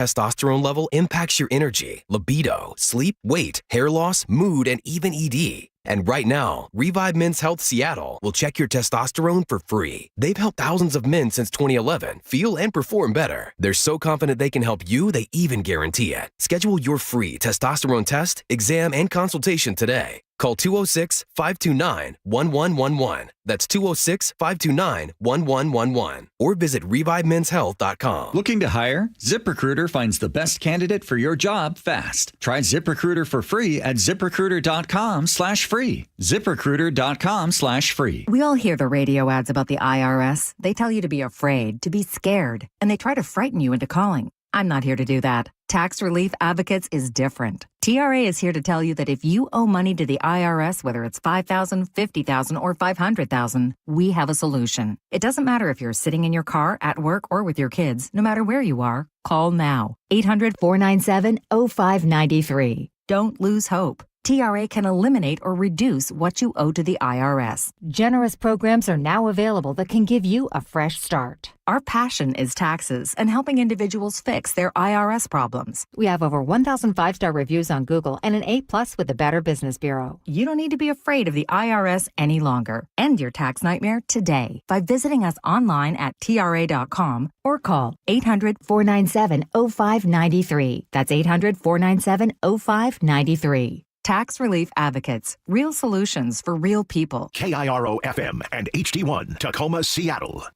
Testosterone level impacts your energy, libido, sleep, weight, hair loss, mood, and even ED. And right now, Revive Men's Health Seattle will check your testosterone for free. They've helped thousands of men since 2011 feel and perform better. They're so confident they can help you, they even guarantee it. Schedule your free testosterone test, exam, and consultation today. Call 206-529-1111. That's 206-529-1111. Or visit ReviveMen'sHealth.com. Looking to hire? ZipRecruiter finds the best candidate for your job fast. Try ZipRecruiter for free at ZipRecruiter.com/free. ZipRecruiter.com/free. We all hear the radio ads about the IRS. They tell you to be afraid, to be scared, and they try to frighten you into calling. I'm not here to do that. Tax Relief Advocates is different. TRA is here to tell you that if you owe money to the IRS, whether it's $5,000, $50,000, or $500,000, we have a solution. It doesn't matter if you're sitting in your car, at work, or with your kids. No matter where you are, call now. 800-497-0593. Don't lose hope. TRA can eliminate or reduce what you owe to the IRS. Generous programs are now available that can give you a fresh start. Our passion is taxes and helping individuals fix their IRS problems. We have over 1,000 five-star reviews on Google and an A+ with the Better Business Bureau. You don't need to be afraid of the IRS any longer. End your tax nightmare today by visiting us online at TRA.com or call 800-497-0593. That's 800-497-0593. Tax Relief Advocates. Real solutions for real people. KIRO FM and HD1 Tacoma, Seattle.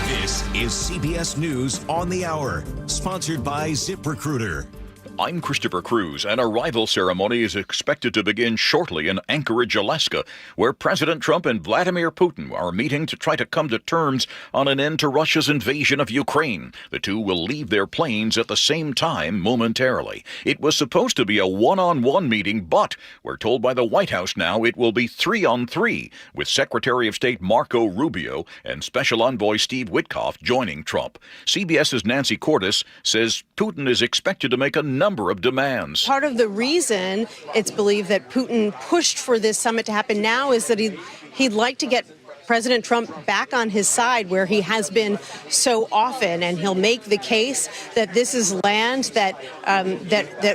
This is CBS News on the Hour, sponsored by ZipRecruiter. I'm Christopher Cruz. An arrival ceremony is expected to begin shortly in Anchorage, Alaska, where President Trump and Vladimir Putin are meeting to try to come to terms on an end to Russia's invasion of Ukraine. The two will leave their planes at the same time momentarily. It was supposed to be a one-on-one meeting, but we're told by the White House now it will be 3-on-3, with Secretary of State Marco Rubio and Special Envoy Steve Witkoff joining Trump. CBS's Nancy Cordes says Putin is expected to make a number of demands. Part of the reason it's believed that Putin pushed for this summit to happen now is that he'd like to get President Trump back on his side where he has been so often, and he'll make the case that this is land that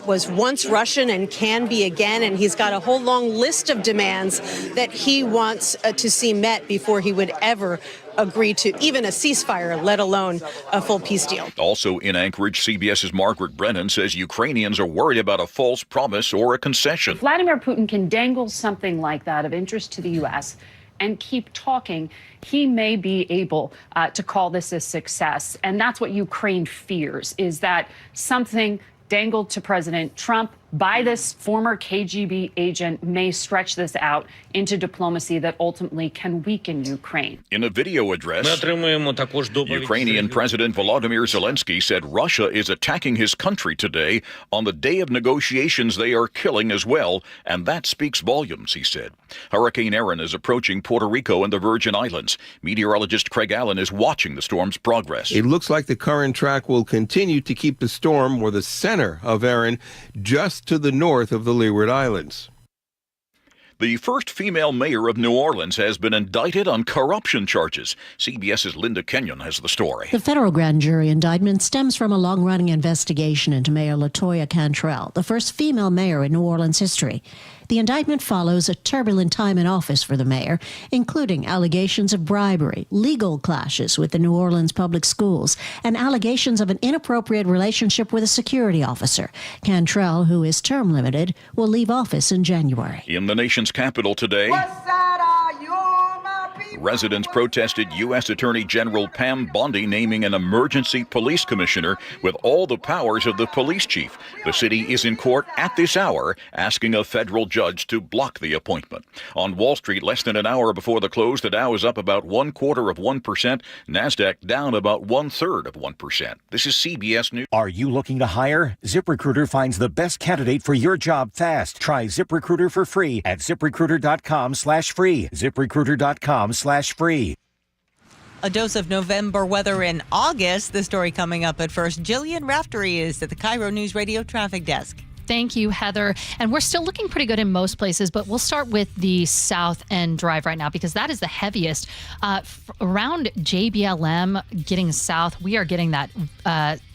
was once Russian and can be again, and he's got a whole long list of demands that he wants to see met before he would ever agree to even a ceasefire, let alone a full peace deal. Also in Anchorage, CBS's Margaret Brennan says Ukrainians are worried about a false promise or a concession. Vladimir Putin can dangle something like that of interest to the U.S. and keep talking. He may be able to call this a success. And that's what Ukraine fears, is that something dangled to President Trump by this former KGB agent may stretch this out into diplomacy that ultimately can weaken Ukraine. In a video address, Ukrainian President Volodymyr Zelensky said Russia is attacking his country today. On the day of negotiations, they are killing as well, and that speaks volumes, he said. Hurricane Erin is approaching Puerto Rico and the Virgin Islands. Meteorologist Craig Allen is watching the storm's progress. It looks like the current track will continue to keep the storm, or the center of Erin, just to the north of the Leeward Islands. The first female mayor of New Orleans has been indicted on corruption charges. CBS's Linda Kenyon has the story. The federal grand jury indictment stems from a long-running investigation into Mayor LaToya Cantrell, the first female mayor in New Orleans history. The indictment follows a turbulent time in office for the mayor, including allegations of bribery, legal clashes with the New Orleans public schools, and allegations of an inappropriate relationship with a security officer. Cantrell, who is term limited, will leave office in January. In the nation's capital today, residents protested U.S. Attorney General Pam Bondi naming an emergency police commissioner with all the powers of the police chief. The city is in court at this hour asking a federal judge to block the appointment. On Wall Street, less than an hour before the close, the Dow is up about 0.25%, NASDAQ down about 1/3%. This is CBS News. Are you looking to hire? ZipRecruiter finds the best candidate for your job fast. Try ZipRecruiter for free at ZipRecruiter.com/free. ZipRecruiter.com/free. A dose of November weather in August. The story coming up at first. Jillian Raftery is at the KIRO Newsradio Traffic Desk. Thank you, Heather. And we're still looking pretty good in most places, but we'll start with the South End Drive right now because that is the heaviest. Around JBLM getting south, we are getting that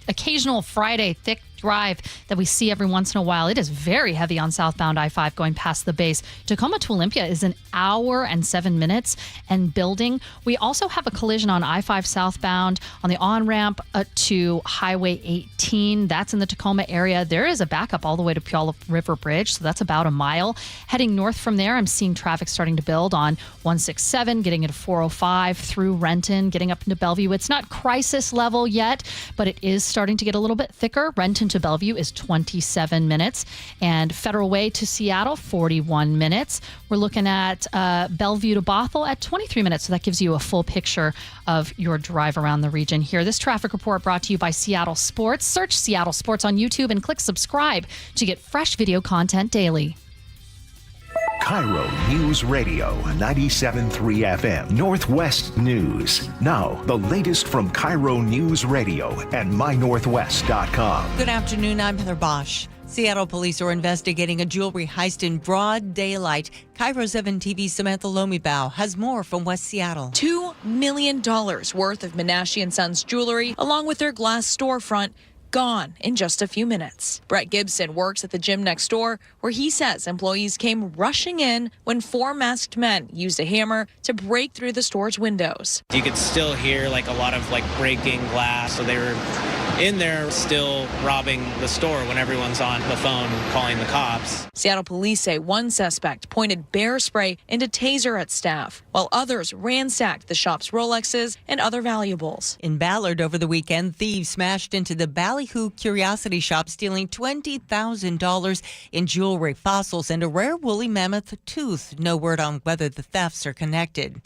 occasional Friday thick drive that we see every once in a while. It is very heavy on southbound I-5 going past the base. Tacoma to Olympia is an hour and 7 minutes and building. We also have a collision on I-5 southbound on the on-ramp to Highway 18. That's in the Tacoma area. There is a backup all the way to Puyallup River Bridge, so that's about a mile. Heading north from there, I'm seeing traffic starting to build on 167, getting into 405 through Renton, getting up into Bellevue. It's not crisis level yet, but it is starting to get a little bit thicker. Renton to Bellevue is 27 minutes, and Federal Way to Seattle, 41 minutes. We're looking at Bellevue to Bothell at 23 minutes, so that gives you a full picture of your drive around the region here. This traffic report brought to you by Seattle Sports. Search Seattle Sports on YouTube and click subscribe to get fresh video content daily. KIRO Newsradio 97.3 FM Northwest News. Now, the latest from KIRO Newsradio and mynorthwest.com. Good afternoon, I'm Heather Bosch. Seattle police are investigating a jewelry heist in broad daylight. KIRO 7 TV's Samantha Lomibao has more from West Seattle. $2 million worth of Menashe & Sons jewelry, along with their glass storefront, gone in just a few minutes. Brett Gibson works at the gym next door, where he says employees came rushing in when 4 masked men used a hammer to break through the store's windows. You could still hear a lot of breaking glass, so they were in there still robbing the store when everyone's on the phone calling the cops. Seattle police say one suspect pointed bear spray and a taser at staff, while others ransacked the shop's Rolexes and other valuables. In Ballard over the weekend, thieves smashed into the Ballyhoo Curiosity Shop, stealing $20,000 in jewelry, fossils, and a rare woolly mammoth tooth. No word on whether the thefts are connected.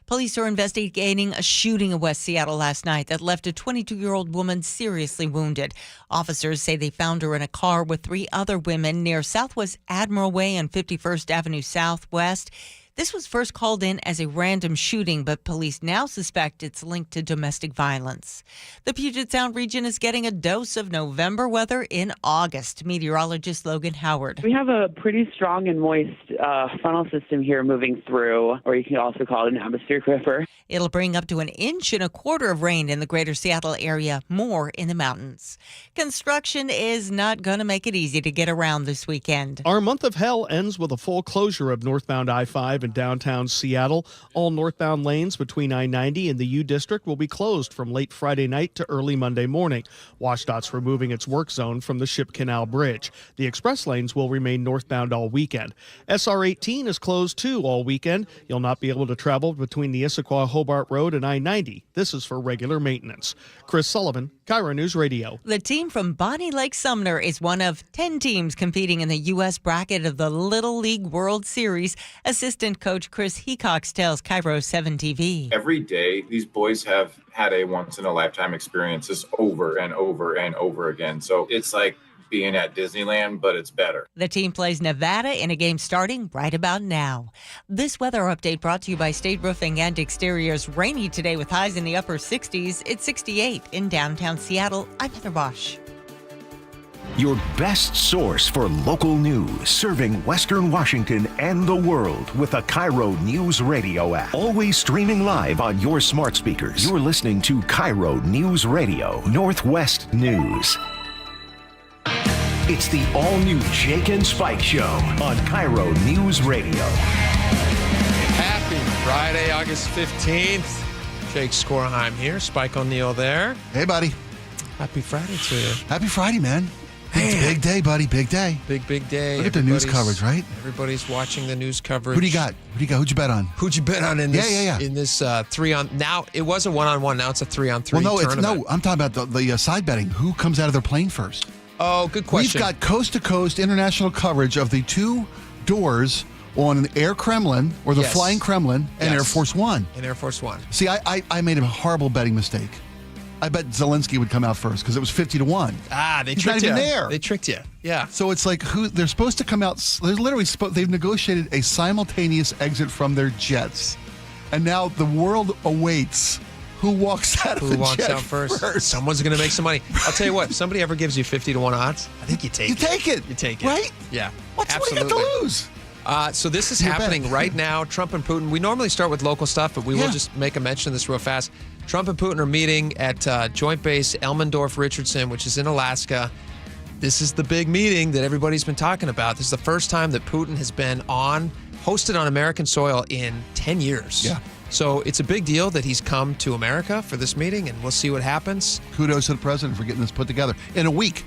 Police are investigating a shooting in West Seattle last night that left a 22-year-old woman seriously wounded. Officers say they found her in a car with 3 other women near Southwest Admiral Way and 51st Avenue Southwest. This was first called in as a random shooting, but police now suspect it's linked to domestic violence. The Puget Sound region is getting a dose of November weather in August. Meteorologist Logan Howard. We have a pretty strong and moist funnel system here moving through, or you can also call it an atmospheric river. It'll bring up to 1.25 inches of rain in the greater Seattle area, more in the mountains. Construction is not going to make it easy to get around this weekend. Our month of hell ends with a full closure of northbound I-5 in downtown Seattle. All northbound lanes between I-90 and the U District will be closed from late Friday night to early Monday morning. WashDOT's removing its work zone from the Ship Canal Bridge. The express lanes will remain northbound all weekend. SR-18 is closed too all weekend. You'll not be able to travel between the Issaquah-Hobart Road and I-90. This is for regular maintenance. Chris Sullivan, KIRO News Radio. The team from Bonnie Lake Sumner is one of 10 teams competing in the U.S. bracket of the Little League World Series. Assistant coach Chris Hecox tells KIRO 7 TV. Every day, these boys have had a once-in-a-lifetime experiences over and over and over again. So it's like being at Disneyland, but it's better. The team plays Nevada in a game starting right about now. This weather update brought to you by State Roofing and Exteriors. Rainy today with highs in the upper 60s. It's 68 in downtown Seattle. I'm Heather Bosch. Your best source for local news, serving Western Washington and the world with a KIRO Newsradio app. Always streaming live on your smart speakers. You're listening to KIRO Newsradio Northwest News. It's the all-new Jake and Spike Show on KIRO Newsradio. Happy Friday, August 15th. Jake Skorheim here, Spike O'Neill there. Hey, buddy. Happy Friday to you. Happy Friday, man. Big day, buddy. Big day. Big day. Look at the news coverage, right? Everybody's watching the news coverage. Who do you got? Who'd you bet on? Who'd you bet on in this? Yeah. In this 3-on. Now it was a 1-on-1. Now it's a 3-on-3. Well, tournament. I'm talking about the side betting. Who comes out of their plane first? Oh, good question. We've got coast-to-coast international coverage of the 2 doors on Air Kremlin, or the Flying Kremlin, and Air Force One. And Air Force One. See, I made a horrible betting mistake. I bet Zelensky would come out first because it was 50-1. They He's tricked not you. even there. They tricked you. Yeah. So it's like they're supposed to come out. They're literally they've negotiated a simultaneous exit from their jets, and now the world awaits Who walks out of the jet out first? Someone's going to make some money. I'll tell you what, if somebody ever gives you 50 to 1 odds, I think you take it. You take it. You take it. Right? Yeah. What do you absolutely. got to lose? So this is You happening bet. right now. Trump and Putin. We normally start with local stuff, but we will just make a mention of this real fast. Trump and Putin are meeting at Joint Base Elmendorf-Richardson, which is in Alaska. This is the big meeting that everybody's been talking about. This is the first time that Putin has been hosted on American soil in 10 years. Yeah. So it's a big deal that he's come to America for this meeting, and we'll see what happens. Kudos to the president for getting this put together in a week.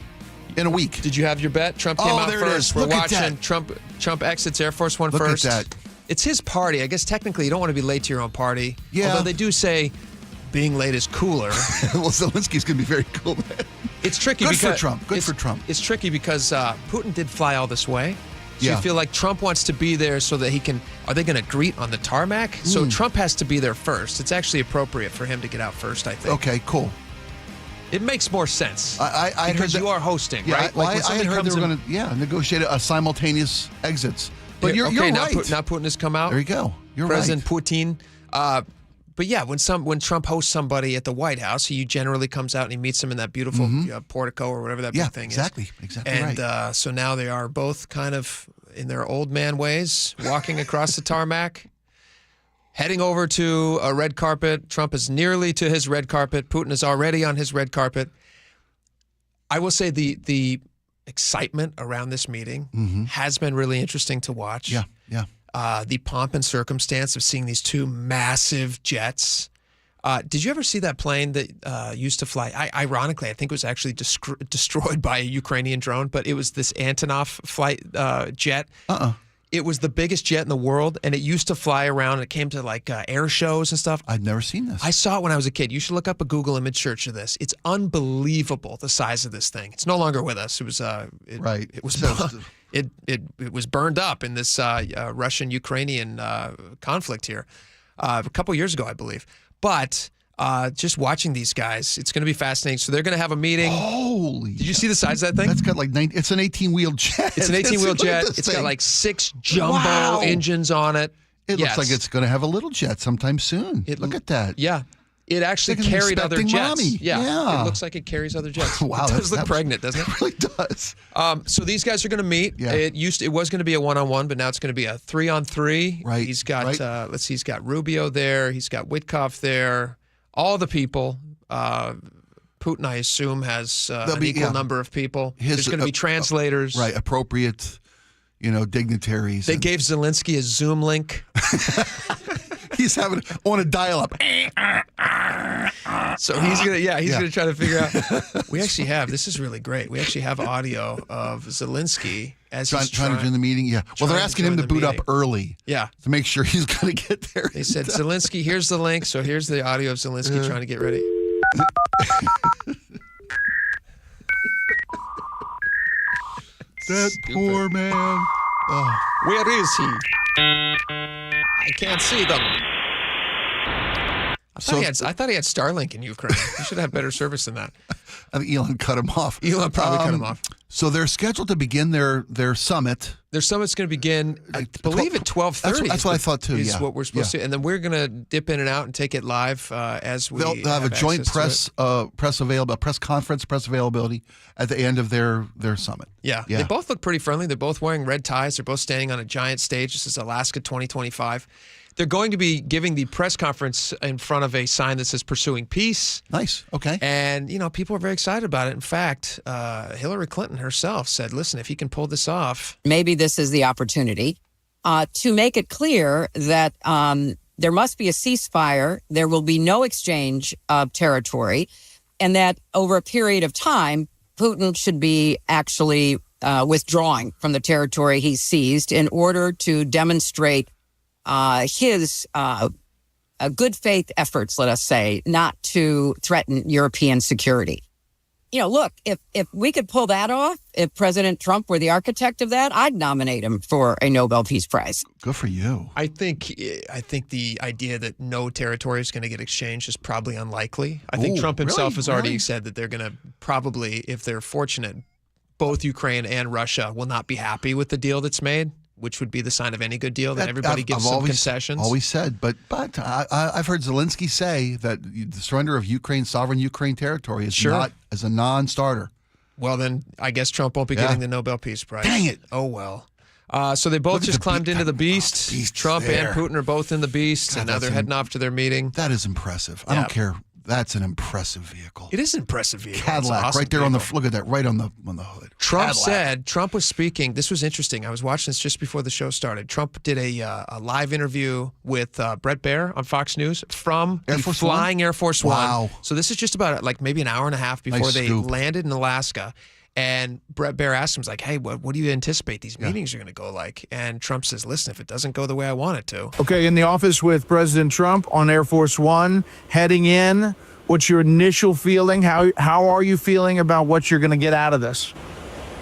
Did you have your bet? Trump came out there first. It is. We're Look watching at that. Trump exits Air Force One Look first. at that. It's his party. I guess technically you don't want to be late to your own party. Yeah. Although they do say being late is cooler. Well, Zelensky's going to be very cool, man. It's tricky Good because for Trump. Good for Trump. It's tricky because Putin did fly all this way. So Yeah. you feel like Trump wants to be there so that he can. Are they going to greet on the tarmac? So Trump has to be there first. It's actually appropriate for him to get out first, I think. Okay, cool. It makes more sense. I heard because that, you are hosting, yeah, right? Well, when I had somebody heard they comes were in- going to negotiate a simultaneous exits. But you're now right. Now Putin has come out. There you go. You're President Putin. But yeah, when Trump hosts somebody at the White House, he generally comes out and he meets them in that beautiful portico or whatever that big thing exactly. is. Exactly and, right. so now they are both kind of in their old man ways, walking across the tarmac, heading over to a red carpet. Trump is nearly to his red carpet. Putin is already on his red carpet. I will say the excitement around this meeting has been really interesting to watch. Yeah. The pomp and circumstance of seeing these two massive jets. Did you ever see that plane that used to fly? Ironically, I think it was actually destroyed by a Ukrainian drone, but it was this Antonov flight jet. It was the biggest jet in the world, and it used to fly around. It came to like air shows and stuff. I'd never seen this. I saw it when I was a kid. You should look up a Google image search of this. It's unbelievable, the size of this thing. It's no longer with us. It was right. It was it was burned up in this Russian-Ukrainian conflict here a couple years ago, I believe. But just watching these guys, it's going to be fascinating. So they're going to have a meeting. Holy! Did you see the size of that thing? That's got like it's an 18-wheel jet. It's an 18-wheel jet. It's got like 6 jumbo engines on it. It looks like it's going to have a little jet sometime soon. Look at that. Yeah. It actually It's like an carried other expecting jets. mommy. Yeah. It looks like it carries other jets. Wow, It does look pregnant, doesn't it? It really does. So these guys are going to meet. Yeah. It was going to be a 1-on-1, but now it's going to be a 3-on-3. Right. He's got right. let's see, he's got Rubio there. He's got Witkoff there. All the people. Putin, I assume, has an equal number of people. There's going to be translators. Right. Appropriate, dignitaries. They gave Zelensky a Zoom link. He's having on a dial-up. So he's gonna try to figure out. We actually have. This is really great. We actually have audio of Zelensky as he's trying to join the meeting. Yeah. Well, they're asking him to boot up early. Yeah. To make sure he's going to get there. They said, Zelensky, here's the link. So here's the audio of Zelensky trying to get ready. That poor man. Oh. Where is he? I can't see them. I thought he had Starlink in Ukraine. He should have better service than that. I think Elon cut him off. Elon probably cut him off. So they're scheduled to begin their summit. Their summit's going to begin, I believe, at 12:30. That's what I thought too. Is what we're supposed to, and then we're going to dip in and out and take it live as we. They'll have a joint press conference, press availability at the end of their summit. Yeah, they both look pretty friendly. They're both wearing red ties. They're both standing on a giant stage. This is Alaska 2025. They're going to be giving the press conference in front of a sign that says "Pursuing Peace." Nice. Okay. And people are very excited about it. In fact, Hillary Clinton herself said, "Listen, if he can pull this off, maybe this is the opportunity to make it clear that there must be a ceasefire. There will be no exchange of territory, and that over a period of time, Putin should be actually withdrawing from the territory he seized in order to demonstrate his good faith efforts, let us say, not to threaten European security. Look, if we could pull that off, if President Trump were the architect of that, I'd nominate him for a Nobel Peace Prize. Good for you. I think the idea that no territory is going to get exchanged is probably unlikely. I think Trump himself has already said that they're going to probably, if they're fortunate, both Ukraine and Russia will not be happy with the deal that's made. which would be the sign of any good deal, that everybody gives some concessions. Always said, but I've heard Zelensky say that the surrender of sovereign Ukraine territory is not as a non-starter. Well, then I guess Trump won't be getting the Nobel Peace Prize. Dang it! Oh well. So they both just climbed into the Beast. Trump and Putin are both in the Beast, and now they're heading off to their meeting. That is impressive. I don't care. That's an impressive vehicle. It is an impressive vehicle. Cadillac, awesome right there vehicle. look at that, right on the hood. Trump was speaking. This was interesting. I was watching this just before the show started. Trump did a live interview with Brett Baer on Fox News from flying Air Force One. Wow. So this is just about like maybe an hour and a half before they landed in Alaska. And Brett Baer asked him, like, hey, what do you anticipate these meetings are going to go like? And Trump says, listen, if it doesn't go the way I want it to. Okay, in the office with President Trump on Air Force One, heading in, what's your initial feeling? How are you feeling about what you're going to get out of this?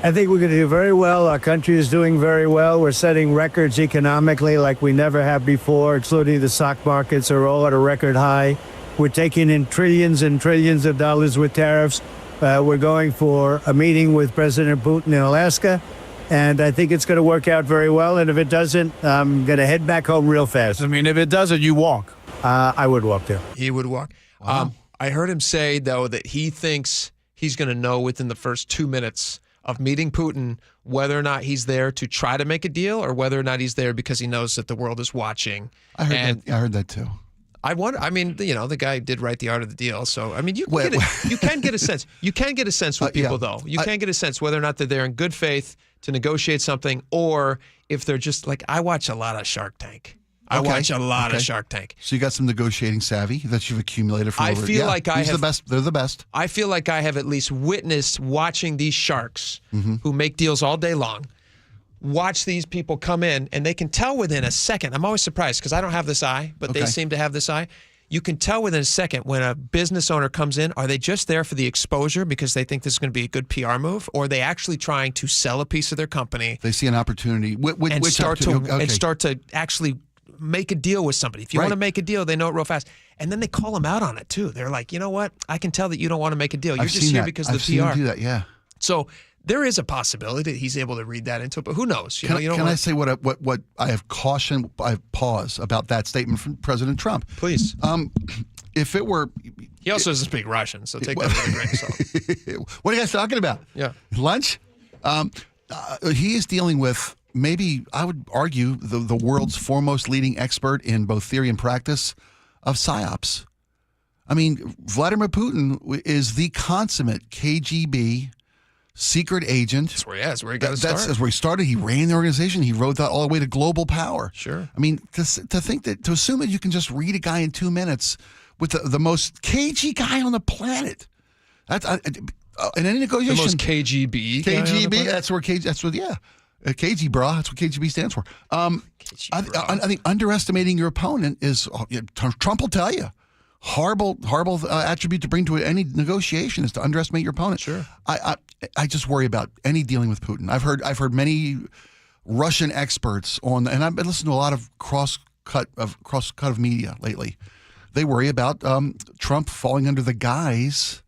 I think we're going to do very well. Our country is doing very well. We're setting records economically like we never have before, including the stock markets are all at a record high. We're taking in trillions and trillions of dollars with tariffs. We're going for a meeting with President Putin in Alaska, and I think it's going to work out very well. And if it doesn't, I'm going to head back home real fast. I mean, if it doesn't, you walk. I would walk there. He would walk. I heard him say, though, that he thinks he's going to know within the first 2 minutes of meeting Putin whether or not he's there to try to make a deal or whether or not he's there because he knows that the world is watching. I heard that too. I wonder. I mean, the guy did write The Art of the Deal, so I mean, you can get a sense. You can get a sense with people, though. You can get a sense whether or not they're there in good faith to negotiate something, or if they're just like, I watch a lot of Shark Tank. I watch a lot of Shark Tank. So you got some negotiating savvy that you've accumulated from. I feel like I have the best. They're the best. I feel like I have at least witnessed watching these sharks who make deals all day long. Watch these people come in, and they can tell within a second. I'm always surprised because I don't have this eye, but they seem to have this eye. You can tell within a second when a business owner comes in, are they just there for the exposure because they think this is going to be a good PR move, or are they actually trying to sell a piece of their company? They see an opportunity and start to actually make a deal with somebody. If you want to make a deal, they know it real fast. And then they call them out on it, too. They're like, you know what? I can tell that you don't want to make a deal. You're just here because of the PR. I've seen them do that, yeah. So there is a possibility that he's able to read that into it, but who knows? Can I say what I have cautioned? I have pause about that statement from President Trump. Please. If it were, he also doesn't speak Russian, so take that with a grain of salt. What are you guys talking about? Yeah, lunch. He is dealing with maybe I would argue the world's foremost leading expert in both theory and practice of psyops. I mean, Vladimir Putin is the consummate KGB. Secret agent. That's where he got to start. That's where he started. He ran the organization. He rode that all the way to global power. Sure. I mean, to assume that you can just read a guy in 2 minutes with the most cagey guy on the planet. That's in any negotiation. The most KGB. KGB. That's where KG. That's what. Yeah. KG, bro. That's what KGB stands for. I think underestimating your opponent is. Trump will tell you. Horrible attribute to bring to any negotiation is to underestimate your opponent. Sure. I just worry about any dealing with Putin. I've heard many Russian experts on, and I've been listening to a lot of cross cut of media lately. They worry about Trump falling under the guise,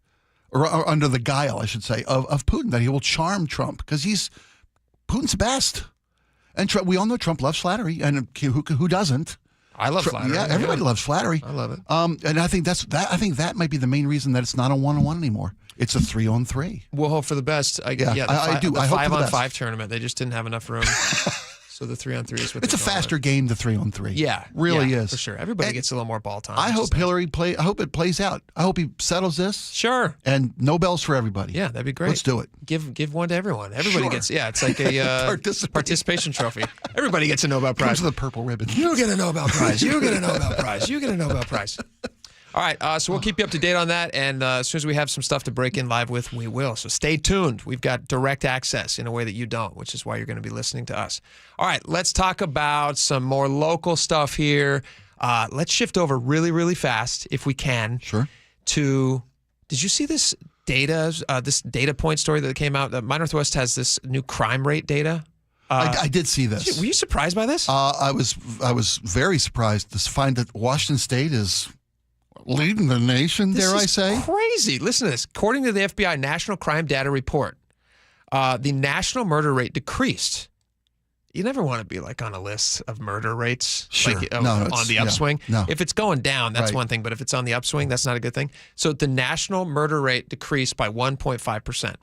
or under the guile, I should say, of Putin, that he will charm Trump because Putin's the best. And we all know Trump loves flattery, and who doesn't? I love flattery. Yeah, everybody loves flattery. I love it. And I think that might be the main reason that it's not a 1-on-1 anymore. It's a 3-on-3. We'll hope for the best. I do. I hope for the 5-on-5 tournament. They just didn't have enough room. So the 3-on-3 is what it's a faster game. The 3-on-3. Yeah, really is for sure. Everybody gets a little more ball time. I hope I hope it plays out. I hope he settles this. Sure. And Nobels for everybody. Yeah, that'd be great. Let's do it. Give one to everyone. Everybody gets. Yeah, it's like a participation trophy. Everybody gets a Nobel Prize. Comes with a purple ribbon. You get a Nobel Prize. You get a Nobel Prize. You get a Nobel Prize. All right, so we'll keep you up to date on that, and as soon as we have some stuff to break in live with, we will. So stay tuned. We've got direct access in a way that you don't, which is why you're going to be listening to us. All right, let's talk about some more local stuff here. Let's shift over really, really fast, if we can. Sure. Did you see this data point story that came out? My Northwest has this new crime rate data. I did see this. Were you surprised by this? I was very surprised to find that Washington State is leading the nation, dare I say. Crazy. Listen to this. According to the FBI National Crime Data Report, the national murder rate decreased You never want to be like on a list of murder rates, Sure. like No, on the upswing. No. If it's going down, that's Right. one thing. But if it's on the upswing, that's not a good thing. So the national murder rate decreased by 1.5%.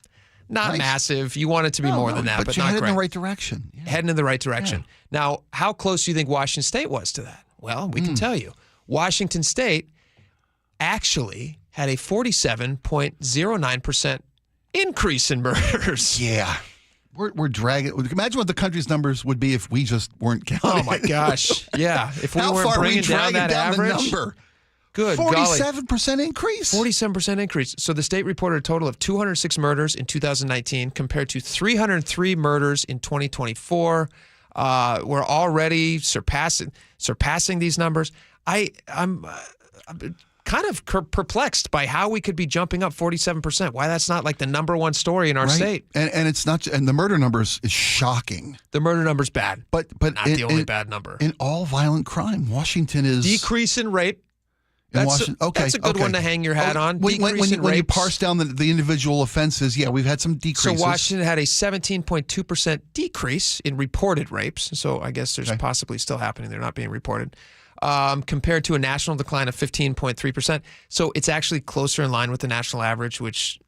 Not Nice. massive. You want it to be more than that, but you're not headed great. in the right direction. Heading in the right direction. Now, how close do you think Washington State was to that? Well, we can tell you. Washington State actually had a 47.09% increase in murders. Yeah. We're dragging. Imagine what the country's numbers would be if we just weren't counting. Oh my gosh! Yeah, if we How weren't far are we bringing down dragging that down average, the number? good golly, 47% increase. 47% increase. So the state reported a total of 206 murders in 2019 compared to 303 murders in 2024. We're already surpassing these numbers. I'm kind of perplexed by how we could be jumping up 47%. Why that's not like the number one story in our state. And it's not. And the murder numbers is shocking. The murder number's bad, but not the only bad number. In all violent crime, Washington is decrease in rape. That's a good one to hang your hat on. When you parse down the individual offenses, yeah, we've had some decreases. So Washington had a 17.2% decrease in reported rapes. So I guess there's possibly still happening. They're not being reported. Compared to a national decline of 15.3%. So it's actually closer in line with the national average, which,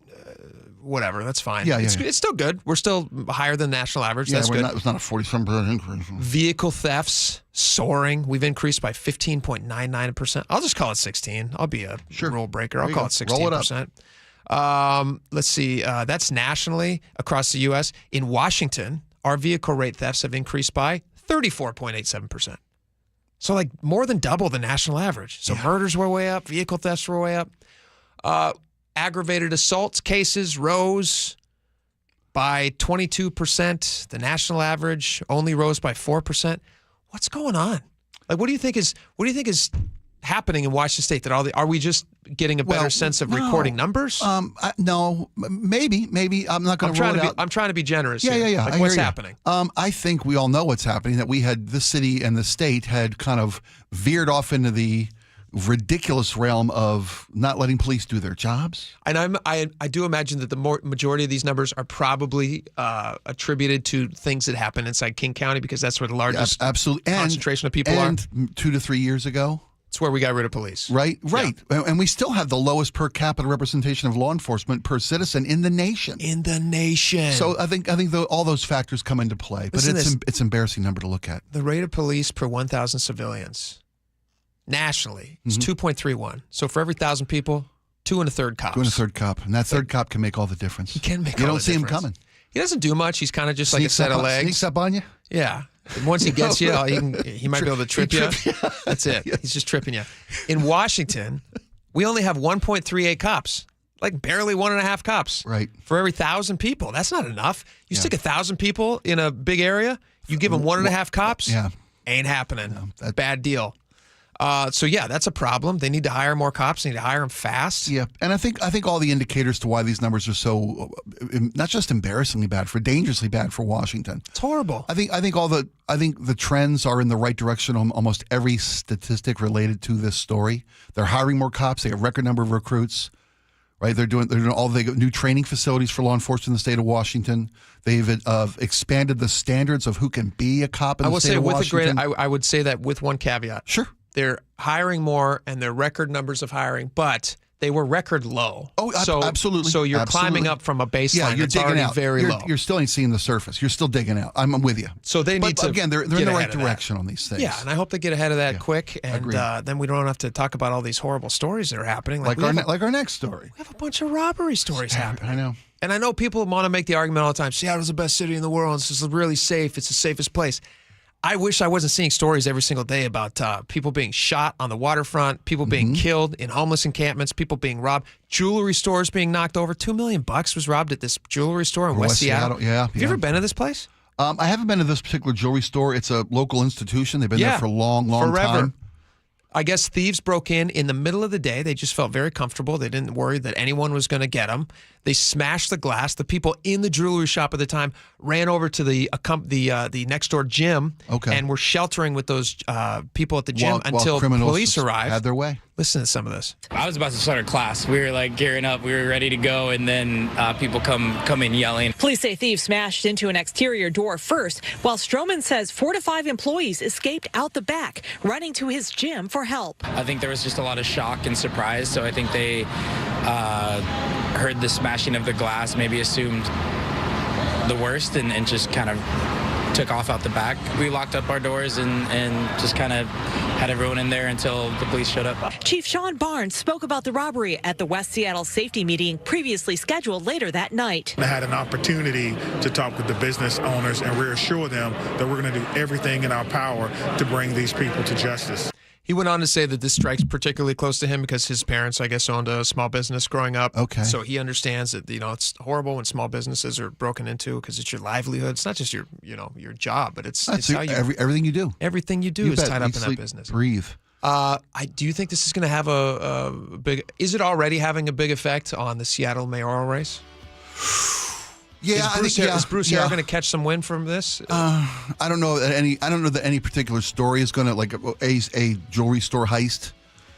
whatever, that's fine. It's still good. We're still higher than the national average. That's good. It's not a 47% increase. Vehicle thefts soaring. We've increased by 15.99%. I'll just call it 16. I'll be a rule breaker. I'll call it 16%. Let's see. That's nationally across the U.S. In Washington, our vehicle rate thefts have increased by 34.87%. So like more than double the national average. So murders were way up, vehicle thefts were way up. Aggravated assaults cases rose by 22%. The national average only rose by 4%. What's going on? Like, what do you think is happening in Washington State? That are we just getting a better sense of recording numbers? No, maybe. I'm not going to rule it out. I'm trying to be generous. Yeah. here. Like, what's happening? I think we all know what's happening. That we had the city and the state had kind of veered off into the ridiculous realm of not letting police do their jobs. And I do imagine that the majority of these numbers are probably attributed to things that happen inside King County because that's where the largest concentration of people are. And 2 to 3 years ago. It's where we got rid of police. Right. Yeah. And we still have the lowest per capita representation of law enforcement per citizen in the nation. So I think all those factors come into play. But it's an embarrassing number to look at. The rate of police per 1,000 civilians nationally is 2.31. So for every 1,000 people, 2 1/3 cops. 2 1/3 cop. And that third cop can make all the difference. He can make all the difference. You don't see him coming. He doesn't do much. He's kind of just like a set of legs. Sneaks up on you? Yeah. And once he gets you, he might be able to trip you. That's it. Yeah. He's just tripping you. In Washington, we only have 1.38 cops. Like barely 1.5 cops. Right. For every 1,000 people. That's not enough. You stick 1,000 people in a big area, you give them 1.5 cops? Yeah. Ain't happening. No, bad deal. So that's a problem. They need to hire more cops. They need to hire them fast. Yeah, and I think all the indicators to why these numbers are so not just embarrassingly bad, for dangerously bad for Washington. It's horrible. I think the trends are in the right direction on almost every statistic related to this story. They're hiring more cops. They have a record number of recruits. Right, they're doing all the new training facilities for law enforcement in the state of Washington. They've expanded the standards of who can be a cop in the state of Washington. I would say that with one caveat. Sure. They're hiring more and their record numbers of hiring, but they were record low. Oh, absolutely. So you're climbing up from a baseline that's digging already out. very low. You're still ain't seeing the surface. You're still digging out. I'm with you. So they need to again, they're in the right direction on these things. Yeah, and I hope they get ahead of that quick, and then we don't have to talk about all these horrible stories that are happening. Like our next story. We have a bunch of robbery stories happening. I know. And I know people want to make the argument all the time, Seattle's the best city in the world. This is really safe. It's the safest place. I wish I wasn't seeing stories every single day about people being shot on the waterfront, people being killed in homeless encampments, people being robbed, jewelry stores being knocked over. $2 million was robbed at this jewelry store in West Seattle. Yeah. Have you ever been to this place? I haven't been to this particular jewelry store. It's a local institution. They've been there for a long time. I guess thieves broke in the middle of the day. They just felt very comfortable. They didn't worry that anyone was going to get them. They smashed the glass. The people in the jewelry shop at the time ran over to the next door gym and were sheltering with those people at the gym until police arrived. Had their way. Listen to some of this. I was about to start a class. We were like gearing up. We were ready to go, and then people come in yelling. Police say thieves smashed into an exterior door first, while Stroman says 4 to 5 employees escaped out the back, running to his gym for help. I think there was just a lot of shock and surprise, so I think they heard the smashing of the glass, maybe assumed the worst, and just kind of took off out the back. We locked up our doors and just kind of had everyone in there until the police showed up. Chief Sean Barnes spoke about the robbery at the West Seattle safety meeting previously scheduled later that night. I had an opportunity to talk with the business owners and reassure them that we're going to do everything in our power to bring these people to justice. He went on to say that this strikes particularly close to him because his parents, I guess, owned a small business growing up. Okay. So he understands that, it's horrible when small businesses are broken into because it's your livelihood. It's not just your job, but it's how you, everything you do. Everything you do is tied up in that business. Breathe. Do you think this is going to have a big? Is it already having a big effect on the Seattle mayoral race? Yeah, is Bruce Harrell going to catch some wind from this? I don't know that any particular story is going to, like a jewelry store heist.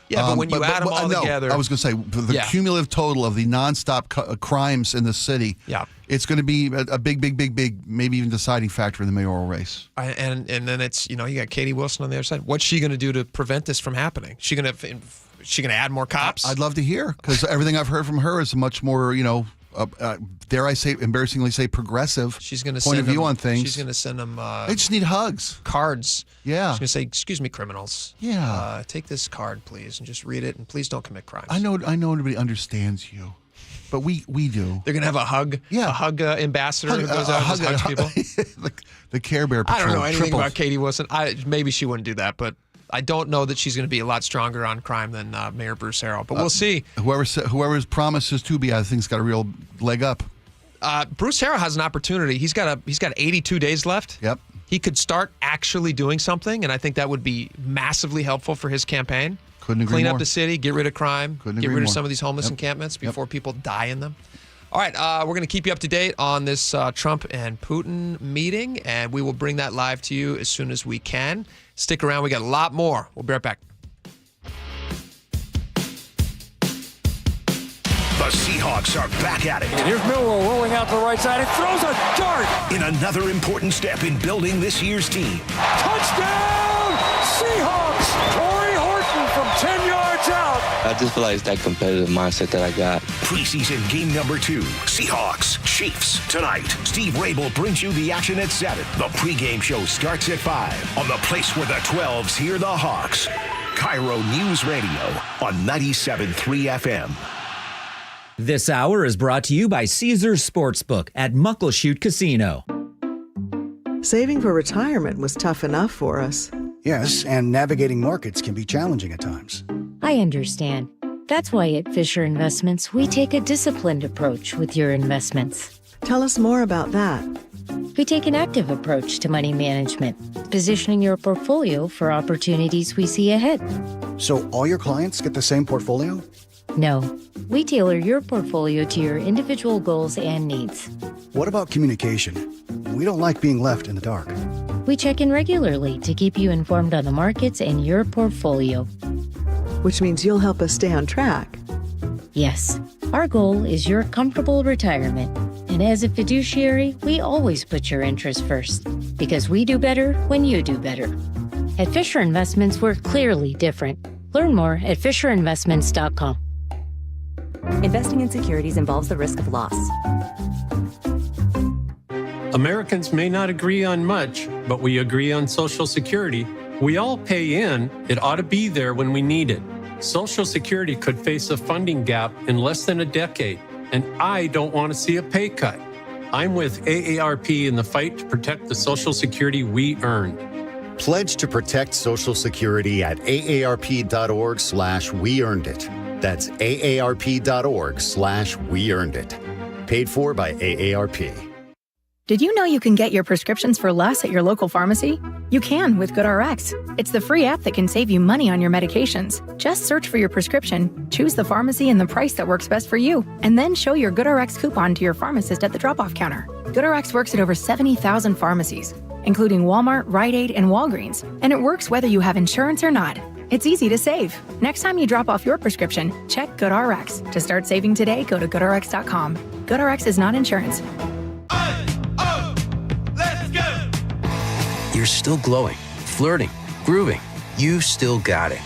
Yeah, but when you add them all together, I was going to say the cumulative total of the nonstop crimes in the city. Yeah, it's going to be a big, maybe even deciding factor in the mayoral race. And then it's you got Katie Wilson on the other side. What's she going to do to prevent this from happening? She going to add more cops? I'd love to hear, because everything I've heard from her is much more dare I say, embarrassingly say, progressive point of view on things. She's going to send them. They just need hugs, cards. Yeah. She's going to say, "Excuse me, criminals. Yeah. Take this card, please, and just read it, and please don't commit crimes." I know nobody understands you, but we do. They're going to have a hug. Yeah. A hug ambassador who goes out and hugs people. the Care Bear Patrol. I don't know anything about Katie Wilson. Maybe she wouldn't do that, but I don't know that she's going to be a lot stronger on crime than Mayor Bruce Harrell, but we'll see. Whoever's promises to be, I think, has got a real leg up. Bruce Harrell has an opportunity. He's got 82 days left. Yep. He could start actually doing something, and I think that would be massively helpful for his campaign. Couldn't agree Clean more. up the city, get rid of crime, get rid of some of these homeless Yep. encampments before people die in them. All right, we're going to keep you up to date on this Trump and Putin meeting, and we will bring that live to you as soon as we can. Stick around. We got a lot more. We'll be right back. The Seahawks are back at it. And here's Millwall rolling out the right side and throws a dart. In another important step in building this year's team. Touchdown, Seahawks! Corey Horton from 10 yards out. I just feel like it's that competitive mindset that I got. Preseason game number 2. Seahawks, Chiefs. Tonight, Steve Rabel brings you the action at 7. The pregame show starts at 5 on the place where the 12s hear the Hawks. KIRO Newsradio on 97.3 FM. This hour is brought to you by Caesars Sportsbook at Muckleshoot Casino. Saving for retirement was tough enough for us. Yes, and navigating markets can be challenging at times. I understand. That's why at Fisher Investments, we take a disciplined approach with your investments. Tell us more about that. We take an active approach to money management, positioning your portfolio for opportunities we see ahead. So all your clients get the same portfolio? No, we tailor your portfolio to your individual goals and needs. What about communication? We don't like being left in the dark. We check in regularly to keep you informed on the markets and your portfolio. Which means you'll help us stay on track. Yes, our goal is your comfortable retirement. And as a fiduciary, we always put your interests first, because we do better when you do better. At Fisher Investments, we're clearly different. Learn more at FisherInvestments.com. Investing in securities involves the risk of loss. Americans may not agree on much, but we agree on Social Security. We all pay in. It ought to be there when we need it. Social Security could face a funding gap in less than a decade, and I don't want to see a pay cut. I'm with AARP in the fight to protect the Social Security we earned. Pledge to protect Social Security at aarp.org/weearnedit. That's aarp.org/weearnedit. Paid for by AARP. Did you know you can get your prescriptions for less at your local pharmacy? You can with GoodRx. It's the free app that can save you money on your medications. Just search for your prescription, choose the pharmacy and the price that works best for you, and then show your GoodRx coupon to your pharmacist at the drop-off counter. GoodRx works at over 70,000 pharmacies, including Walmart, Rite Aid, and Walgreens, and it works whether you have insurance or not. It's easy to save. Next time you drop off your prescription, check GoodRx. To start saving today, go to goodrx.com. GoodRx is not insurance. You're still glowing, flirting, grooving. You've still got it.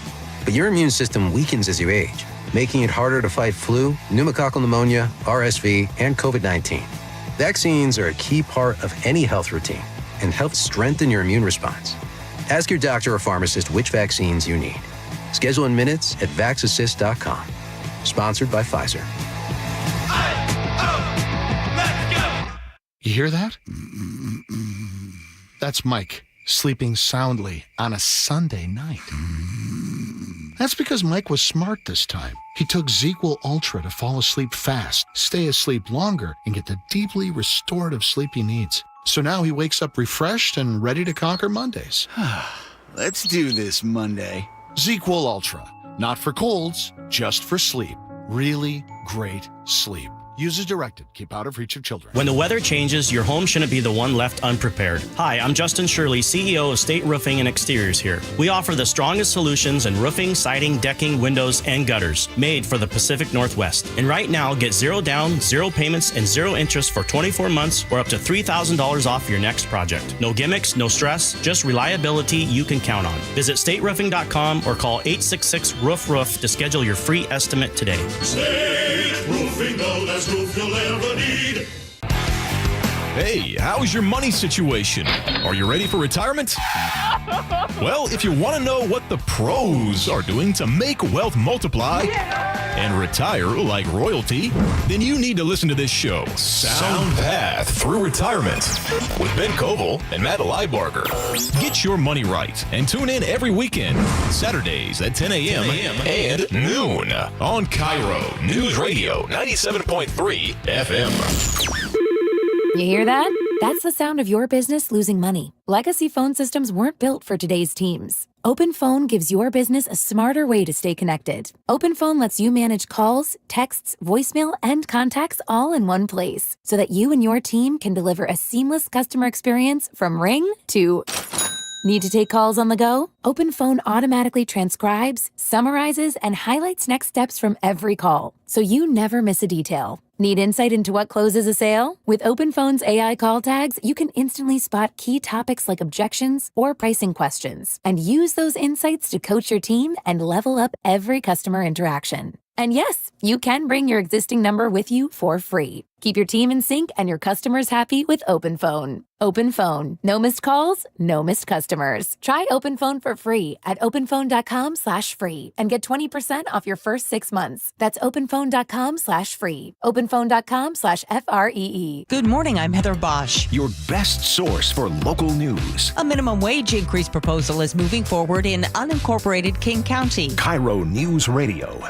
But your immune system weakens as you age, making it harder to fight flu, pneumococcal pneumonia, RSV, and COVID-19. Vaccines are a key part of any health routine and help strengthen your immune response. Ask your doctor or pharmacist which vaccines you need. Schedule in minutes at vaxassist.com. Sponsored by Pfizer. You hear that? That's Mike sleeping soundly on a Sunday night. That's because Mike was smart this time. He took ZzzQuil Ultra to fall asleep fast, stay asleep longer, and get the deeply restorative sleep he needs. So now he wakes up refreshed and ready to conquer Mondays. Let's do this Monday. ZzzQuil Ultra. Not for colds, just for sleep. Really great sleep. Use as directed. Keep out of reach of children. When the weather changes, your home shouldn't be the one left unprepared. Hi, I'm Justin Shirley, CEO of State Roofing and Exteriors here. We offer the strongest solutions in roofing, siding, decking, windows, and gutters, made for the Pacific Northwest. And right now, get 0 down, 0 payments, and 0 interest for 24 months or up to $3,000 off your next project. No gimmicks, no stress, just reliability you can count on. Visit stateroofing.com or call 866-ROOF-ROOF to schedule your free estimate today. State Roofing, the best roof you'll ever need. Hey, how's your money situation? Are you ready for retirement? Well, if you want to know what the pros are doing to make wealth multiply and retire like royalty, then you need to listen to this show, Sound Path Through Retirement, with Ben Koval and Matt Leibarger. Get your money right and tune in every weekend, Saturdays at 10 a.m. and noon on KIRO Newsradio 97.3 FM. You hear that? That's the sound of your business losing money. Legacy phone systems weren't built for today's teams. OpenPhone gives your business a smarter way to stay connected. OpenPhone lets you manage calls, texts, voicemail, and contacts all in one place so that you and your team can deliver a seamless customer experience from ring to... Need to take calls on the go? OpenPhone automatically transcribes, summarizes, and highlights next steps from every call, so you never miss a detail. Need insight into what closes a sale? With OpenPhone's AI call tags, you can instantly spot key topics like objections or pricing questions, and use those insights to coach your team and level up every customer interaction. And yes, you can bring your existing number with you for free. Keep your team in sync and your customers happy with OpenPhone. OpenPhone. No missed calls, no missed customers. Try OpenPhone for free at openphone.com/free and get 20% off your first 6 months. That's openphone.com/free. openphone.com/FREE. Good morning, I'm Heather Bosch. Your best source for local news. A minimum wage increase proposal is moving forward in unincorporated King County. KIRO News Radio.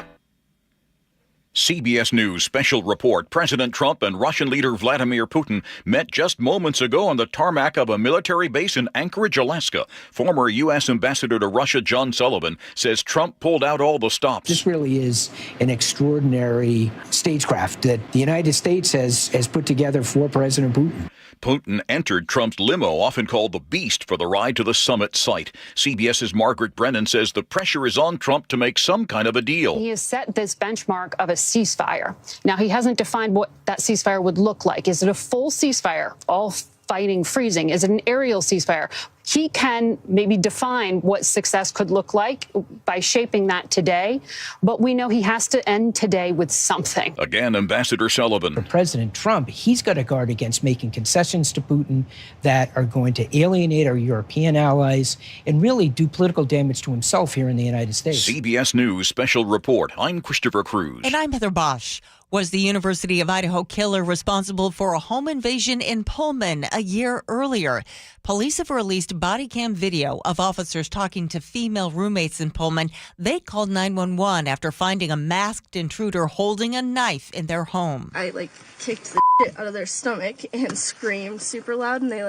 CBS News special report. President Trump and Russian leader Vladimir Putin met just moments ago on the tarmac of a military base in Anchorage, Alaska. Former U.S. Ambassador to Russia John Sullivan says Trump pulled out all the stops. This really is an extraordinary stagecraft that the United States has put together for President Putin. Putin entered Trump's limo, often called the Beast, for the ride to the summit site. CBS's Margaret Brennan says the pressure is on Trump to make some kind of a deal. He has set this benchmark of a ceasefire. Now, he hasn't defined what that ceasefire would look like. Is it a full ceasefire, all fighting, freezing? Is it an aerial ceasefire? He can maybe define what success could look like by shaping that today, but we know he has to end today with something. Again, Ambassador Sullivan. For President Trump, he's got to guard against making concessions to Putin that are going to alienate our European allies and really do political damage to himself here in the United States. CBS News special report. I'm Christopher Cruz. And I'm Heather Bosch. Was the University of Idaho killer responsible for a home invasion in Pullman a year earlier? Police have released body cam video of officers talking to female roommates in Pullman. They called 911 after finding a masked intruder holding a knife in their home. I kicked the shit out of their stomach and screamed super loud, and they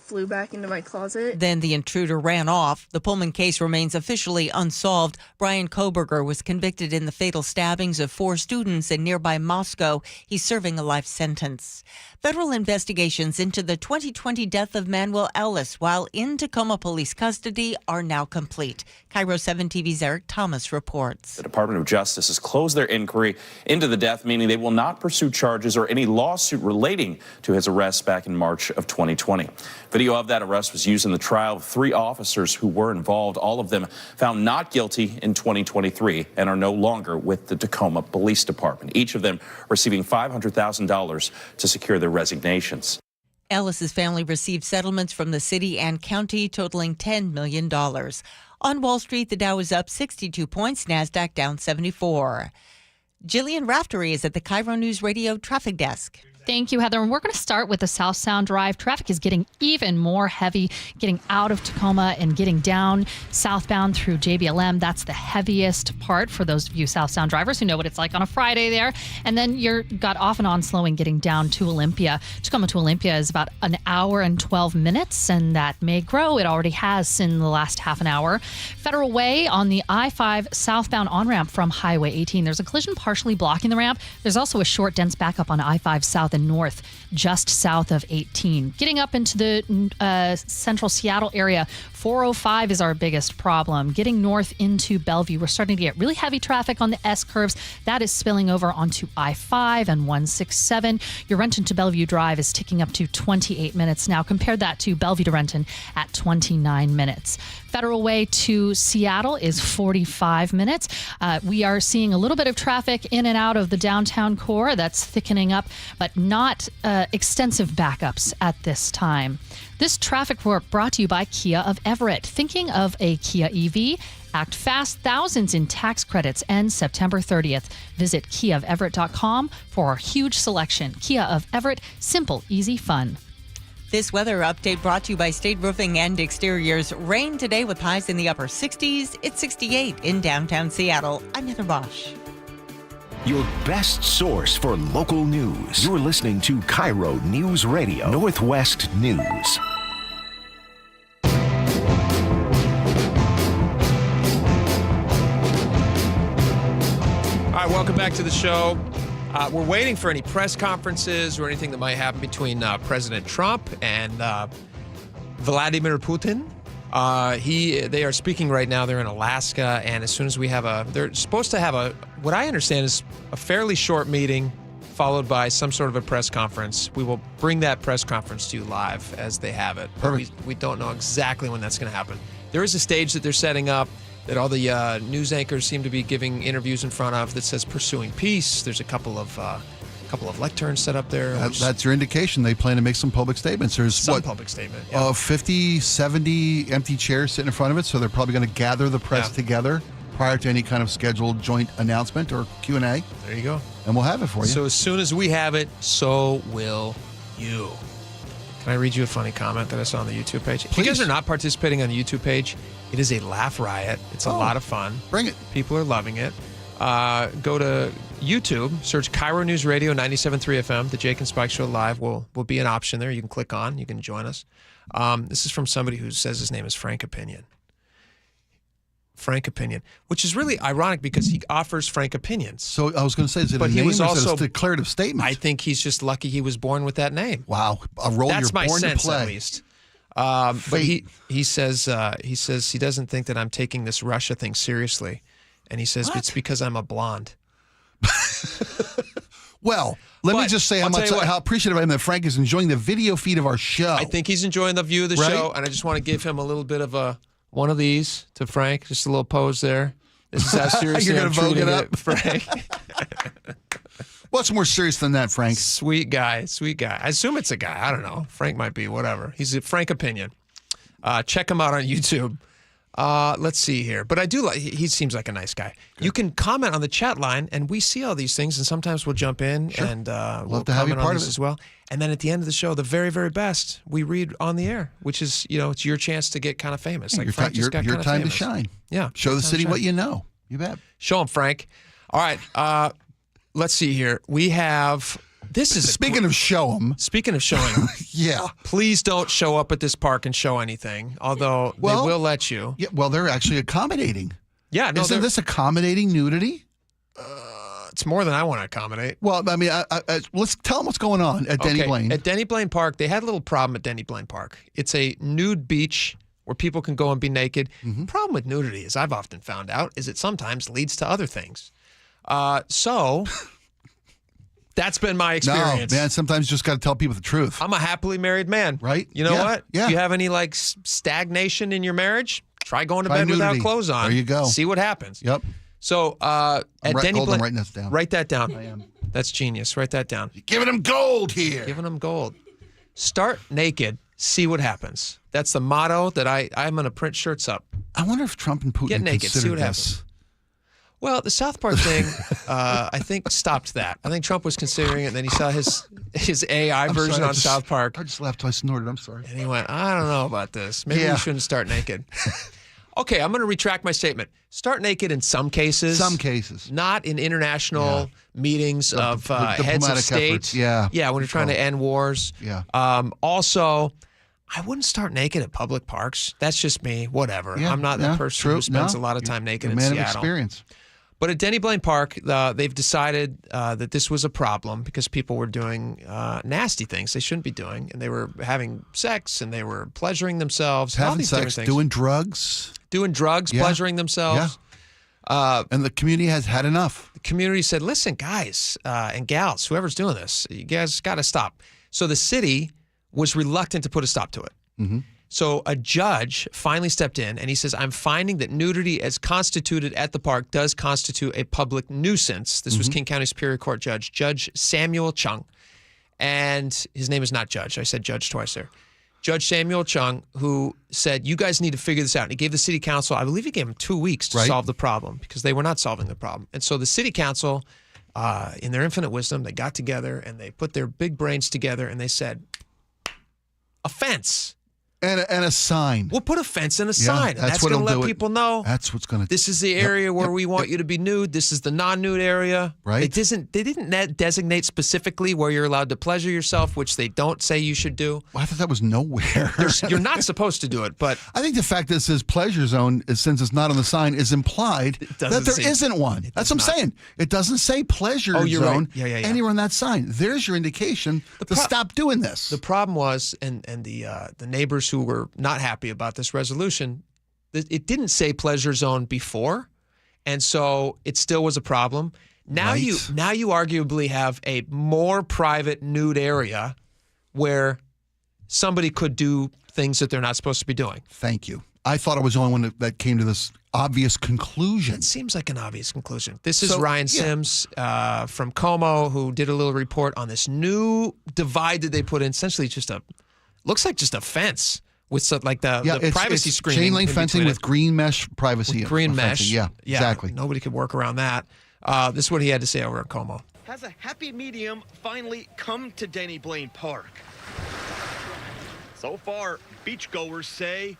flew back into my closet. Then the intruder ran off. The Pullman case remains officially unsolved. Brian Koberger was convicted in the fatal stabbings of 4 students in nearby Moscow. He's serving a life sentence. Federal investigations into the 2020 death of Manuel Ellis while in Tacoma police custody are now complete. KIRO 7 TV's Eric Thomas reports. The Department of Justice has closed their inquiry into the death, meaning they will not pursue charges or any lawsuit relating to his arrest back in March of 2020. Video of that arrest was used in the trial of 3 officers who were involved, all of them found not guilty in 2023 and are no longer with the Tacoma Police Department, each of them receiving $500,000 to secure their resignations. Ellis's family received settlements from the city and county totaling $10 million. On Wall Street, the Dow is up 62 points, NASDAQ down 74. Jillian Raftery is at the KIRO Newsradio traffic desk. Thank you, Heather. And we're going to start with the South Sound Drive. Traffic is getting even more heavy, getting out of Tacoma and getting down southbound through JBLM. That's the heaviest part for those of you South Sound drivers who know what it's like on a Friday there. And then you're got off and on slowing getting down to Olympia. Tacoma to Olympia is about an hour and 12 minutes, and that may grow. It already has in the last half an hour. Federal Way on the I-5 southbound on-ramp from Highway 18. There's a collision partially blocking the ramp. There's also a short, dense backup on I-5 south and north, just south of 18. Getting up into the central Seattle area, 405 is our biggest problem. Getting north into Bellevue, we're starting to get really heavy traffic on the S-curves. That is spilling over onto I-5 and 167. Your Renton to Bellevue Drive is ticking up to 28 minutes now. Compare that to Bellevue to Renton at 29 minutes. Federal Way to Seattle is 45 minutes. We are seeing a little bit of traffic in and out of the downtown core. That's thickening up, but not extensive backups at this time. This traffic report brought to you by Kia of Everett. Thinking of a Kia EV? Act fast. Thousands in tax credits ends September 30th. Visit KiaofEverett.com for our huge selection. Kia of Everett. Simple, easy, fun. This weather update brought to you by State Roofing and Exteriors. Rain today with highs in the upper 60s. It's 68 in downtown Seattle. I'm Heather Bosch. Your best source for local news. You're listening to KIRO News Radio, Northwest News. All right, welcome back to the show. We're waiting for any press conferences or anything that might happen between President Trump and Vladimir Putin. They are speaking right now. They're in Alaska, and as soon as we have they're supposed to have what I understand is a fairly short meeting followed by some sort of a press conference. We will bring that press conference to you live as they have it. Perfect. We don't know exactly when that's going to happen. There is a stage that they're setting up that all the news anchors seem to be giving interviews in front of that says "Pursuing Peace." There's a couple of lecterns set up there. That's your indication they plan to make some public statements. There's some public statement. Yeah. 50, 70 empty chairs sitting in front of it, so they're probably going to gather the press together prior to any kind of scheduled joint announcement or Q&A. There you go. And we'll have it for you. So as soon as we have it, so will you. Can I read you a funny comment that I saw on the YouTube page? If you guys are not participating on the YouTube page, it is a laugh riot. It's a lot of fun. Bring it. People are loving it. Go to YouTube, search KIRO News Radio 97.3 FM. The Jake and Spike Show Live will be an option there. You can click on. You can join us. This is from somebody who says his name is Frank Opinion. Frank Opinion, which is really ironic because he offers frank opinions. So I was going to say, is it a name or is it a declarative statement? I think he's just lucky he was born with that name. Wow, a role That's you're my born sense, to play. at least. But he says he doesn't think that I'm taking this Russia thing seriously, and he says it's because I'm a blonde. Well, let me just say how appreciative I am that Frank is enjoying the video feed of our show. I think he's enjoying the view of the show, and I just want to give him a little bit of one of these to Frank. Just a little pose there. This is how seriously I'm treating it, Frank. What's more serious than that, Frank? Sweet guy. I assume it's a guy. I don't know. Frank might be, whatever. He's a Frank Opinion. Check him out on YouTube. Let's see here. But I do like, he seems like a nice guy. Good. You can comment on the chat line, and we see all these things, and sometimes we'll jump in and we'll to have you comment part on of this it as well. And then at the end of the show, the very, very best, we read on the air, which is, it's your chance to get kind of famous. Like Frank just got your kind of time famous. to shine. Yeah. Show the city what you know. You bet. Show him, Frank. All right. Let's see here. We have This is speaking of show 'em. Speaking of showing 'em. Yeah. Please don't show up at this park and show anything. Although they will let you. Yeah. Well, they're actually accommodating. Yeah. No, Isn't this accommodating nudity? It's more than I want to accommodate. Well, I mean, let's tell them what's going on at Denny Blaine. At Denny Blaine Park, they had a little problem at Denny Blaine Park. It's a nude beach where people can go and be naked. Mm-hmm. Problem with nudity, as I've often found out, is it sometimes leads to other things. So that's been my experience. No, man, sometimes you just got to tell people the truth. I'm a happily married man. Right? You know what? Yeah. If you have any like stagnation in your marriage, try going to Try bed nudity. without clothes on. There you go. See what happens. Yep. So at Denny Blaine, I'm writing this down. Write that down. I am. That's genius. Write that down. You're giving them gold here. Giving them gold. Start naked. See what happens. That's the motto that I'm going to print shirts up. I wonder if Trump and Putin Get naked. See considered what this. happens. Well, the South Park thing, I think stopped that. I think Trump was considering it, and then he saw his AI I'm version sorry, on South Park. I just laughed till I snorted. I'm sorry. And he went, I don't know about this. Maybe Yeah. we shouldn't start naked. Okay, I'm going to retract my statement. Start naked in some cases. Some cases. Not in international meetings of heads of diplomatic state. efforts, yeah. Yeah, when you're trying to end wars. Yeah. Also, I wouldn't start naked at public parks. That's just me. Whatever. Yeah, I'm not the person true. who spends No, a lot of time naked you're in a man Seattle. of experience. But at Denny Blaine Park, they've decided that this was a problem because people were doing nasty things they shouldn't be doing, and they were having sex, and they were pleasuring themselves. all Having these different sex, things. doing drugs. Yeah. Pleasuring themselves. Yeah. And the community has had enough. The community said, listen, guys and gals, whoever's doing this, you guys got to stop. So the city was reluctant to put a stop to it. Mm-hmm. So a judge finally stepped in, and he says, I'm finding that nudity as constituted at the park does constitute a public nuisance. This was King County Superior Court Judge, Judge Samuel Chung. And his name is not Judge. I said Judge twice there. Judge Samuel Chung, who said, you guys need to figure this out. And he gave the city council, I believe he gave them 2 weeks to solve the problem because they were not solving the problem. And so the city council, in their infinite wisdom, they got together and they put their big brains together and they said, a fence. And a sign. We'll put a fence and a sign. And that's what'll going to do let it. people know. That's what's going to. This is the area where we want you to be nude. This is the non-nude area. Right. They didn't designate specifically where you're allowed to pleasure yourself, which they don't say you should do. Well, I thought that was nowhere. You're not supposed to do it, but I think the fact that it says pleasure zone, since it's not on the sign, is implied that there say- isn't one. That's what I'm saying. It doesn't say pleasure you're zone right. Yeah. anywhere on that sign. There's your indication to stop doing this. The problem was, and the neighbors who were not happy about this resolution, it didn't say pleasure zone before, and so it still was a problem. Now you arguably have a more private nude area where somebody could do things that they're not supposed to be doing. Thank you. I thought I was the only one that came to this obvious conclusion. It seems like an obvious conclusion. This is So, Ryan yeah. Sims from Como, who did a little report on this new divide that they put in. Essentially, looks like just a fence with the it's privacy screening. chain link in fencing between with it. green mesh privacy. With green mesh. fencing. Yeah, exactly. Nobody could work around that. This is what he had to say over at Como. Has a happy medium finally come to Denny Blaine Park? So far, beachgoers say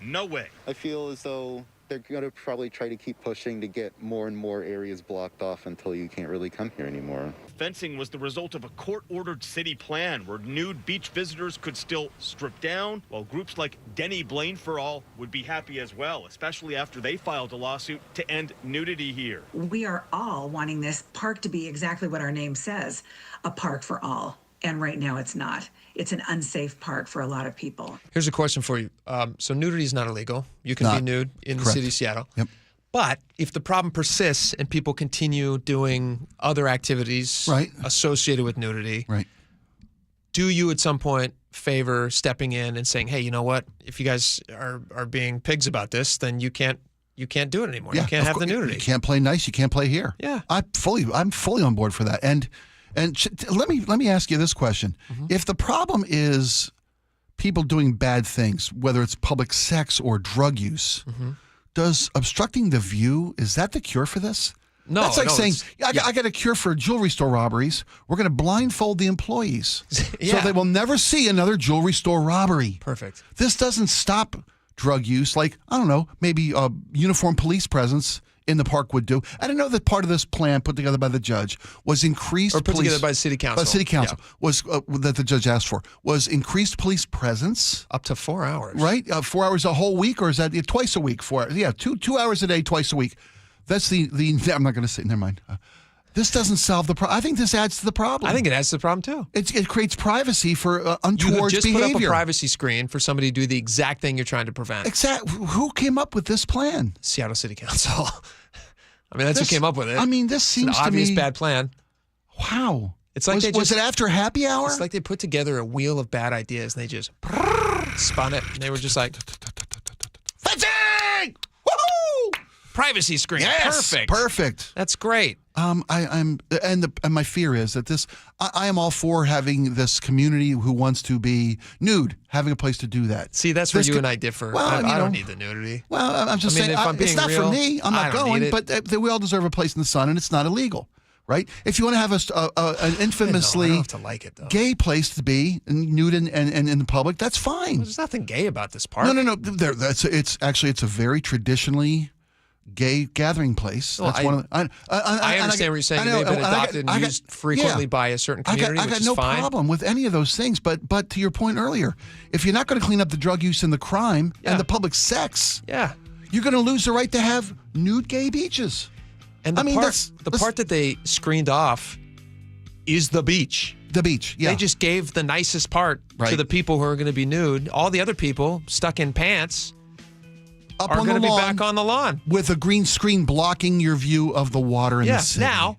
no way. I feel as though they're going to probably try to keep pushing to get more and more areas blocked off until you can't really come here anymore. Fencing was the result of a court-ordered city plan where nude beach visitors could still strip down, while groups like Denny Blaine for All would be happy as well, especially after they filed a lawsuit to end nudity here. We are all wanting this park to be exactly what our name says, a park for all. And right now it's not. It's an unsafe park for a lot of people. Here's a question for you. So nudity is not illegal. You can be nude in the city of Seattle. Yep. But if the problem persists and people continue doing other activities associated with nudity, do you at some point favor stepping in and saying, hey, you know what? If you guys are being pigs about this, then you can't do it anymore. Yeah, you can't have the course. nudity. You can't play nice. You can't play here. Yeah. I'm fully on board for that. And let me ask you this question: if the problem is people doing bad things, whether it's public sex or drug use, does obstructing the view, is that the cure for this? No, that's like no, saying I got a cure for jewelry store robberies. We're going to blindfold the employees so they will never see another jewelry store robbery. Perfect. This doesn't stop drug use, like, I don't know, maybe a uniformed police presence in the park would do. I don't know that part of this plan put together by the judge was increased Or put together by the city council. By city council was that the judge asked for was increased police presence up to 4 hours. Right, 4 hours a whole week, or is that twice a week? 4 hours, yeah, 2 hours a day, twice a week. That's the. I'm not going to say. Never mind. This doesn't solve the problem. I think this adds to the problem. I think it adds to the problem, too. It creates privacy for untoward You just behavior. put up a privacy screen for somebody to do the exact thing you're trying to prevent. Exactly. Who came up with this plan? Seattle City Council. I mean, that's who came up with it. I mean, this seems it's an to obvious me bad plan. Wow. It's like was it after happy hour? It's like they put together a wheel of bad ideas and they just spun it. And they were just like, fencing! Woohoo! Privacy screen. Yes, perfect. That's great. And my fear is that this. I am all for having this community who wants to be nude, having a place to do that. See, that's where you and I differ. Well, I don't need the nudity. Well, I'm just saying, if I'm being it's not real, for me. I'm not going, but we all deserve a place in the sun, and it's not illegal, right? If you want to have an infamously I don't have to like it, though. gay place to be, nude and in the public, that's fine. There's nothing gay about this park. No. It's a very traditionally gay gathering place. Well, That's one of the, I understand what you're saying. It may have been adopted and used frequently by a certain community, I got which is no fine. problem with any of those things. But to your point earlier, if you're not going to clean up the drug use and the crime and the public sex, you're going to lose the right to have nude gay beaches. And the part that they screened off is the beach. The beach, yeah. They just gave the nicest part to Right. the people who are going to be nude. All the other people stuck in pants are on going the to be lawn back on the lawn. with a green screen blocking your view of the water in the city. Now,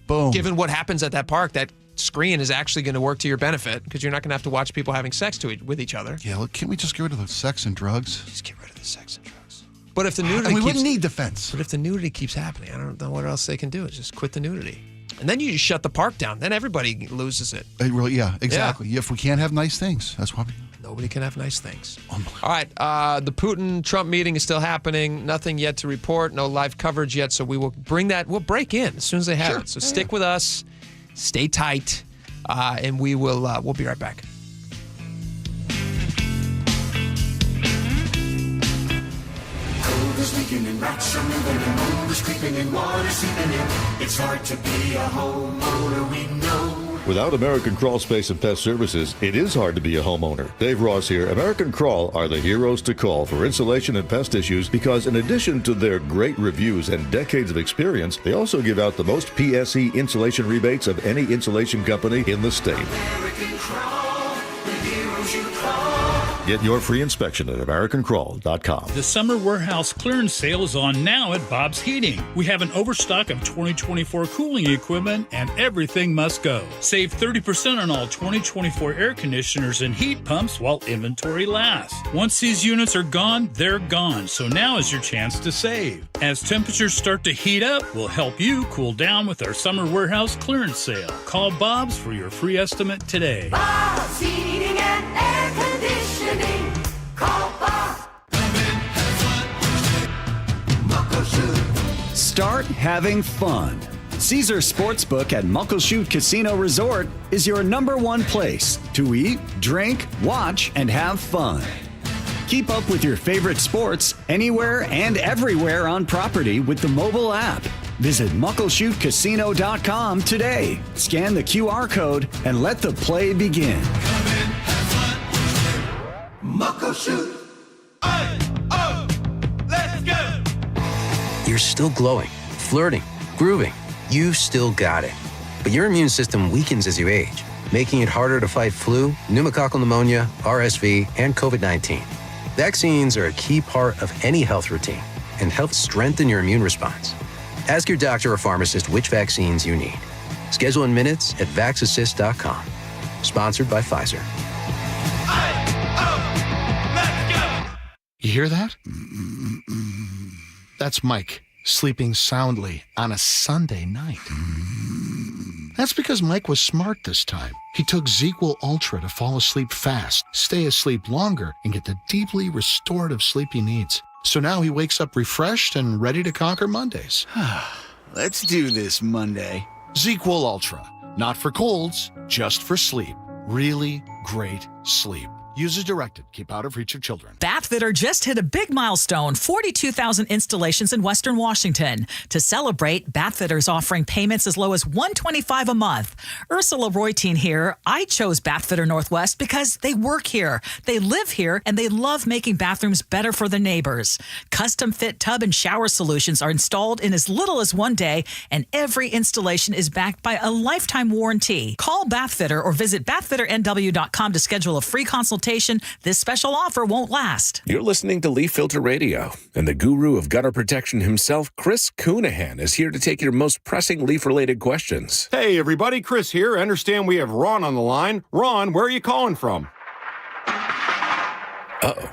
boom. given what happens at that park, that screen is actually going to work to your benefit because you're not going to have to watch people having sex with each other. Yeah, look, can't we just get rid of the sex and drugs? Just get rid of the sex and drugs. But if the nudity And we keeps, wouldn't need defense. But if the nudity keeps happening, I don't know what else they can do. It's just quit the nudity. And then you just shut the park down. Then everybody loses it. Yeah, exactly. If we can't have nice things, that's why Nobody can have nice things. Oh All right, the Putin-Trump meeting is still happening. Nothing yet to report. No live coverage yet. So we will bring that. We'll break in as soon as they have it. So stick with us. Stay tight. And we will. We'll be right back. Cold is leaking and rats are moving and mold is creeping and water seeping in. It's hard to be a homeowner, we know. Without American Crawl Space and Pest Services, it is hard to be a homeowner. Dave Ross here. American Crawl are the heroes to call for insulation and pest issues because in addition to their great reviews and decades of experience, they also give out the most PSE insulation rebates of any insulation company in the state. American Crawl, the heroes you call. Get your free inspection at AmericanCrawl.com. The summer warehouse clearance sale is on now at Bob's Heating. We have an overstock of 2024 cooling equipment and everything must go. Save 30% on all 2024 air conditioners and heat pumps while inventory lasts. Once these units are gone, they're gone. So now is your chance to save. As temperatures start to heat up, we'll help you cool down with our summer warehouse clearance sale. Call Bob's for your free estimate today. Bob's Heating and Air Conditioning. Call Bob. Start having fun. Caesar Sportsbook at Muckleshoot Casino Resort is your #1 place to eat, drink, watch, and have fun. Keep up with your favorite sports anywhere and everywhere on property with the mobile app. Visit MuckleshootCasino.com today. Scan the QR code and let the play begin. Muckleshoot. Let's go. You're still glowing, flirting, grooving. You've still got it. But your immune system weakens as you age, making it harder to fight flu, pneumococcal pneumonia, RSV, and COVID-19. Vaccines are a key part of any health routine and help strengthen your immune response. Ask your doctor or pharmacist which vaccines you need. Schedule in minutes at vaxassist.com. Sponsored by Pfizer. You hear that? That's Mike sleeping soundly on a Sunday night. That's because Mike was smart this time. He took ZzzQuil Ultra to fall asleep fast, stay asleep longer, and get the deeply restorative sleep he needs. So now he wakes up refreshed and ready to conquer Mondays. Let's do this Monday. ZzzQuil Ultra. Not for colds, just for sleep. Really great sleep. Use as directed. Keep out of reach of children. Bathfitter just hit a big milestone, 42,000 installations in Western Washington. To celebrate, Bathfitter is offering payments as low as $125 a month. Ursula Royteen here. I chose Bathfitter Northwest because they work here, they live here, and they love making bathrooms better for their neighbors. Custom fit tub and shower solutions are installed in as little as 1 day, and every installation is backed by a lifetime warranty. Call Bathfitter or visit bathfitternw.com to schedule a free consultation. This special offer won't last. You're listening to Leaf Filter Radio, and the guru of gutter protection himself, Chris Coonahan, is here to take your most pressing leaf-related questions. Hey, everybody, Chris here. I understand we have Ron on the line. Ron, where are you calling from? Uh-oh.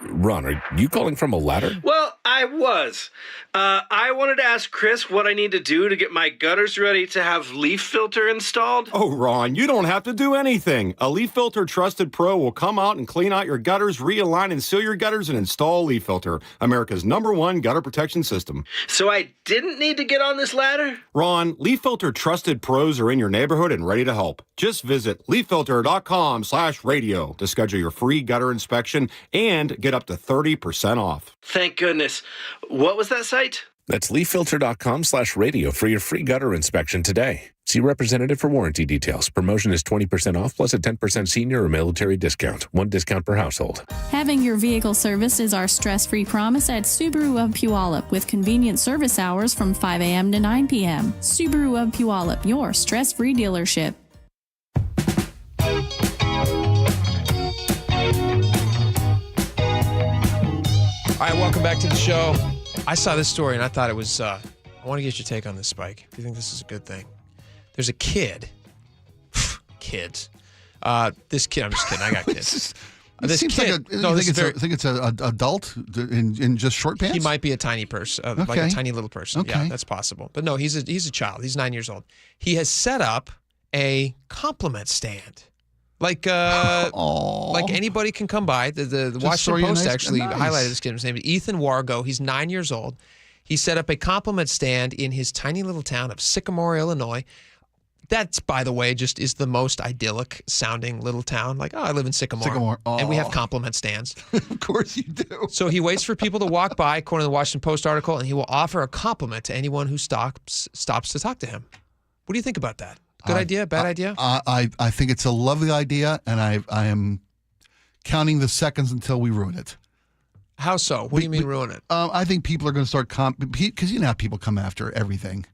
Ron, are you calling from a ladder? Well, I was. I wanted to ask Chris what I need to do to get my gutters ready to have leaf filter installed. Oh, Ron, you don't have to do anything. A Leaf Filter Trusted Pro will come out and clean out your gutters, realign and seal your gutters, and install Leaf Filter, America's #1 gutter protection system. So I didn't need to get on this ladder? Ron, Leaf Filter Trusted Pros are in your neighborhood and ready to help. Just visit leaffilter.com/radio to schedule your free gutter inspection and get up to 30% off. Thank goodness. What was that site? That's leaffilter.com/radio for your free gutter inspection today. See representative for warranty details. Promotion is 20% off plus a 10% senior or military discount. 1 discount per household. Having your vehicle serviced is our stress-free promise at Subaru of Puyallup with convenient service hours from 5 a.m. to 9 p.m. Subaru of Puyallup, your stress-free dealership. All right, welcome back to the show. I saw this story and I thought it was, I want to get your take on this, Spike. Do you think this is a good thing? There's a kid. Kids. This kid, I'm just kidding. I got kids. This seems kid, like I think it's an adult in just short pants? He might be a tiny person, like a tiny little person. Okay. Yeah, that's possible. But no, he's a child. He's 9 years old. He has set up a compliment stand. Like anybody can come by. The Washington Post actually highlighted this kid. His name is Ethan Wargo. He's 9 years old. He set up a compliment stand in his tiny little town of Sycamore, Illinois. That's, by the way, just is the most idyllic sounding little town. Like, oh, I live in Sycamore. And we have compliment stands. Of course you do. So he waits for people to walk by, according to the Washington Post article, and he will offer a compliment to anyone who stops to talk to him. What do you think about that? Good idea? Bad idea? I think it's a lovely idea, and I am counting the seconds until we ruin it. How so? What do you mean ruin it? I think people are going to start because you know how people come after everything.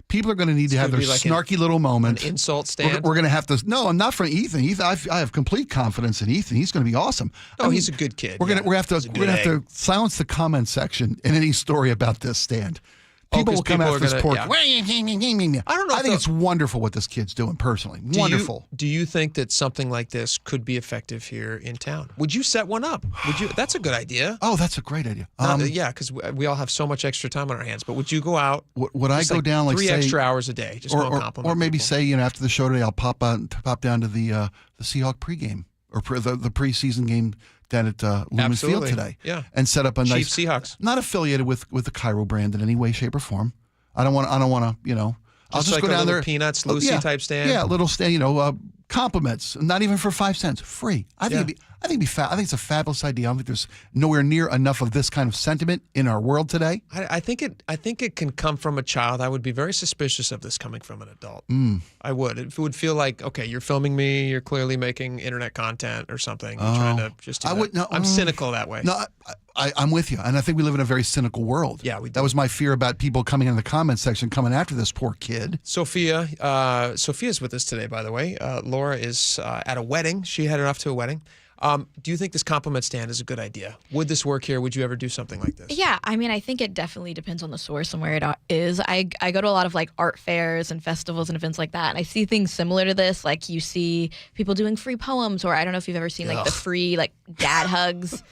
People are going to need to have their snarky little moment. An insult stand? We're going to have to. No, I'm not for Ethan. I have complete confidence in Ethan. He's going to be awesome. Oh, he's a good kid. We're going to have to silence the comment section in any story about this stand. People will come after this poor. Yeah. I don't know. I think it's wonderful what this kid's doing personally. Wonderful. Do you think that something like this could be effective here in town? Would you set one up? Would you? That's a good idea. Oh, that's a great idea. Yeah, because we all have so much extra time on our hands. But would you go out? Would I go down like 3 extra hours a day? Just go compliment or maybe people. say after the show today I'll pop down to the Seahawk pregame or the preseason game down at Lumen Field today. Yeah. And set up a nice Chief Seahawks. Not affiliated with the KIRO brand in any way, shape, or form. I don't want to. I'll just like go down there. Peanuts, Lucy type stand. Yeah, little stand. Compliments. Not even for 5 cents. Free. I think it's a fabulous idea. I don't think there's nowhere near enough of this kind of sentiment in our world today. I think it can come from a child. I would be very suspicious of this coming from an adult. I would. It would feel like, okay, you're filming me. You're clearly making internet content or something. You're trying to just. I'm cynical that way. No, I'm with you, and I think we live in a very cynical world. Yeah, we do. That was my fear about people coming in the comment section, coming after this poor kid. Sophia's with us today, by the way. Laura is at a wedding. She headed off to a wedding. Do you think this compliment stand is a good idea? Would this work here? Would you ever do something like this? Yeah, I mean, I think it definitely depends on the source and where it is. I go to a lot of like art fairs and festivals and events like that, and I see things similar to this. Like you see people doing free poems, or I don't know if you've ever seen like the free like dad hugs.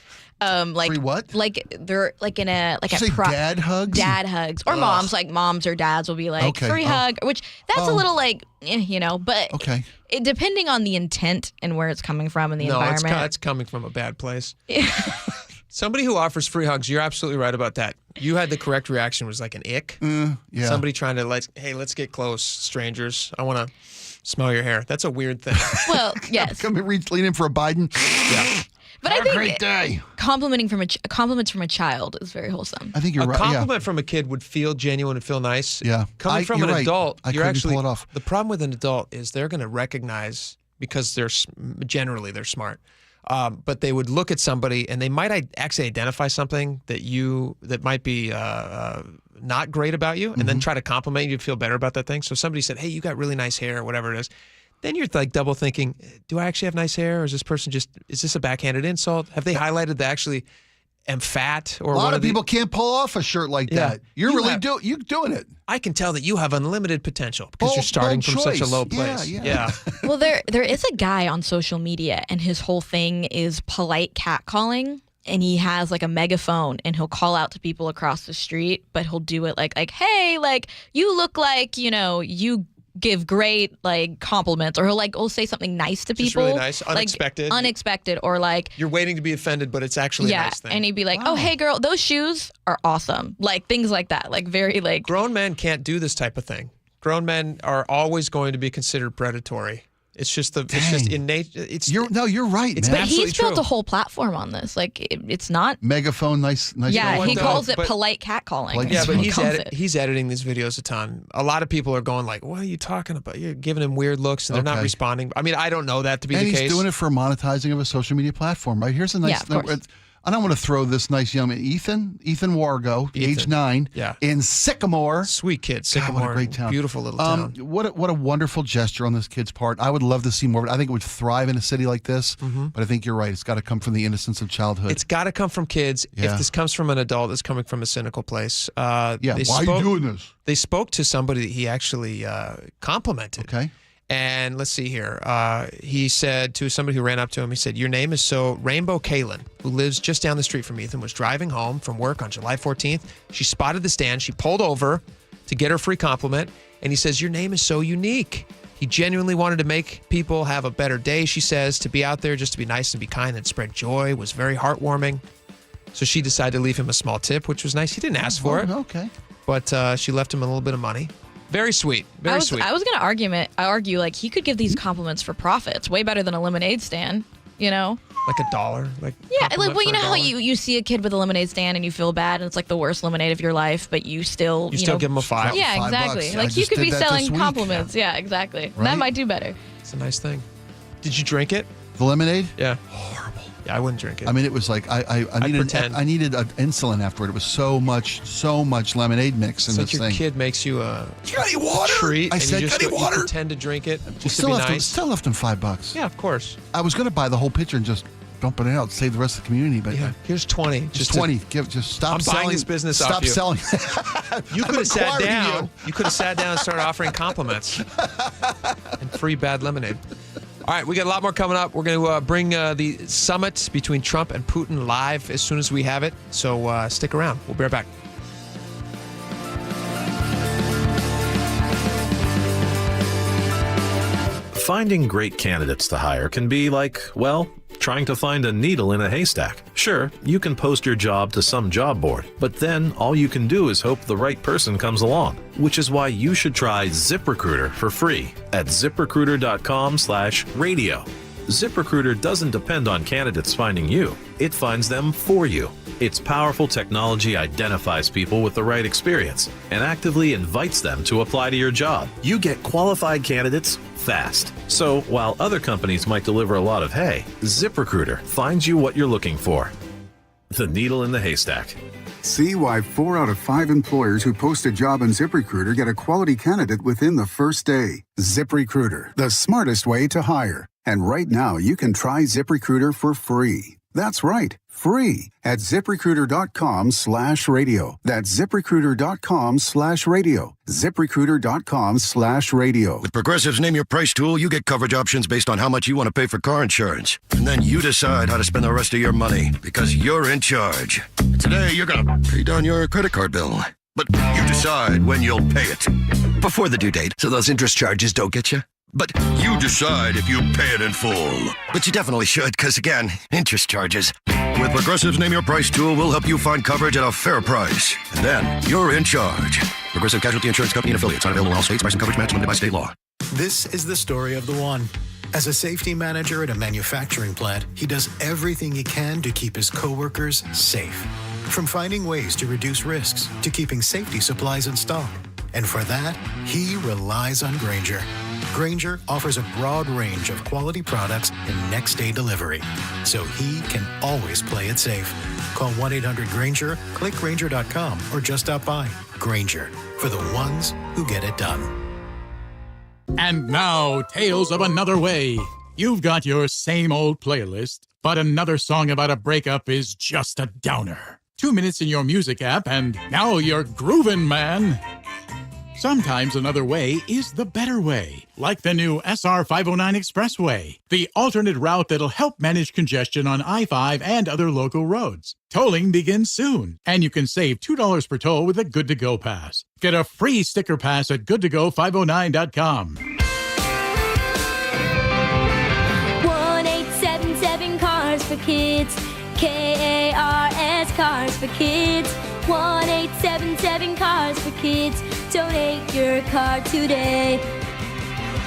Free what? Like they're like in a like Did you say dad hugs? Dad hugs, or moms, like moms or dads will be like free hug, which that's a little like but okay. Depending on the intent and where it's coming from and the environment. No, it's coming from a bad place. Somebody who offers free hugs, you're absolutely right about that. You had the correct reaction, was like an ick. Yeah. Somebody trying to let's get close, strangers. I want to Smell your hair. That's a weird thing. Well, yes. Come and lean in for a Biden. Yeah. But Have I think a great day. compliments from a child is very wholesome. I think you're a right. compliment from a kid would feel genuine and feel nice. Yeah. Coming from you're an right. adult, I you're couldn't actually pull it off. The problem with an adult is they're going to recognize, because they're smart, but they would look at somebody and they might actually identify something that might be not great about you, and then try to compliment you to feel better about that thing. So somebody said, "Hey, you got really nice hair," or whatever it is. Then you're like double thinking, do I actually have nice hair, or is this a backhanded insult? Have they highlighted that I actually am fat? Or a lot of people can't pull off a shirt like that. You're doing it. I can tell that you have unlimited potential because you're starting from such a low place. Yeah. Well, there is a guy on social media, and his whole thing is polite catcalling. And he has like a megaphone, and he'll call out to people across the street, but he'll do it like, hey, like you look like, you give great like compliments, or he'll say something nice to Just people. really nice, unexpected. Or like you're waiting to be offended, but it's actually a nice thing. And he'd be like, oh, hey girl, those shoes are awesome. Like things like that. Like very like grown men can't do this type of thing. Grown men are always going to be considered predatory. It's just innate. You're right, man. But he's built a whole platform on this. Like it's not megaphone, nice. Yeah, he calls it polite catcalling. Yeah, but he's editing these videos a ton. A lot of people are going like, "What are you talking about? You're giving him weird looks," and they're not responding. I mean, I don't know that to be the case. And he's doing it for monetizing of a social media platform, right? Here's a nice thing. And I want to throw this nice young man, Ethan Wargo, age 9, in Sycamore. Sweet kid, Sycamore. God, what a great town. Beautiful little town. What a wonderful gesture on this kid's part. I would love to see more. I think it would thrive in a city like this. But I think you're right. It's got to come from the innocence of childhood. It's got to come from kids. Yeah. If this comes from an adult, it's coming from a cynical place. Why are you doing this? They spoke to somebody that he actually complimented. Okay. And let's see here. He said to somebody who ran up to him, he said, "Your name is so..." Rainbow Kalin, who lives just down the street from Ethan, was driving home from work on July 14th. She spotted the stand. She pulled over to get her free compliment. And he says, "Your name is so unique." He genuinely wanted to make people have a better day, she says. To be out there, just to be nice and be kind and spread joy was very heartwarming. So she decided to leave him a small tip, which was nice. He didn't ask for it. Okay. But she left him a little bit of money. Very sweet. Very sweet. I was going to argue like he could give these compliments for profit. It's way better than a lemonade stand, Like $1. You know how you see a kid with a lemonade stand and you feel bad, and it's like the worst lemonade of your life, but you still give them a $5. Yeah, exactly. $5. Like you could be selling compliments. Yeah, exactly. Right? That might do better. It's a nice thing. Did you drink it? The lemonade? Yeah. Horrible. Yeah, I wouldn't drink it. I mean, it was like I needed insulin afterward. It was so much lemonade mix in this your thing. Kid makes you a treat. I and said, you just "Got any water?" You pretend to drink it just to be nice. Still left him $5. Yeah, of course. I was going to buy the whole pitcher and just dump it out, save the rest of the community. But here's 20. Just 20. Just stop I'm selling. buying this business stop off you. selling. You could have sat down. You could have sat down and started offering compliments and free bad lemonade. All right, we got a lot more coming up. We're going to bring the summit between Trump and Putin live as soon as we have it. So stick around. We'll be right back. Finding great candidates to hire can be like, well, trying to find a needle in a haystack. Sure, you can post your job to some job board, but then all you can do is hope the right person comes along, which is why you should try ZipRecruiter for free at ZipRecruiter.com/radio. ZipRecruiter doesn't depend on candidates finding you. It finds them for you. Its powerful technology identifies people with the right experience and actively invites them to apply to your job. You get qualified candidates fast. So while other companies might deliver a lot of hay, ZipRecruiter finds you what you're looking for. The needle in the haystack. See why 4 out of 5 employers who post a job on ZipRecruiter get a quality candidate within the first day. ZipRecruiter, the smartest way to hire. And right now, you can try ZipRecruiter for free. That's right, free at ZipRecruiter.com/radio. That's ZipRecruiter.com/radio. ZipRecruiter.com/radio. With Progressive's Name Your Price tool, you get coverage options based on how much you want to pay for car insurance. And then you decide how to spend the rest of your money because you're in charge. Today, you're going to pay down your credit card bill. But you decide when you'll pay it. Before the due date, so those interest charges don't get you. But you decide if you pay it in full. But you definitely should, because again, interest charges. With Progressive's Name Your Price tool, we'll help you find coverage at a fair price. And then you're in charge. Progressive Casualty Insurance Company and affiliates. Not available in all states. Price and coverage match limited by state law. This is the story of the one. As a safety manager at a manufacturing plant, he does everything he can to keep his coworkers safe. From finding ways to reduce risks to keeping safety supplies in stock. And for that, he relies on Grainger. Grainger offers a broad range of quality products and next-day delivery, so he can always play it safe. Call 1-800-GRAINGER, click Grainger.com, or just stop by. Grainger, for the ones who get it done. And now, Tales of Another Way. You've got your same old playlist, but another song about a breakup is just a downer. 2 minutes in your music app, and now you're groovin', man. Sometimes another way is the better way, like the new SR 509 Expressway, the alternate route that'll help manage congestion on I-5 and other local roads. Tolling begins soon, and you can save $2 per toll with a Good to Go pass. Get a free sticker pass at goodtogo509.com. 1877 Cars for Kids. KARS Cars for Kids. 1877 Cars for Kids. Donate your car today.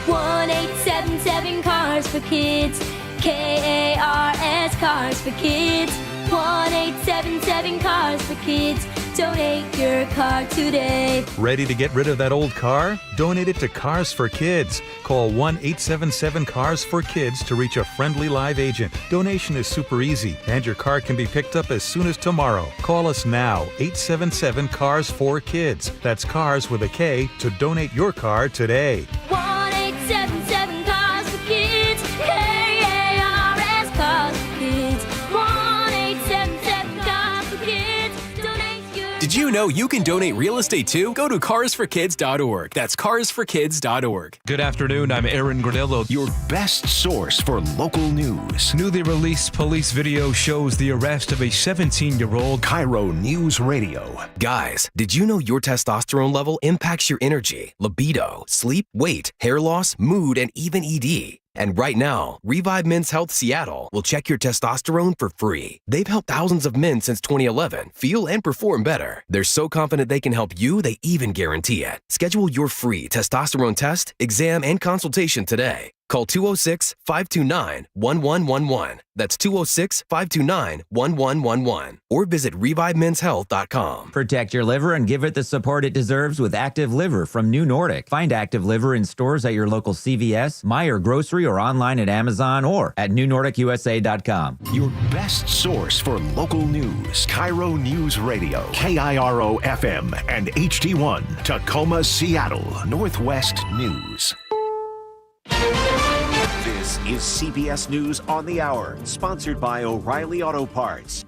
1877 Cars for Kids. KARS Cars for Kids. 1877 Cars for Kids. Donate your car today. Ready to get rid of that old car? Donate it to Cars for Kids. Call 1-877-CARS-FOR-KIDS to reach a friendly live agent. Donation is super easy, and your car can be picked up as soon as tomorrow. Call us now, 877-CARS-FOR-KIDS. That's cars with a K to donate your car today. 1877 Cars for Kids. KARS Cars for Kids. 1877 Cars for Kids. Donate your. Did you know you can donate real estate too? Go to carsforkids.org. That's carsforkids.org. Good afternoon, I'm Aaron Granillo. Your best source for local news. Newly released police video shows the arrest of a 17-year-old. KIRO Newsradio. Guys, did you know your testosterone level impacts your energy, libido, sleep, weight, hair loss, mood, and even ED? And right now, Revive Men's Health Seattle will check your testosterone for free. They've helped thousands of men since 2011 feel and perform better. They're so confident they can help you, they even guarantee it. Schedule your free testosterone test, exam, and consultation today. Call 206-529-1111. That's 206-529-1111. Or visit ReviveMen'sHealth.com. Protect your liver and give it the support it deserves with Active Liver from New Nordic. Find Active Liver in stores at your local CVS, Meijer Grocery, or online at Amazon or at NewNordicUSA.com. Your best source for local news. KIRO News Radio. KIRO FM and HD1. Tacoma, Seattle. Northwest News. This is CBS News on the Hour, sponsored by O'Reilly Auto Parts.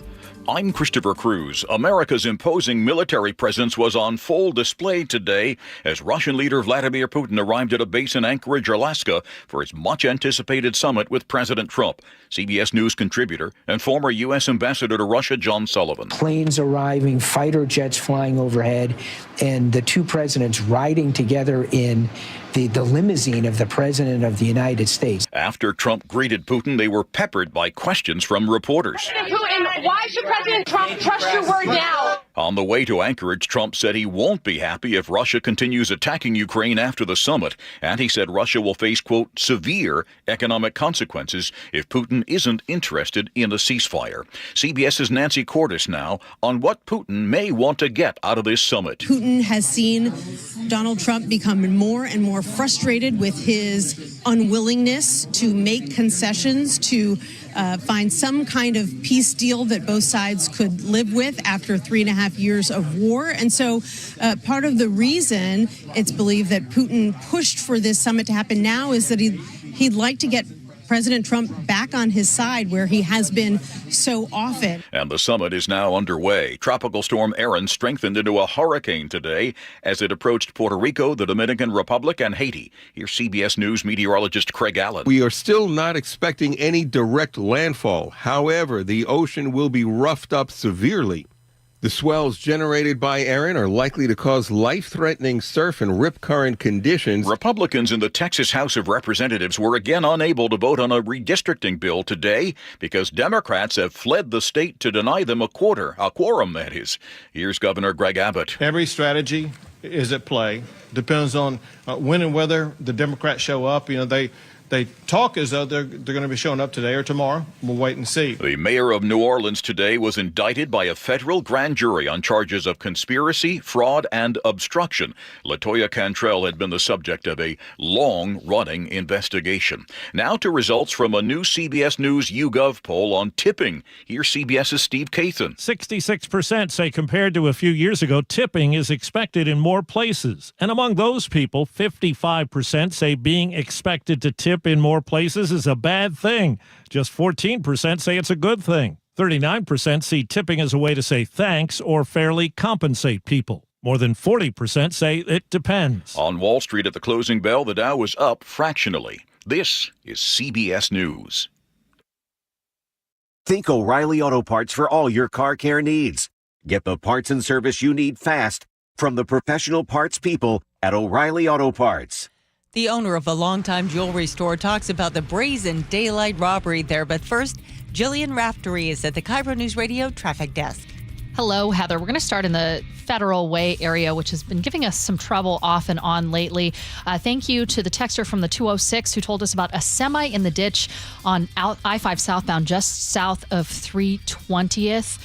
I'm Christopher Cruz. America's imposing military presence was on full display today as Russian leader Vladimir Putin arrived at a base in Anchorage, Alaska for his much-anticipated summit with President Trump. CBS News contributor and former U.S. ambassador to Russia, John Sullivan. Planes arriving, fighter jets flying overhead, and the two presidents riding together in the limousine of the President of the United States. After Trump greeted Putin, they were peppered by questions from reporters. President Putin, why should President Trump trust your word now? On the way to Anchorage, Trump said he won't be happy if Russia continues attacking Ukraine after the summit, and he said Russia will face, quote, severe economic consequences if Putin isn't interested in a ceasefire. CBS's Nancy Cordes now on what Putin may want to get out of this summit. Putin has seen Donald Trump become more and more frustrated with his unwillingness to make concessions, to find some kind of peace deal that both sides could live with after 3.5 years of war. And so part of the reason it's believed that Putin pushed for this summit to happen now is that he'd like to get President Trump back on his side where he has been so often. And the summit is now underway. Tropical storm Erin strengthened into a hurricane today as it approached Puerto Rico, the Dominican Republic, and Haiti. Here's CBS News meteorologist Craig Allen. We are still not expecting any direct landfall. However, the ocean will be roughed up severely. The swells generated by Erin are likely to cause life-threatening surf and rip current conditions. Republicans in the Texas House of Representatives were again unable to vote on a redistricting bill today because Democrats have fled the state to deny them a quorum, that is. Here's Governor Greg Abbott. Every strategy is at play. Depends on when and whether the Democrats show up. You know, they talk as though they're going to be showing up today or tomorrow. We'll wait and see. The mayor of New Orleans today was indicted by a federal grand jury on charges of conspiracy, fraud, and obstruction. LaToya Cantrell had been the subject of a long-running investigation. Now to results from a new CBS News YouGov poll on tipping. Here's CBS's Steve Kathan. 66% say compared to a few years ago, tipping is expected in more places. And among those people, 55% say being expected to tip in more places is a bad thing. Just 14% say it's a good thing. 39% see tipping as a way to say thanks or fairly compensate people. More than 40% say it depends. On Wall Street at the closing bell, the Dow was up fractionally. This is CBS News. Think O'Reilly Auto Parts for all your car care needs. Get the parts and service you need fast from the professional parts people at O'Reilly Auto Parts. The owner of a longtime jewelry store talks about the brazen daylight robbery there. But first, Jillian Raftery is at the KIRO Newsradio traffic desk. Hello, Heather. We're going to start in the Federal Way area, which has been giving us some trouble off and on lately. Thank you to the texter from the 206 who told us about a semi in the ditch on I-5 southbound, just south of 320th,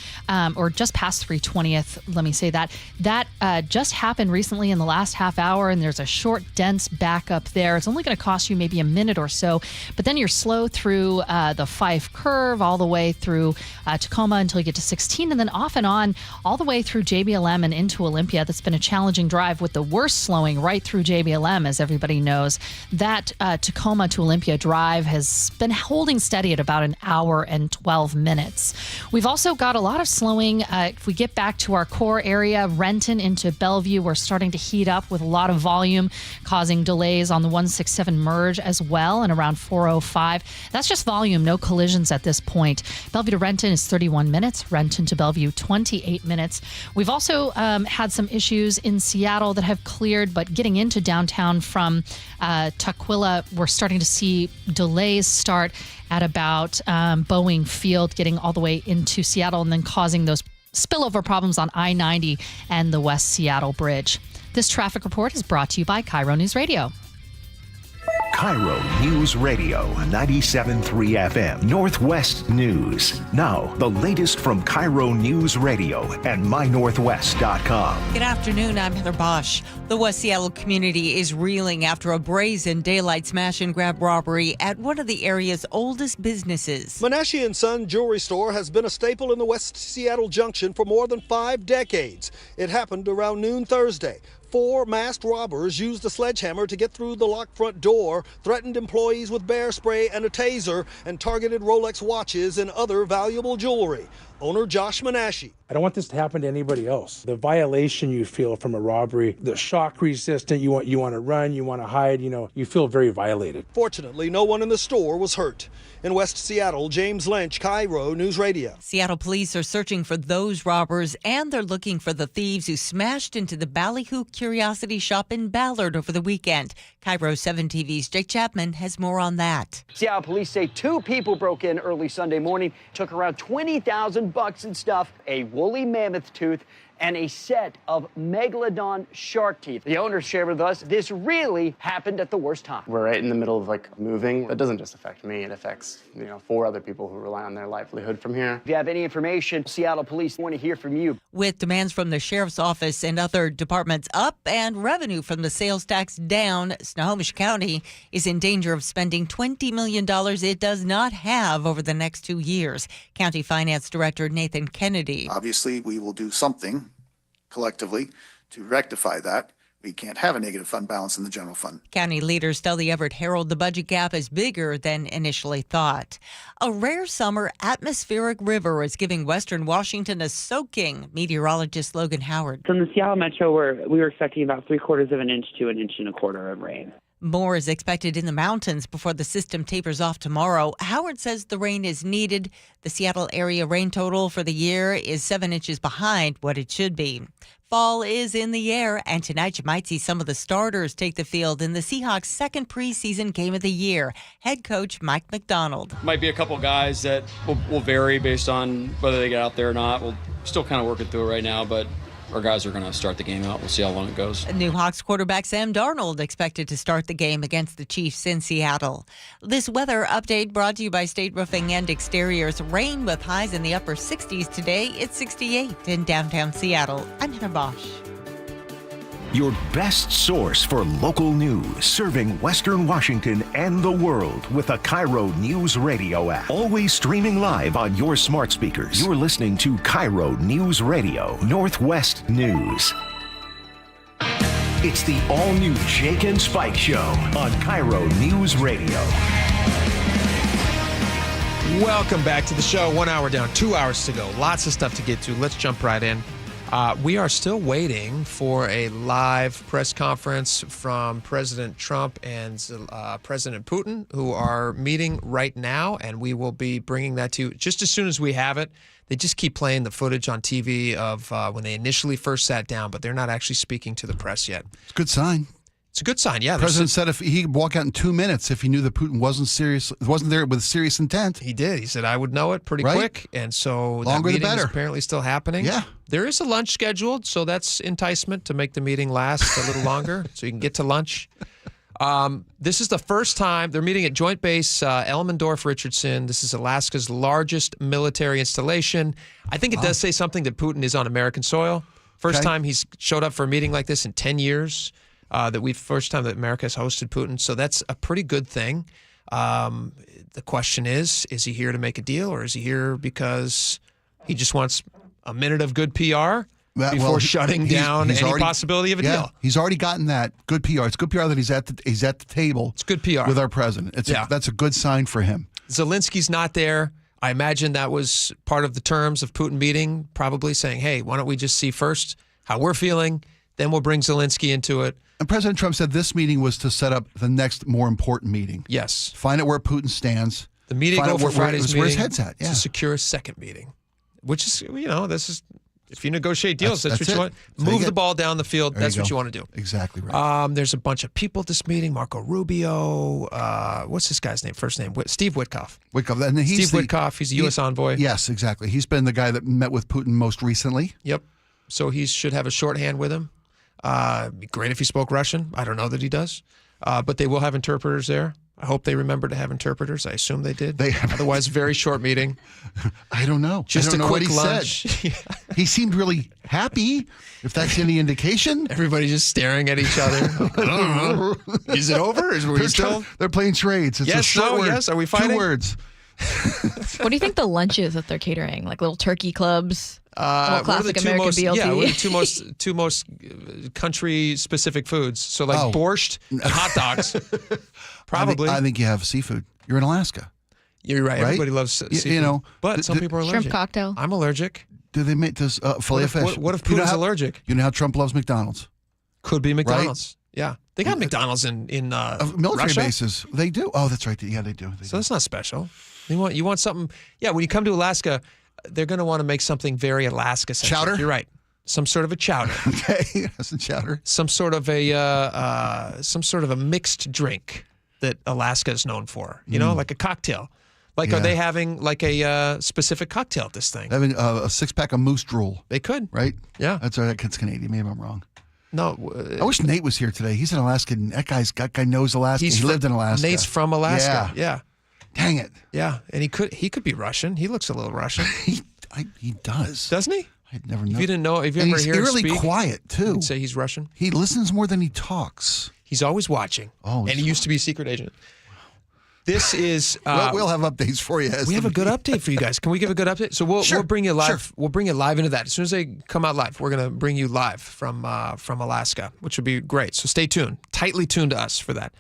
or just past 320th. Let me say that. That just happened recently in the last half hour, and there's a short, dense backup there. It's only going to cost you maybe a minute or so, but then you're slow through the Fife curve all the way through Tacoma until you get to 16, and then off and on all the way through JBLM and into Olympia. That's been a challenging drive with the worst slowing right through JBLM, as everybody knows. That Tacoma to Olympia drive has been holding steady at about an hour and 12 minutes. We've also got a lot of slowing. If we get back to our core area, Renton into Bellevue, we're starting to heat up with a lot of volume, causing delays on the 167 merge as well, and around 405. That's just volume, no collisions at this point. Bellevue to Renton is 31 minutes. Renton to Bellevue, 28 minutes. We've also had some issues in Seattle that have cleared, but getting into downtown from Tukwila, we're starting to see delays start at about Boeing Field, getting all the way into Seattle and then causing those spillover problems on I-90 and the West Seattle Bridge. This traffic report is brought to you by KIRO News Radio. KIRO News Radio 97.3 FM Northwest News. Now, the latest from KIRO News Radio and mynorthwest.com. Good afternoon, I'm Heather Bosch. The West Seattle community is reeling after a brazen daylight smash and grab robbery at one of the area's oldest businesses. Menashe & Son Jewelry Store has been a staple in the West Seattle Junction for more than 5 decades. It happened around noon Thursday. 4 masked robbers used a sledgehammer to get through the locked front door, threatened employees with bear spray and a taser, and targeted Rolex watches and other valuable jewelry. Owner Josh Menashe. I don't want this to happen to anybody else. The violation you feel from a robbery, the shock resistant, you want to run, you want to hide, you feel very violated. Fortunately, no one in the store was hurt. In West Seattle, James Lynch, KIRO News Radio. Seattle police are searching for those robbers, and they're looking for the thieves who smashed into the Ballyhoo Curiosity Shop in Ballard over the weekend. KIRO 7 TV's Jake Chapman has more on that. Seattle police say 2 people broke in early Sunday morning, took around $20,000 in stuff, a woolly mammoth tooth, and a set of megalodon shark teeth. The owner shared with us this really happened at the worst time. We're right in the middle of moving. That doesn't just affect me, it affects 4 other people who rely on their livelihood from here. If you have any information, Seattle police want to hear from you. With demands from the sheriff's office and other departments up and revenue from the sales tax down, Snohomish County is in danger of spending $20 million it does not have over the next 2 years. County Finance Director Nathan Kennedy. Obviously, we will do something collectively to rectify that. We can't have a negative fund balance in the general fund. County leaders tell the Everett Herald the budget gap is bigger than initially thought. A rare summer atmospheric river is giving western Washington a soaking. Meteorologist Logan Howard. From the Seattle Metro, we were expecting about 3/4 of an inch to 1.25 inches of rain. More is expected in the mountains before the system tapers off tomorrow. Howard says the rain is needed. The Seattle area rain total for the year is 7 inches behind what it should be. Fall is in the air, and tonight you might see some of the starters take the field in the Seahawks' second preseason game of the year. Head coach Mike McDonald. Might be a couple guys that will vary based on whether they get out there or not. We'll still kind of working through it right now, but our guys are going to start the game out. We'll see how long it goes. New Hawks quarterback Sam Darnold expected to start the game against the Chiefs in Seattle. This weather update brought to you by State Roofing and Exteriors. Rain with highs in the upper 60s today. It's 68 in downtown Seattle. I'm Heather Bosch. Your best source for local news, serving Western Washington and the world with the KIRO Newsradio App. Always streaming live on your smart speakers. You're listening to KIRO Newsradio, Northwest News. It's the all-new Jake and Spike Show on KIRO Newsradio. Welcome back to the show. 1 hour down, 2 hours to go. Lots of stuff to get to. Let's jump right in. We are still waiting for a live press conference from President Trump and President Putin, who are meeting right now, and we will be bringing that to you just as soon as we have it. They just keep playing the footage on TV of when they initially first sat down, but they're not actually speaking to the press yet. It's a good sign. It's a good sign, yeah. The president said if he could walk out in 2 minutes if he knew that Putin wasn't there with serious intent. He did. He said I would know it pretty quick, and so Longer that the meeting better. is apparently still happening. Yeah. There is a lunch scheduled, so that's enticement to make the meeting last a little longer, so you can get to lunch. This is the first time they're meeting at Joint Base Elmendorf-Richardson. This is Alaska's largest military installation. I think it does say something that Putin is on American soil. First time he's showed up for a meeting like this in 10 years. First time that America has hosted Putin, so that's a pretty good thing. The question is he here to make a deal, or is he here because he just wants a minute of good PR before shutting down any possibility of a deal? He's already gotten that good PR. It's good PR that he's at the table. It's good PR with our president. That's a good sign for him. Zelensky's not there. I imagine that was part of the terms of Putin meeting, probably saying, hey, why don't we just see first how we're feeling, then we'll bring Zelensky into it. And President Trump said this meeting was to set up the next more important meeting. Yes. Find out where Putin stands. The meeting over Friday's meeting where his head's at. Yeah. To secure a second meeting, which is, this is, if you negotiate deals, that's what you want. Move the ball down the field. That's what you want to do. Exactly right. There's a bunch of people at this meeting. Marco Rubio. What's this guy's name? First name? Steve Witkoff. And Steve Witkoff. He's a U.S. envoy. Yes, exactly. He's been the guy that met with Putin most recently. Yep. So he should have a shorthand with him. It'd be great if he spoke Russian. I don't know that he does. But they will have interpreters there. I hope they remember to have interpreters. I assume they did. Otherwise, very short meeting. I don't know. Just a quick lunch. Yeah. He seemed really happy, if that's any indication. Everybody just staring at each other. Like, I don't know. Is it over? They're playing charades. It's a short word. Yes. Are we fighting? 2 words. What do you think the lunch is that they're catering? Like little turkey clubs? Classic American BLT. Yeah, what are the two most country-specific foods? So like borscht, and hot dogs. Probably. I think you have seafood. You're in Alaska. You're right. Everybody loves seafood. But some people are allergic. Shrimp cocktail. I'm allergic. Do they make this filet of fish? What if Putin's allergic? You know how Trump loves McDonald's? Could be McDonald's. Right? Yeah. They got McDonald's in military Russia? Bases. They do. Oh, that's right. Yeah, they do. So that's not special. You want something. Yeah, when you come to Alaska, they're going to want to make something very Alaska-centric. Chowder? You're right. Some sort of a chowder. Okay, some chowder. Some sort of a mixed drink that Alaska is known for. You know, like a cocktail. Are they having like a specific cocktail at this thing? Having a 6-pack of moose drool. They could. Right? Yeah. That's Canadian. Maybe I'm wrong. No. I wish Nate was here today. He's an Alaskan. That guy knows Alaska. He lived in Alaska. Nate's from Alaska. Yeah. Dang it. Yeah, and he could be Russian. He looks a little Russian. he does. Doesn't he? I'd never know. If you didn't know, if you ever hear him speak, he's really quiet too. You'd say he's Russian. He listens more than he talks. He's always watching. Oh, and he used to be a secret agent. This is. We'll have updates for you. We have a good update for you guys. Can we give a good update? So we'll bring you live. Sure. We'll bring you live into that as soon as they come out live. We're going to bring you live from Alaska, which would be great. So stay tuned, tightly tuned to us for that.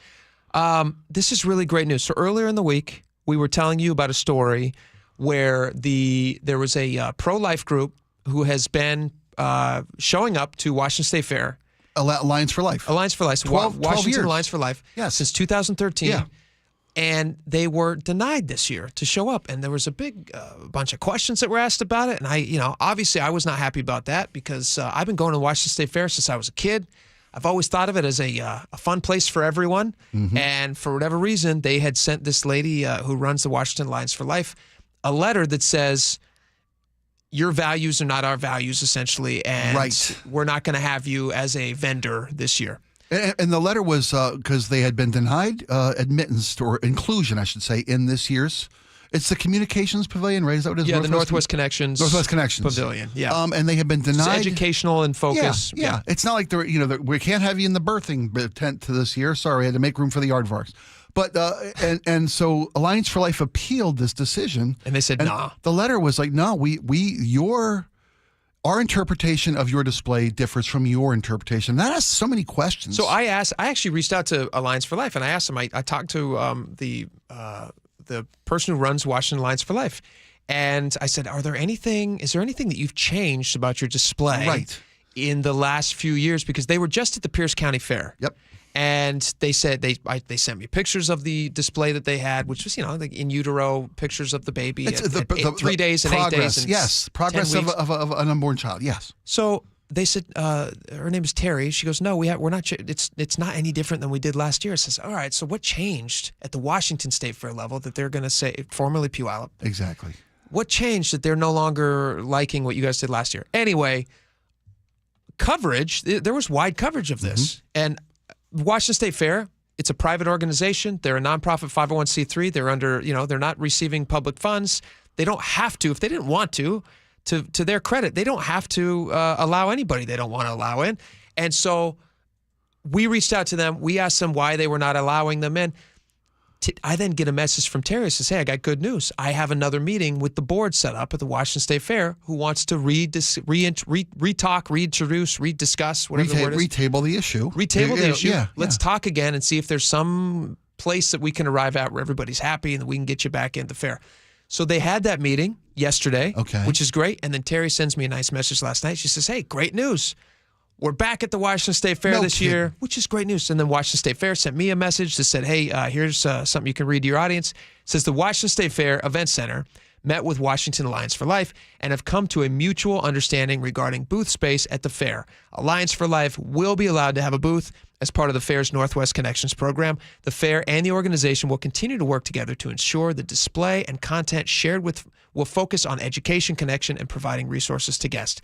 This is really great news. So earlier in the week, we were telling you about a story where there was a pro-life group who has been showing up to Washington State Fair. Alliance for Life. Alliance for Life. 12 Washington years. Alliance for Life. Yes. Since 2013. Yeah. And they were denied this year to show up. And there was a big bunch of questions that were asked about it. And obviously I was not happy about that because I've been going to Washington State Fair since I was a kid. I've always thought of it as a fun place for everyone. Mm-hmm. And for whatever reason, they had sent this lady who runs the Washington Alliance for Life a letter that says, your values are not our values, essentially, and we're not going to have you as a vendor this year. And the letter was because they had been denied admittance or inclusion, I should say, in this year's. It's the Communications Pavilion, right? Is that what it is? Yeah, the Northwest Connections Pavilion. Yeah, and they have been denied. It's educational in focus. Yeah. It's not like we can't have you in the birthing tent to this year. Sorry, I had to make room for the aardvarks. But and so Alliance for Life appealed this decision, and they said, "Nah." The letter was like, "No, our interpretation of your display differs from your interpretation." That asks so many questions. So I actually reached out to Alliance for Life, and I asked them. I talked to the person who runs Washington Alliance for Life, and I said, is there anything that you've changed about your display in the last few years? Because they were just at the Pierce County Fair. Yep. And they said they sent me pictures of the display that they had, which was, like in utero pictures of the baby at 3 days and 8 days. And yes, progress of an unborn child. Yes. So they said her name is Terry. She goes, no, we're not. It's not any different than we did last year. I says, all right. So what changed at the Washington State Fair level that they're going to say, formerly Puyallup? Exactly. What changed that they're no longer liking what you guys did last year? Anyway, coverage. There was wide coverage of this, and Washington State Fair. It's a private organization. They're a nonprofit 501c3. They're under. They're not receiving public funds. They don't have to if they didn't want to. To their credit, they don't have to allow anybody they don't want to allow in. And so we reached out to them. We asked them why they were not allowing them in. I then get a message from Terry that says, hey, I got good news. I have another meeting with the board set up at the Washington State Fair who wants to rediscuss, whatever the word is. Retable the issue. Retable the issue. Let's talk again and see if there's some place that we can arrive at where everybody's happy and that we can get you back in the fair. So they had that meeting yesterday, which is great. And then Terry sends me a nice message last night. She says, hey, great news. We're back at the Washington State Fair this year, which is great news. And then Washington State Fair sent me a message that said, hey, here's something you can read to your audience. It says the Washington State Fair Event Center met with Washington Alliance for Life and have come to a mutual understanding regarding booth space at the fair. Alliance for Life will be allowed to have a booth as part of the fair's Northwest Connections program. The fair and the organization will continue to work together to ensure the display and content shared will focus on education, connection, and providing resources to guests,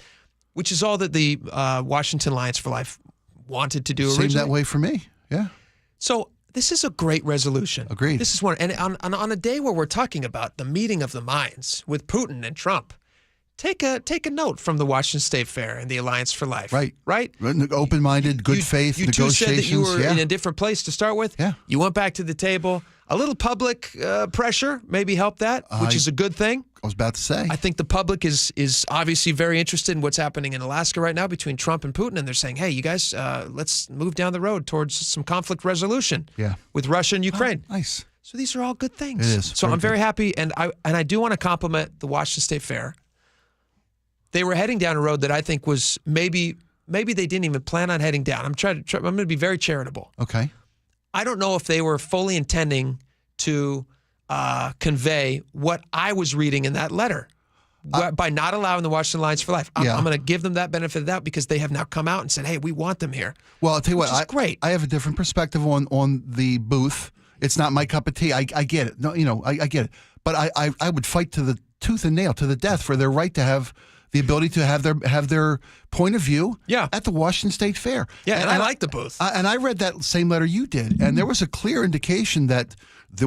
which is all that the Washington Alliance for Life wanted to do originally. Seemed that way for me, yeah. So this is a great resolution. Agreed. This is one, and on a day where we're talking about the meeting of the minds with Putin and Trump, take a note from the Washington State Fair and the Alliance for Life. Right. Right? Open-minded, good faith negotiations. You two said that you were in a different place to start with. Yeah. You went back to the table. A little public pressure maybe helped that, which is a good thing. I was about to say. I think the public is obviously very interested in what's happening in Alaska right now between Trump and Putin, and they're saying, hey, you guys, let's move down the road towards some conflict resolution with Russia and Ukraine. Oh, nice. So these are all good things. It is. So I'm very happy, and I do want to compliment the Washington State Fair. They were heading down a road that I think was maybe they didn't even plan on heading down. I'm going to be very charitable. Okay. I don't know if they were fully intending to convey what I was reading in that letter by not allowing the Washington Alliance for Life. I'm going to give them that benefit of the doubt because they have now come out and said, hey, we want them here. Well, I'll tell you what, great. I have a different perspective on the booth. It's not my cup of tea. I get it. No, I get it. But I would fight to the tooth and nail, to the death, for their right to have the ability to have their point of view at the Washington State Fair. Yeah, and I like the booth. And I read that same letter you did, and there was a clear indication that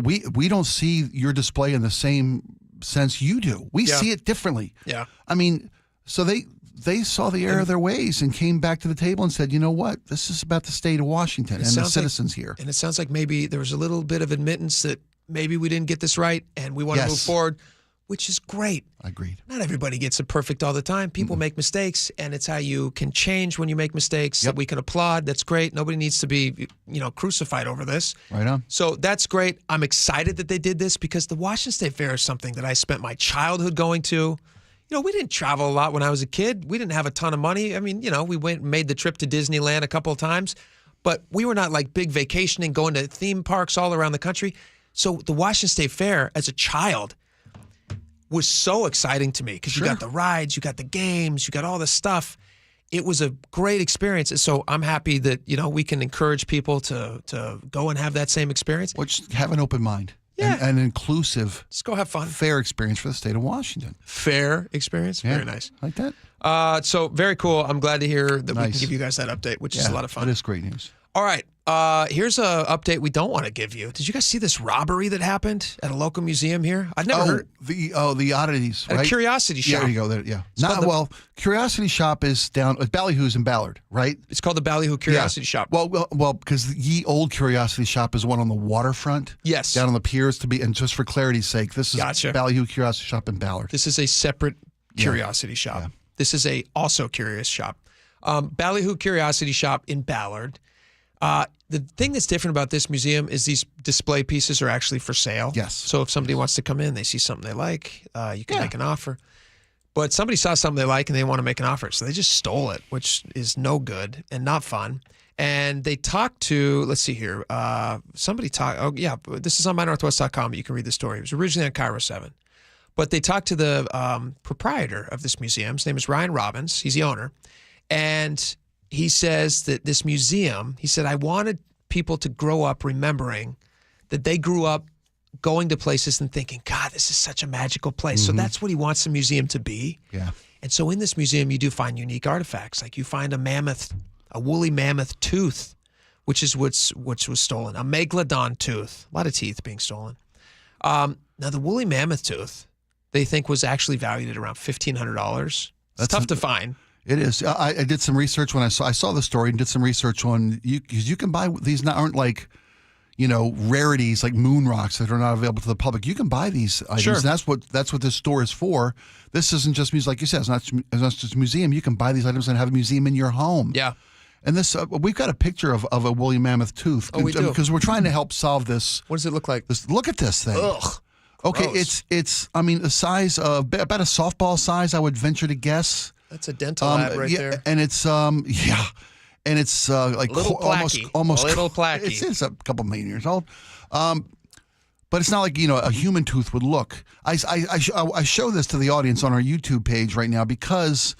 we don't see your display in the same sense you do. We see it differently. Yeah. I mean, so they saw the error of their ways and came back to the table and said, you know what, this is about the state of Washington and the citizens here. And it sounds like maybe there was a little bit of admittance that maybe we didn't get this right and we want to move forward, which is great. Agreed. Not everybody gets it perfect all the time. People make mistakes, and it's how you can change when you make mistakes that we can applaud. That's great. Nobody needs to be, crucified over this. Right on. So that's great. I'm excited that they did this because the Washington State Fair is something that I spent my childhood going to. We didn't travel a lot when I was a kid. We didn't have a ton of money. I mean, we went and made the trip to Disneyland a couple of times, but we were not like big vacationing, going to theme parks all around the country. So the Washington State Fair as a child was so exciting to me because you got the rides, you got the games, you got all this stuff. It was a great experience. So I'm happy that, we can encourage people to go and have that same experience. Just have an open mind. and an inclusive, just go have fun, fair experience for the state of Washington. Fair experience, Yeah, very nice. like that. So very cool. I'm glad to hear that we can give you guys that update, which is a lot of fun. It is great news. All right. Here's an update we don't want to give you. Did you guys see this robbery that happened at a local museum here? I'd never heard. The oddities, At a right? Curiosity Shop. Yeah, there you go. There, yeah. It's called Curiosity Shop is down at Ballyhoo's in Ballard, right? It's called the Ballyhoo Curiosity Shop. Well, because the ye old Curiosity Shop is one on the waterfront. Yes. Down on the piers and just for clarity's sake, this is Ballyhoo Curiosity Shop in Ballard. This is a separate curiosity shop. Yeah. This is a also curious shop. Ballyhoo Curiosity Shop in Ballard. The thing that's different about this museum is these display pieces are actually for sale. Yes. So if somebody wants to come in, they see something they like, you can make an offer. But somebody saw something they like and they want to make an offer. So they just stole it, which is no good and not fun. And they talked to, let's see here, this is on mynorthwest.com. You can read the story. It was originally on KIRO 7. But they talked to the proprietor of this museum. His name is Ryan Robbins. He's the owner. And he says that this museum, he said, I wanted people to grow up remembering that they grew up going to places and thinking, God, this is such a magical place. So that's what he wants the museum to be. Yeah. And so in this museum, you do find unique artifacts. Like you find a woolly mammoth tooth, which was stolen, a megalodon tooth, a lot of teeth being stolen. Now, the woolly mammoth tooth, they think was actually valued at around $1,500. It's tough to find. It is. I did some research when I saw the story and did some research on because you can buy these aren't like, rarities like moon rocks that are not available to the public. You can buy these items. Sure. And that's what this store is for. This isn't just music, like you said. It's not just a museum. You can buy these items and have a museum in your home. Yeah. And this we've got a picture of a woolly mammoth tooth. Oh, we do. Because we're trying to help solve this. What does it look like? Look at this thing. Ugh. Okay, Gross. it's the size of about a softball size, I would venture to guess. That's a dental lab right there. And it's and it's like Little placky. almost A little placky. It's a couple million years old, but it's not like a human tooth would look. I show this to the audience on our YouTube page right now because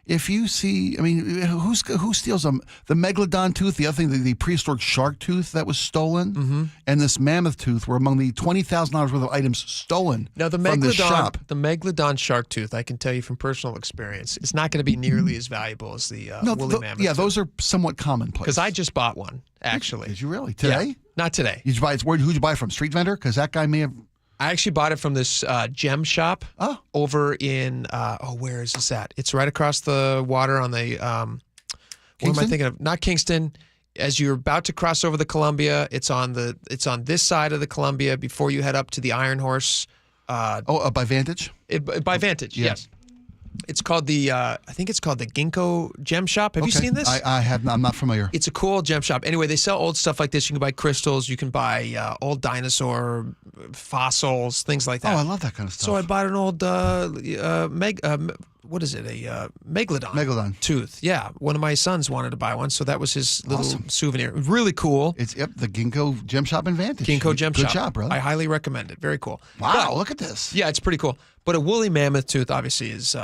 if you see, who steals them? The megalodon tooth, the other thing, the prehistoric shark tooth that was stolen, and this mammoth tooth were among the $20,000 worth of items stolen now, from this shop. The megalodon shark tooth, I can tell you from personal experience, it's not going to be nearly as valuable as the woolly mammoth. Yeah, those are somewhat commonplace. Because I just bought one, actually. Did you really? Today? Yeah, not today. Did you buy it? Who'd you buy it from? Street vendor? Because that guy may have. I actually bought it from this gem shop over in, where is this at? It's right across the water on the, what am I thinking of? Not Kingston. As you're about to cross over the Columbia, it's on this side of the Columbia before you head up to the Iron Horse. By Vantage? By Vantage, yes. It's called I think it's called the Ginkgo Gem Shop. Have you seen this? I have not. I'm not familiar. It's a cool gem shop. Anyway, they sell old stuff like this. You can buy crystals. You can buy old dinosaur fossils, things like that. Oh, I love that kind of stuff. So I bought an old what is it? A megalodon tooth. Yeah, one of my sons wanted to buy one, so that was his little souvenir. Really cool. It's the Ginkgo Gem Shop in Vantage. Ginkgo Gem Shop. Good job, brother. I highly recommend it. Very cool. Wow, look at this. Yeah, it's pretty cool. But a woolly mammoth tooth obviously is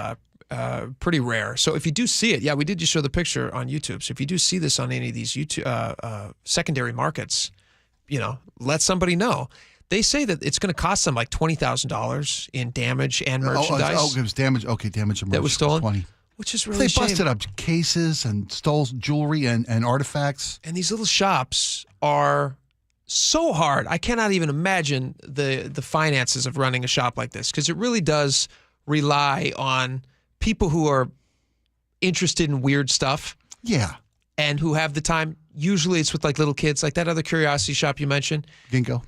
pretty rare. So if you do see it, we did just show the picture on YouTube. So if you do see this on any of these YouTube secondary markets, let somebody know. They say that it's going to cost them like $20,000 in damage and merchandise. Oh, it was damage. Okay, damage and merchandise. That was stolen? 20. Which is really They busted up cases and stole jewelry and artifacts. And these little shops are so hard. I cannot even imagine the finances of running a shop like this because it really does rely on people who are interested in weird stuff. Yeah. And who have the time. Usually it's with like little kids, like that other curiosity shop you mentioned. Ginkgo.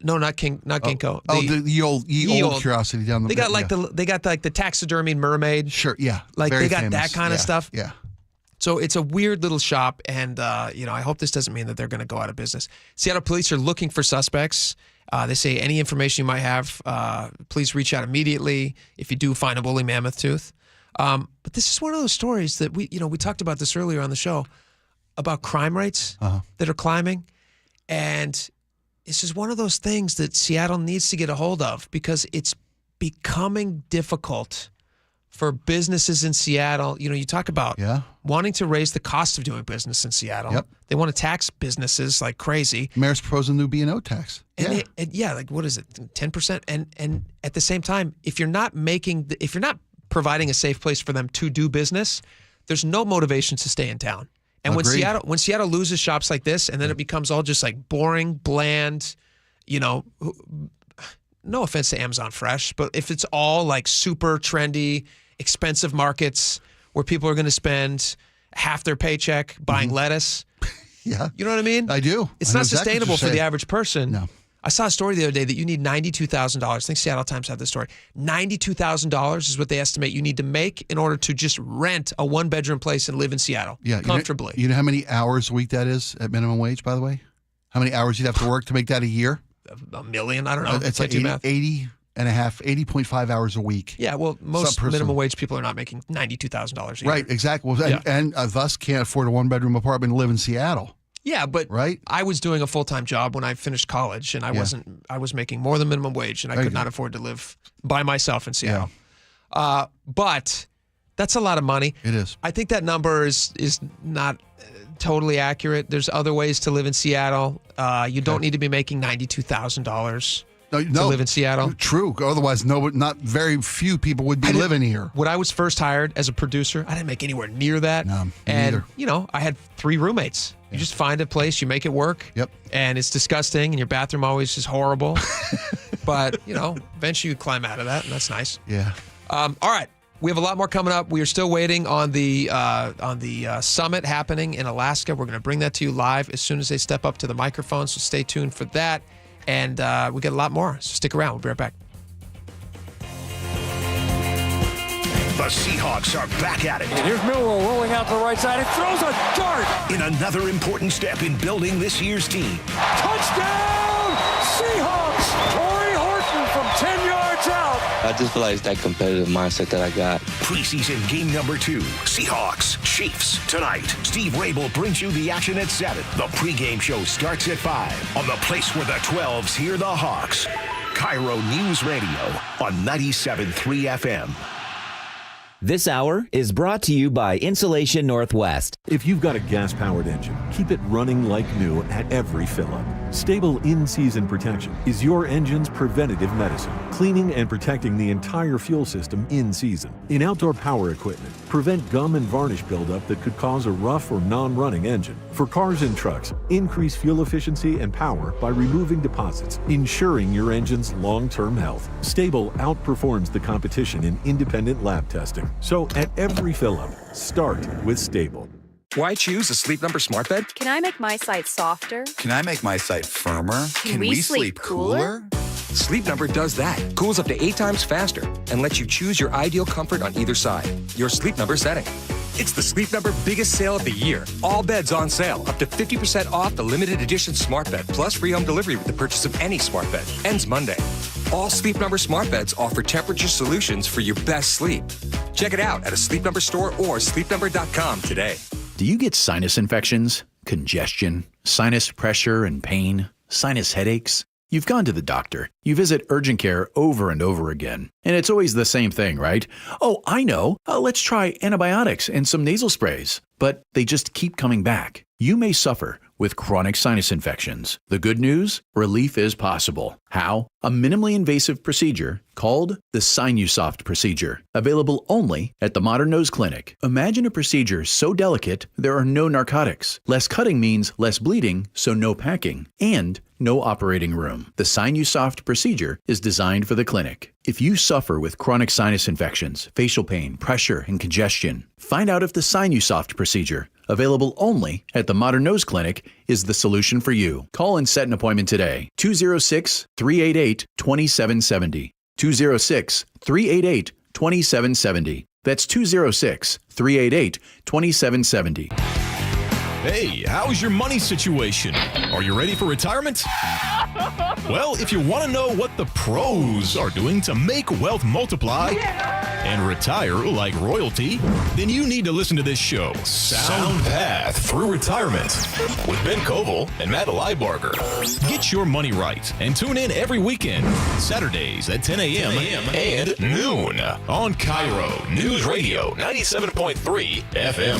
No, not Ginkgo. The old Curiosity down the. They got like the taxidermied mermaid. Sure, yeah. Like Very they got famous. that kind of stuff. Yeah. So it's a weird little shop, and I hope this doesn't mean that they're going to go out of business. Seattle police are looking for suspects. They say any information you might have, please reach out immediately if you do find a woolly mammoth tooth. But this is one of those stories that we talked about this earlier on the show about crime rates that are climbing, and this is one of those things that Seattle needs to get a hold of because it's becoming difficult for businesses in Seattle. You know, you talk about wanting to raise the cost of doing business in Seattle. Yep. They want to tax businesses like crazy. Mayor's proposing a new B&O tax. And like what is it, 10%? And at the same time, if you're not providing a safe place for them to do business, there's no motivation to stay in town. And when Seattle loses shops like this, and then it becomes all just like boring, bland, you know, no offense to Amazon Fresh, but if it's all like super trendy, expensive markets where people are going to spend half their paycheck buying lettuce. Yeah. You know what I mean? I do. It's not sustainable for the average person. No. I saw a story the other day that you need $92,000. I think Seattle Times had this story. $92,000 is what they estimate you need to make in order to just rent a one-bedroom place and live in Seattle comfortably. You know how many hours a week that is at minimum wage, by the way? How many hours you'd have to work to make that a year? A million? I don't know. It's like 80.5 hours a week. Yeah, well, most minimum wage people are not making $92,000 a year. Right, exactly. Well, and thus can't afford a one-bedroom apartment and live in Seattle. Yeah, but I was doing a full-time job when I finished college, and I was making more than minimum wage, and I could not afford to live by myself in Seattle. Yeah. But that's a lot of money. It is. I think that number is not totally accurate. There's other ways to live in Seattle. You don't need to be making $92,000 to live in Seattle. True. Otherwise, not very few people would be living here. When I was first hired as a producer, I didn't make anywhere near that. No, and you know, I had 3 roommates. You just find a place, you make it work. Yep. And it's disgusting, and your bathroom always is horrible. But you know, eventually you climb out of that, and that's nice. Yeah. All right. We have a lot more coming up. We are still waiting on the summit happening in Alaska. We're going to bring that to you live as soon as they step up to the microphone. So stay tuned for that. And we get a lot more. So stick around. We'll be right back. The Seahawks are back at it. And here's Milroe rolling out to the right side and throws a dart. In another important step in building this year's team. Touchdown, Seahawks! Corey Horton from 10 yards out. I just feel like it's that competitive mindset that I got. Preseason game number 2. Seahawks, Chiefs. Tonight, Steve Rabel brings you the action at 7. The pregame show starts at 5 on the place where the 12s hear the Hawks. KIRO News Radio on 97.3 FM. This hour is brought to you by Insulation Northwest. If you've got a gas-powered engine, keep it running like new at every fill-up. Stable in-season protection is your engine's preventative medicine, cleaning and protecting the entire fuel system in season. In outdoor power equipment, prevent gum and varnish buildup that could cause a rough or non-running engine. For cars and trucks, increase fuel efficiency and power by removing deposits, ensuring your engine's long-term health. Stable outperforms the competition in independent lab testing. So at every fill-up, start with Stable. Why choose a Sleep Number smart bed? Can I make my site softer? Can I make my site firmer? Can we sleep cooler? Sleep Number does that. Cools up to 8 times faster and lets you choose your ideal comfort on either side. Your Sleep Number setting. It's the Sleep Number biggest sale of the year. All beds on sale. Up to 50% off the limited edition smart bed, plus free home delivery with the purchase of any smart bed. Ends Monday. All Sleep Number smart beds offer temperature solutions for your best sleep. Check it out at a Sleep Number store or sleepnumber.com today. Do you get sinus infections, congestion, sinus pressure and pain, sinus headaches? You've gone to the doctor. You visit urgent care over and over again. And it's always the same thing, right? Oh, I know. Let's try antibiotics and some nasal sprays. But they just keep coming back. You may suffer with chronic sinus infections. The good news? Relief is possible. How? A minimally invasive procedure called the Sinusoft procedure, available only at the Modern Nose Clinic. Imagine a procedure so delicate there are no narcotics. Less cutting means less bleeding, so no packing, and no operating room. The Sinusoft procedure is designed for the clinic. If you suffer with chronic sinus infections, facial pain, pressure, and congestion, find out if the Sinusoft procedure, available only at the Modern Nose Clinic, is the solution for you. Call and set an appointment today. 206-388-2770. 206-388-2770. That's 206-388-2770. Hey, how's your money situation? Are you ready for retirement? Well, if you want to know what the pros are doing to make wealth multiply, and retire like royalty? Then you need to listen to this show, Sound Path Through Retirement, with Ben Koval and Matt Leibarger. Get your money right and tune in every weekend, Saturdays at 10 a.m. and noon on KIRO Newsradio 97.3 FM.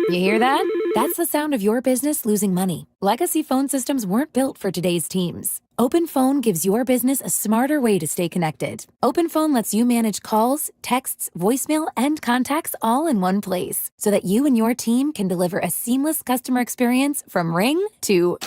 You hear that? That's the sound of your business losing money. Legacy phone systems weren't built for today's teams. OpenPhone gives your business a smarter way to stay connected. OpenPhone lets you manage calls, texts, voicemail, and contacts all in one place so that you and your team can deliver a seamless customer experience from ring to...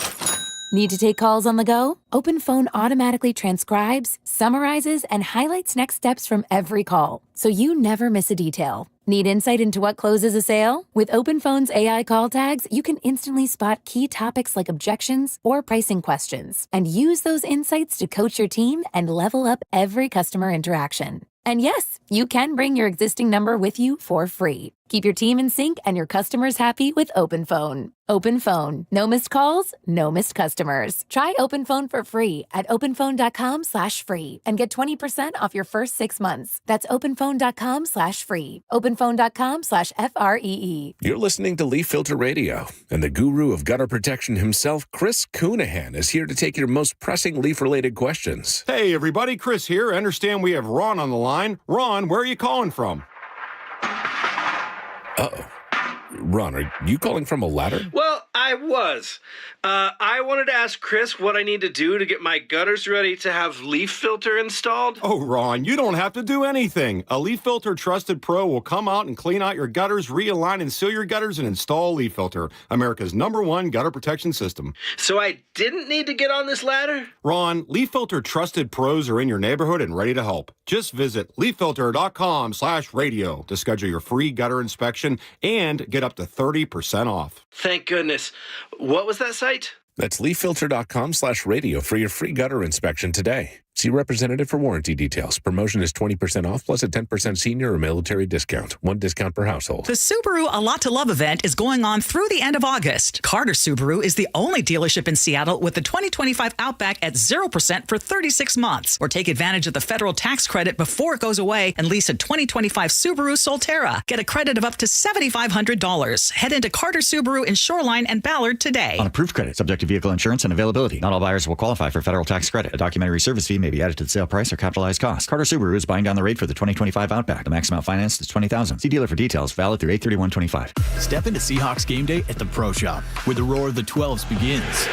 Need to take calls on the go? OpenPhone automatically transcribes, summarizes, and highlights next steps from every call, so you never miss a detail. Need insight into what closes a sale? With OpenPhone's AI call tags, you can instantly spot key topics like objections or pricing questions, and use those insights to coach your team and level up every customer interaction. And yes, you can bring your existing number with you for free. Keep your team in sync and your customers happy with OpenPhone. OpenPhone. No missed calls, no missed customers. Try OpenPhone for free at openphone.com/free and get 20% off your first 6 months. That's openphone.com/free. openphone.com/FREE. You're listening to Leaf Filter Radio, and the guru of gutter protection himself, Chris Coonahan, is here to take your most pressing leaf-related questions. Hey, everybody, Chris here. I understand we have Ron on the line. Ron, where are you calling from? Uh-oh. Ron, are you calling from a ladder? Well, I was. I wanted to ask Chris what I need to do to get my gutters ready to have leaf filter installed. Oh, Ron, you don't have to do anything. A Leaf Filter Trusted Pro will come out and clean out your gutters, realign and seal your gutters, and install Leaf Filter, America's #1 gutter protection system. So I didn't need to get on this ladder? Ron, Leaf Filter Trusted Pros are in your neighborhood and ready to help. Just visit leaffilter.com/radio to schedule your free gutter inspection and get up to 30% off. Thank goodness. What was that site? That's leaffilter.com/radio for your free gutter inspection today. See representative for warranty details. Promotion is 20% off plus a 10% senior or military discount. One discount per household. The Subaru A Lot to Love event is going on through the end of August. Carter Subaru is the only dealership in Seattle with the 2025 Outback at 0% for 36 months. Or take advantage of the federal tax credit before it goes away and lease a 2025 Subaru Solterra. Get a credit of up to $7,500. Head into Carter Subaru in Shoreline and Ballard today. On approved credit, subject to vehicle insurance and availability. Not all buyers will qualify for federal tax credit. A documentary service fee may be added to the sale price or capitalized cost. Carter Subaru is buying down the rate for the 2025 Outback. The maximum financed is $20,000. See dealer for details. Valid through 8/31/25. Step into Seahawks game day at the Pro Shop, where the roar of the 12s begins.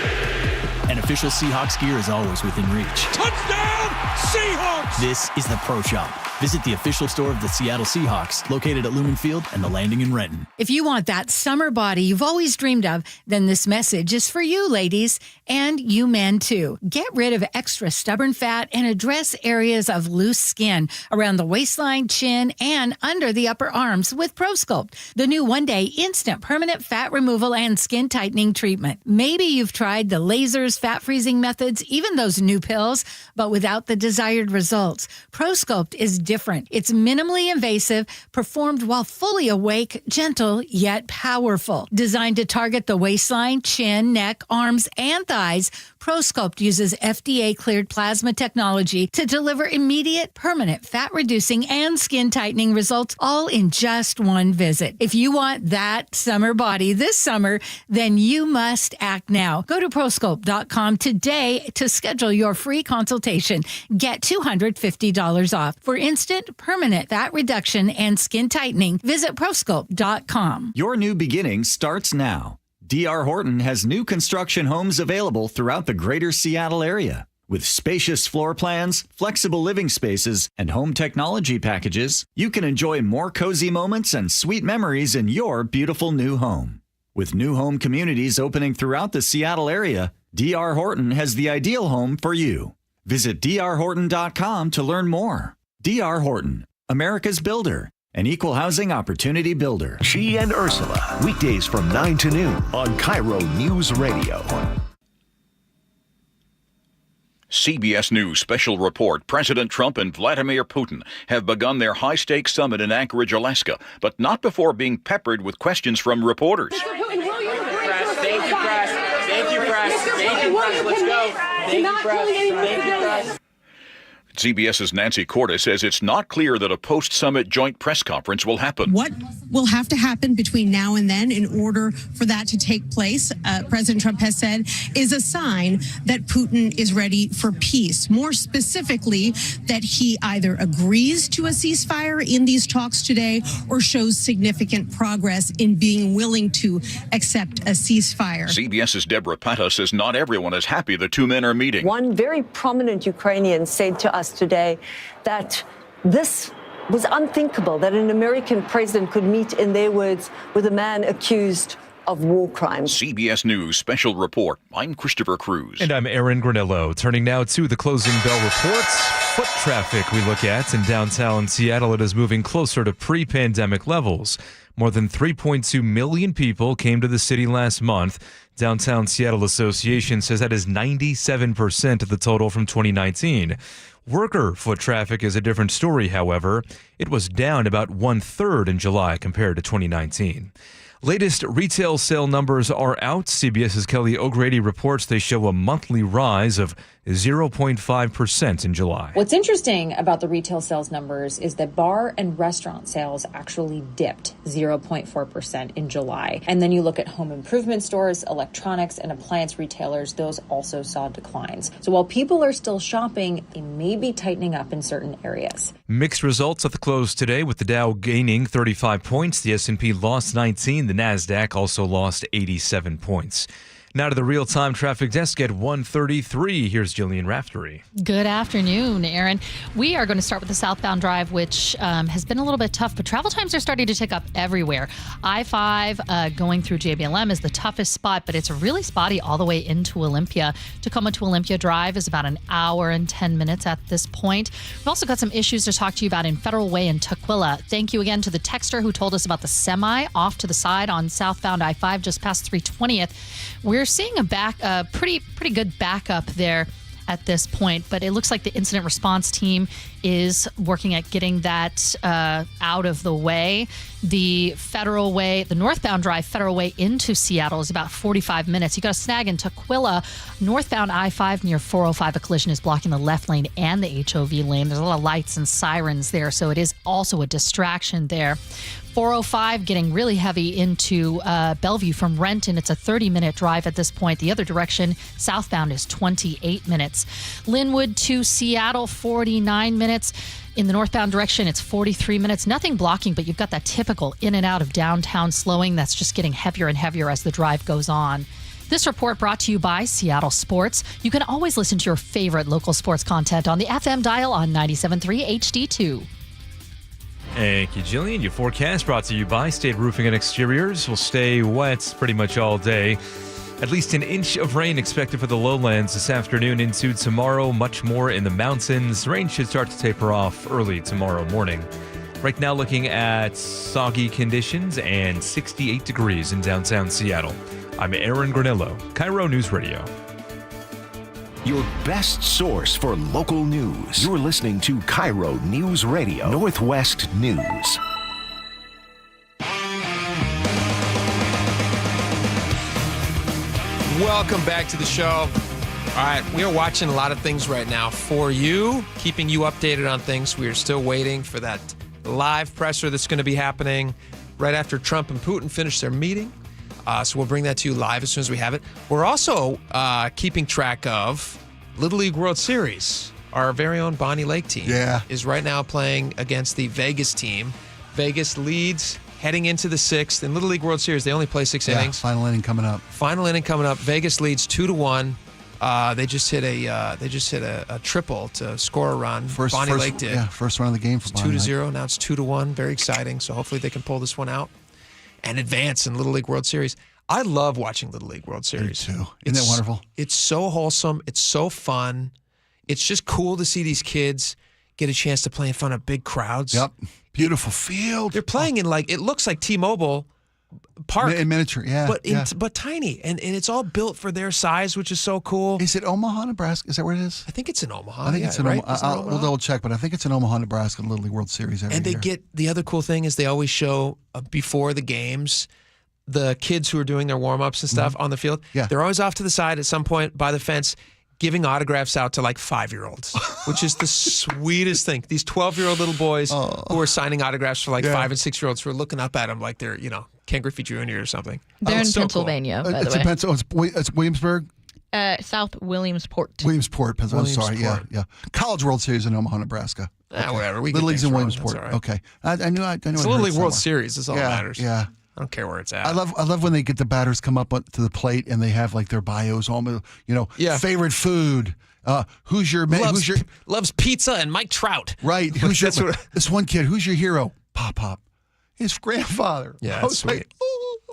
And official Seahawks gear is always within reach. Touchdown, Seahawks! This is the Pro Shop. Visit the official store of the Seattle Seahawks, located at Lumen Field and the Landing in Renton. If you want that summer body you've always dreamed of, then this message is for you, ladies, and you men too. Get rid of extra stubborn fat and address areas of loose skin around the waistline, chin, and under the upper arms with ProSculpt, the new one-day instant permanent fat removal and skin tightening treatment. Maybe you've tried the lasers, fat freezing methods, even those new pills, but without the desired results. ProSculpt is different. It's minimally invasive, performed while fully awake, gentle yet powerful. Designed to target the waistline, chin, neck, arms, and thighs, ProSculpt uses FDA-cleared plasma technology to deliver immediate, permanent fat-reducing and skin-tightening results, all in just one visit. If you want that summer body this summer, then you must act now. Go to ProSculpt.com today to schedule your free consultation. Get $250 off. For instant, permanent fat reduction and skin tightening, visit ProSculpt.com. Your new beginning starts now. D.R. Horton has new construction homes available throughout the greater Seattle area. With spacious floor plans, flexible living spaces, and home technology packages, you can enjoy more cozy moments and sweet memories in your beautiful new home. With new home communities opening throughout the Seattle area, D.R. Horton has the ideal home for you. Visit drhorton.com to learn more. D.R. Horton, America's builder. An equal housing opportunity builder. She and Ursula, weekdays from 9 to noon on KIRO News Radio. CBS News special report. President Trump and Vladimir Putin have begun their high-stakes summit in Anchorage, Alaska, but not before being peppered with questions from reporters. Mr. Putin, will you agree? Thank you, press. Thank you, press. Thank you, press. Let's go. Thank you, press. Thank you, press. CBS's Nancy Cordes says it's not clear that a post-summit joint press conference will happen. What will have to happen between now and then in order for that to take place, President Trump has said, is a sign that Putin is ready for peace. More specifically, that he either agrees to a ceasefire in these talks today or shows significant progress in being willing to accept a ceasefire. CBS's Deborah Pata says not everyone is happy the two men are meeting. One very prominent Ukrainian said to us today that this was unthinkable, that an American president could meet, in their words, with a man accused of war crimes. CBS News Special Report. I'm Christopher Cruz. And I'm Aaron Granello. Turning now to the closing bell reports. Foot traffic we look at in downtown Seattle. It is moving closer to pre-pandemic levels. More than 3.2 million people came to the city last month. Downtown Seattle Association says that is 97% of the total from 2019. Worker foot traffic is a different story, however. It was down about 1/3 in July compared to 2019. Latest retail sale numbers are out. CBS's Kelly O'Grady reports they show a monthly rise of 0.5% in July. What's interesting about the retail sales numbers is that bar and restaurant sales actually dipped 0.4% in July. And then you look at home improvement stores, electronics, and appliance retailers, those also saw declines. So while people are still shopping, they may be tightening up in certain areas. Mixed results at the close today, with the Dow gaining 35 points. The S&P lost 19. The NASDAQ also lost 87 points. Now to the real-time traffic desk at 1:33. Here's Jillian Raftery. Good afternoon, Aaron. We are going to start with the southbound drive, which has been a little bit tough, but travel times are starting to tick up everywhere. I-5 going through JBLM is the toughest spot, but it's really spotty all the way into Olympia. Tacoma to Olympia Drive is about an hour and 10 minutes at this point. We've also got some issues to talk to you about in Federal Way in Tukwila. Thank you again to the texter who told us about the semi off to the side on southbound I-5 just past 320th. We're seeing a pretty good backup there at this point, but it looks like the incident response team is working at getting that out of the way. The Federal Way, the northbound drive Federal Way into Seattle is about 45 minutes. You got a snag in Tukwila. Northbound I-5 near 405, a collision is blocking the left lane and the HOV lane. There's a lot of lights and sirens there, so it is also a distraction there. 405 getting really heavy into Bellevue from Renton. It's a 30-minute drive at this point. The other direction, southbound, is 28 minutes. Linwood to Seattle, 49 minutes. In the northbound direction, it's 43 minutes. Nothing blocking, but you've got that typical in and out of downtown slowing that's just getting heavier and heavier as the drive goes on. This report brought to you by Seattle Sports. You can always listen to your favorite local sports content on the FM dial on 97.3 HD2. Thank you, Jillian. Your forecast brought to you by State Roofing and Exteriors. Will stay wet pretty much all day. At least an inch of rain expected for the lowlands this afternoon into tomorrow. Much more in the mountains. Rain should start to taper off early tomorrow morning. Right now looking at soggy conditions and 68 degrees in downtown Seattle. I'm Aaron Granello, KIRO Newsradio. Your best source for local news. You're listening to KIRO Newsradio, Northwest News. Welcome back to the show. All right, we are watching a lot of things right now for you, keeping you updated on things. We are still waiting for that live presser that's going to be happening right after Trump and Putin finish their meeting. So we'll bring that to you live as soon as we have it. We're also keeping track of Little League World Series. Our very own Bonnie Lake team is right now playing against the Vegas team. Vegas leads heading into the sixth. In Little League World Series, they only play 6 innings. Final inning coming up. Vegas leads 2-1. They just hit a triple to score a run. Bonnie Lake did. Yeah, first run of the game for Bonnie Lake. 2-0. Now it's 2-1. Very exciting. So hopefully they can pull this one out and advance in Little League World Series. I love watching Little League World Series. Me too. Isn't that wonderful? It's so wholesome. It's so fun. It's just cool to see these kids get a chance to play in front of big crowds. Yep. Beautiful field. They're playing in it looks like T-Mobile Park. In miniature, But tiny. And it's all built for their size, which is so cool. Is it Omaha, Nebraska? Is that where it is? I think it's in Omaha. I think it's in Omaha. We'll double check, but I think it's in Omaha, Nebraska, Little League World Series every year. The other cool thing is they always show before the games the kids who are doing their warm-ups and stuff on the field. Yeah. They're always off to the side at some point by the fence giving autographs out to like 5-year-olds, which is the sweetest thing. These 12-year-old little boys who are signing autographs for like 5 and 6-year-olds who are looking up at them like they're, Ken Griffey Jr. or something. They're in so Pennsylvania, cool. by the way. It's Williamsburg? South Williamsport. Williamsport, Pennsylvania. Sorry, yeah. College World Series in Omaha, Nebraska. Whatever. We Little get League's in things wrong. Williamsport. That's all right. Okay. I knew. It's a Little League World Series. That's all that matters. Yeah. I don't care where it's at. I love when they get the batters come up to the plate and they have like their bios, almost, favorite food. Who's your loves pizza and Mike Trout. Right. This one kid? Who's your hero? Pop. His grandfather. Yeah, that's sweet.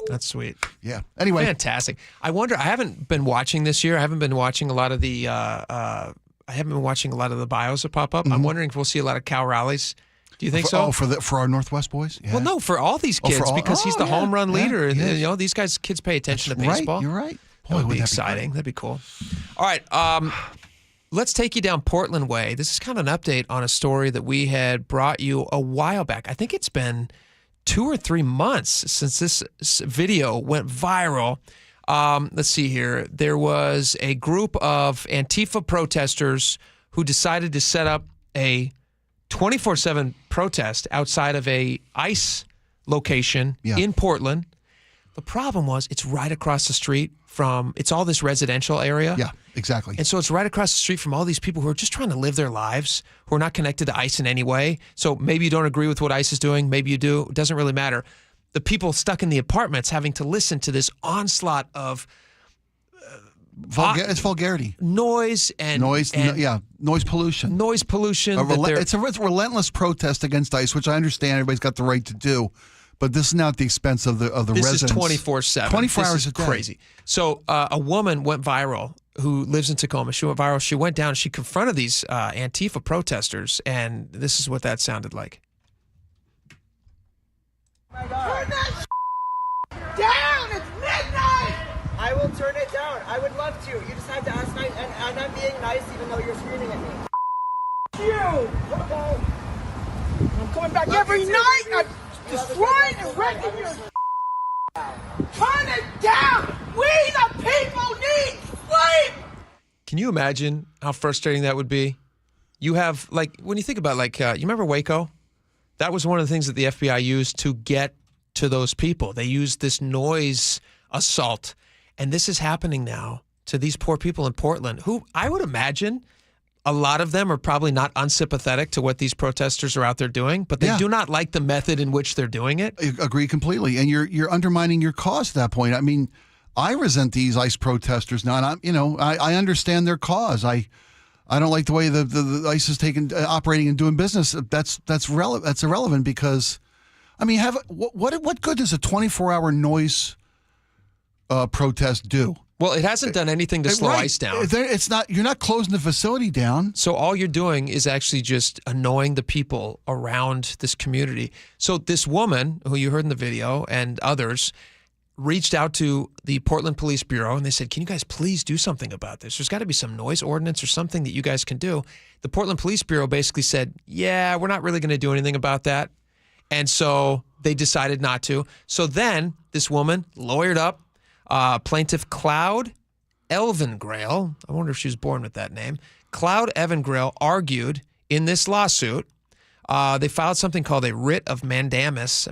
That's sweet. Yeah. Anyway, fantastic. I wonder. I haven't been watching this year. I haven't been watching a lot of the. I haven't been watching a lot of the bios that pop up. I'm wondering if we'll see a lot of Cal rallies. Do you think so? Oh, for our Northwest boys? Yeah. Well, no, for all these kids because he's the home run leader. And, these kids pay attention to baseball. You're right. That would be exciting. That'd be cool. All right. Let's take you down Portland way. This is kind of an update on a story that we had brought you a while back. I think it's been 2 or 3 months since this video went viral. Let's see here. There was a group of Antifa protesters who decided to set up a 24/7 protest outside of a ICE location in Portland. The problem was it's right across the street from, it's all this residential area. Yeah, exactly. And so it's right across the street from all these people who are just trying to live their lives, who are not connected to ICE in any way. So maybe you don't agree with what ICE is doing. Maybe you do. It doesn't really matter. The people stuck in the apartments having to listen to this onslaught of it's vulgarity, noise noise pollution. Noise pollution. It's a relentless protest against ICE, which I understand everybody's got the right to do, but this is not at the expense of the residents. This is 24/7. 24 hours a day. Crazy. So a woman went viral who lives in Tacoma. She went viral. She went down and she confronted these Antifa protesters, and this is what that sounded like. Turn that down! It's midnight! I will turn it down. I would love to. You just have to ask nice, and I'm being nice even though you're screaming at me. You! Okay. I'm coming back every night! I'm destroying and wrecking your turn it down! We the people need sleep! Can you imagine how frustrating that would be? You have, when you think about, you remember Waco? That was one of the things that the FBI used to get to those people. They used this noise assault. And this is happening now to these poor people in Portland, who I would imagine a lot of them are probably not unsympathetic to what these protesters are out there doing, but they do not like the method in which they're doing it. I agree completely. And you're undermining your cause at that point. I mean, I resent these ICE protesters now, and I understand their cause. I don't like the way the ICE is operating and doing business. That's irrelevant because, I mean, what good does a 24-hour noise protest do? Well, it hasn't done anything to slow ICE down. It's not. You're not closing the facility down. So all you're doing is actually just annoying the people around this community. So this woman, who you heard in the video, and others, reached out to the Portland Police Bureau, and they said, can you guys please do something about this? There's got to be some noise ordinance or something that you guys can do. The Portland Police Bureau basically said, yeah, we're not really going to do anything about that. And so they decided not to. So then this woman lawyered up plaintiff Cloud Elvengrail. I wonder if she was born with that name. Cloud Elvengrail argued in this lawsuit. They filed something called a writ of mandamus.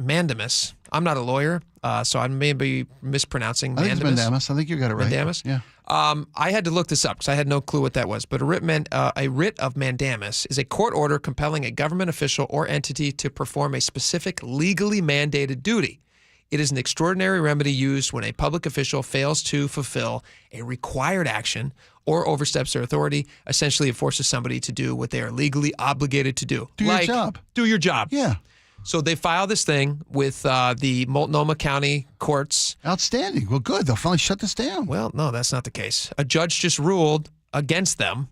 I'm not a lawyer, so I may be mispronouncing mandamus. I think it's mandamus. I think you got it right. Mandamus? Yeah. I had to look this up because I had no clue what that was. But a writ of mandamus is a court order compelling a government official or entity to perform a specific legally mandated duty. It is an extraordinary remedy used when a public official fails to fulfill a required action or oversteps their authority. Essentially, it forces somebody to do what they are legally obligated to do. Do your job. Do your job. Yeah. So they filed this thing with the Multnomah County courts. Outstanding. Well, good. They'll finally shut this down. Well, no, that's not the case. A judge just ruled against them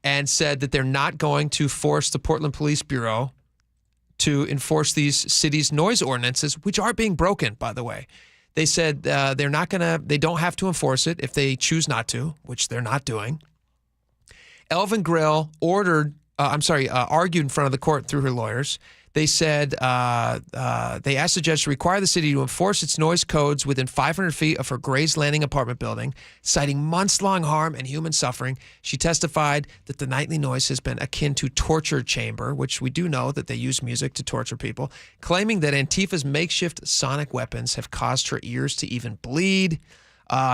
and said that they're not going to force the Portland Police Bureau to enforce these cities' noise ordinances, which are being broken, by the way. They said they don't have to enforce it if they choose not to, which they're not doing. Elvengrail argued in front of the court through her lawyers They said they asked the judge to require the city to enforce its noise codes within 500 feet of her Gray's Landing apartment building, citing months-long harm and human suffering. She testified that the nightly noise has been akin to torture chamber, which we do know that they use music to torture people, claiming that Antifa's makeshift sonic weapons have caused her ears to even bleed.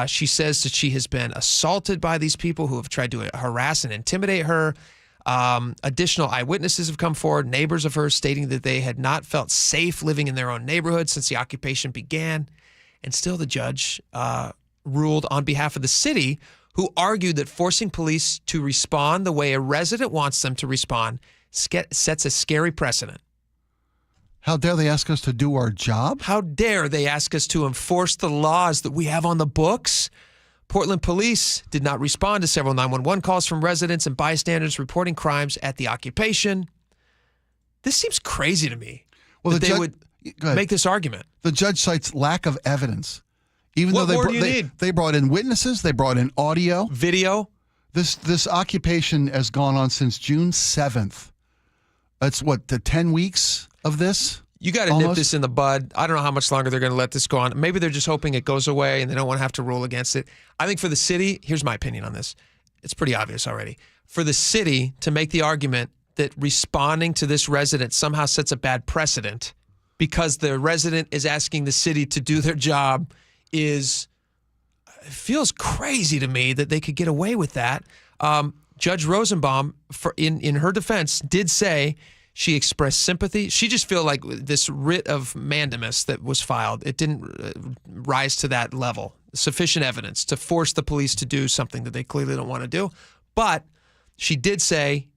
She says that she has been assaulted by these people who have tried to harass and intimidate her. Additional eyewitnesses have come forward, neighbors of hers stating that they had not felt safe living in their own neighborhood since the occupation began. And still the judge ruled on behalf of the city, who argued that forcing police to respond the way a resident wants them to respond sets a scary precedent. How dare they ask us to do our job? How dare they ask us to enforce the laws that we have on the books? Portland police did not respond to several 911 calls from residents and bystanders reporting crimes at the occupation. This seems crazy to me. Well, that they would make this argument. The judge cites lack of evidence. Even What though more do you need? they brought in witnesses, they brought in audio. Video. This occupation has gone on since June 7th. That's what, the 10 weeks of this? You got to nip this in the bud. I don't know how much longer they're going to let this go on. Maybe they're just hoping it goes away and they don't want to have to rule against it. I think for the city, here's my opinion on this. It's pretty obvious already. For the city to make the argument that responding to this resident somehow sets a bad precedent because the resident is asking the city to do their job it feels crazy to me that they could get away with that. Judge Rosenbaum, in her defense, did say she expressed sympathy. She just felt like this writ of mandamus that was filed, it didn't rise to that level. Sufficient evidence to force the police to do something that they clearly don't want to do. But she did say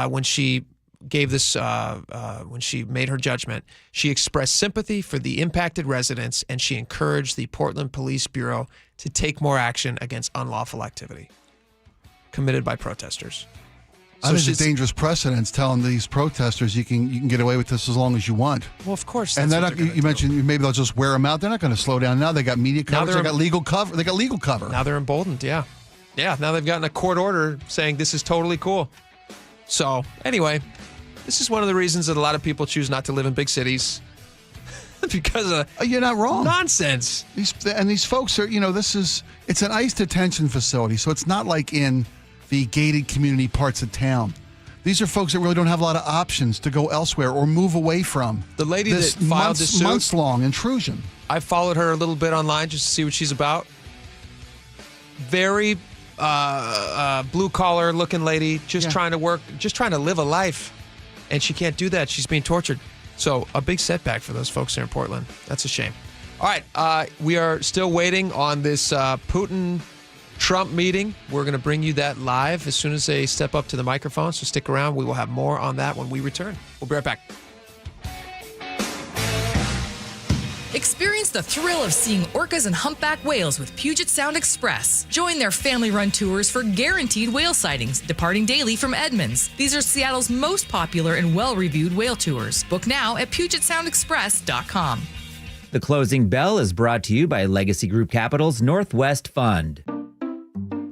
when she gave this, when she made her judgment, she expressed sympathy for the impacted residents and she encouraged the Portland Police Bureau to take more action against unlawful activity committed by protesters. I think it's a dangerous precedent telling these protesters you can get away with this as long as you want. Well, of course. And you mentioned maybe they'll just wear them out. They're not going to slow down now. They got media coverage. They got legal cover. They got legal cover. Now they're emboldened. Yeah. Now they've gotten a court order saying this is totally cool. So anyway, this is one of the reasons that a lot of people choose not to live in big cities because of you're not wrong. Nonsense. These folks are. It's an ICE detention facility, so it's not like in the gated community parts of town. These are folks that really don't have a lot of options to go elsewhere or move away from. The lady that filed this suit, months-long intrusion. I followed her a little bit online just to see what she's about. Very blue-collar looking lady, just trying to work, just trying to live a life. And she can't do that. She's being tortured. So a big setback for those folks here in Portland. That's a shame. All right, we are still waiting on this Putin-Trump meeting. We're going to bring you that live as soon as they step up to the microphone. So stick around. We will have more on that when we return. We'll be right back. Experience the thrill of seeing orcas and humpback whales with Puget Sound Express. Join their family-run tours for guaranteed whale sightings, departing daily from Edmonds. These are Seattle's most popular and well-reviewed whale tours. Book now at PugetSoundExpress.com. The Closing Bell is brought to you by Legacy Group Capital's Northwest Fund.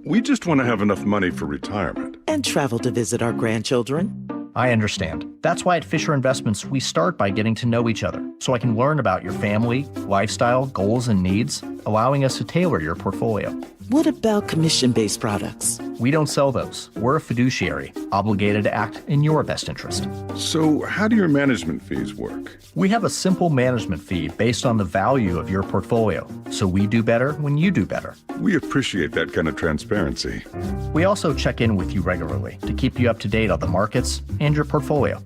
We just want to have enough money for retirement. And travel to visit our grandchildren. I understand. That's why at Fisher Investments, we start by getting to know each other, so I can learn about your family, lifestyle, goals, and needs, allowing us to tailor your portfolio. What about commission-based products? We don't sell those. We're a fiduciary, obligated to act in your best interest. So how do your management fees work? We have a simple management fee based on the value of your portfolio, so we do better when you do better. We appreciate that kind of transparency. We also check in with you regularly to keep you up to date on the markets and your portfolio.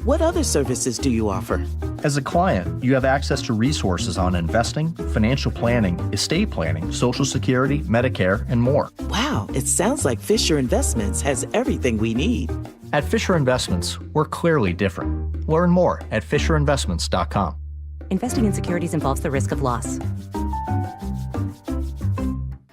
What other services do you offer? As a client, you have access to resources on investing, financial planning, estate planning, Social Security, Medicare, and more. Wow, it sounds like Fisher Investments has everything we need. At Fisher Investments, we're clearly different. Learn more at FisherInvestments.com. Investing in securities involves the risk of loss.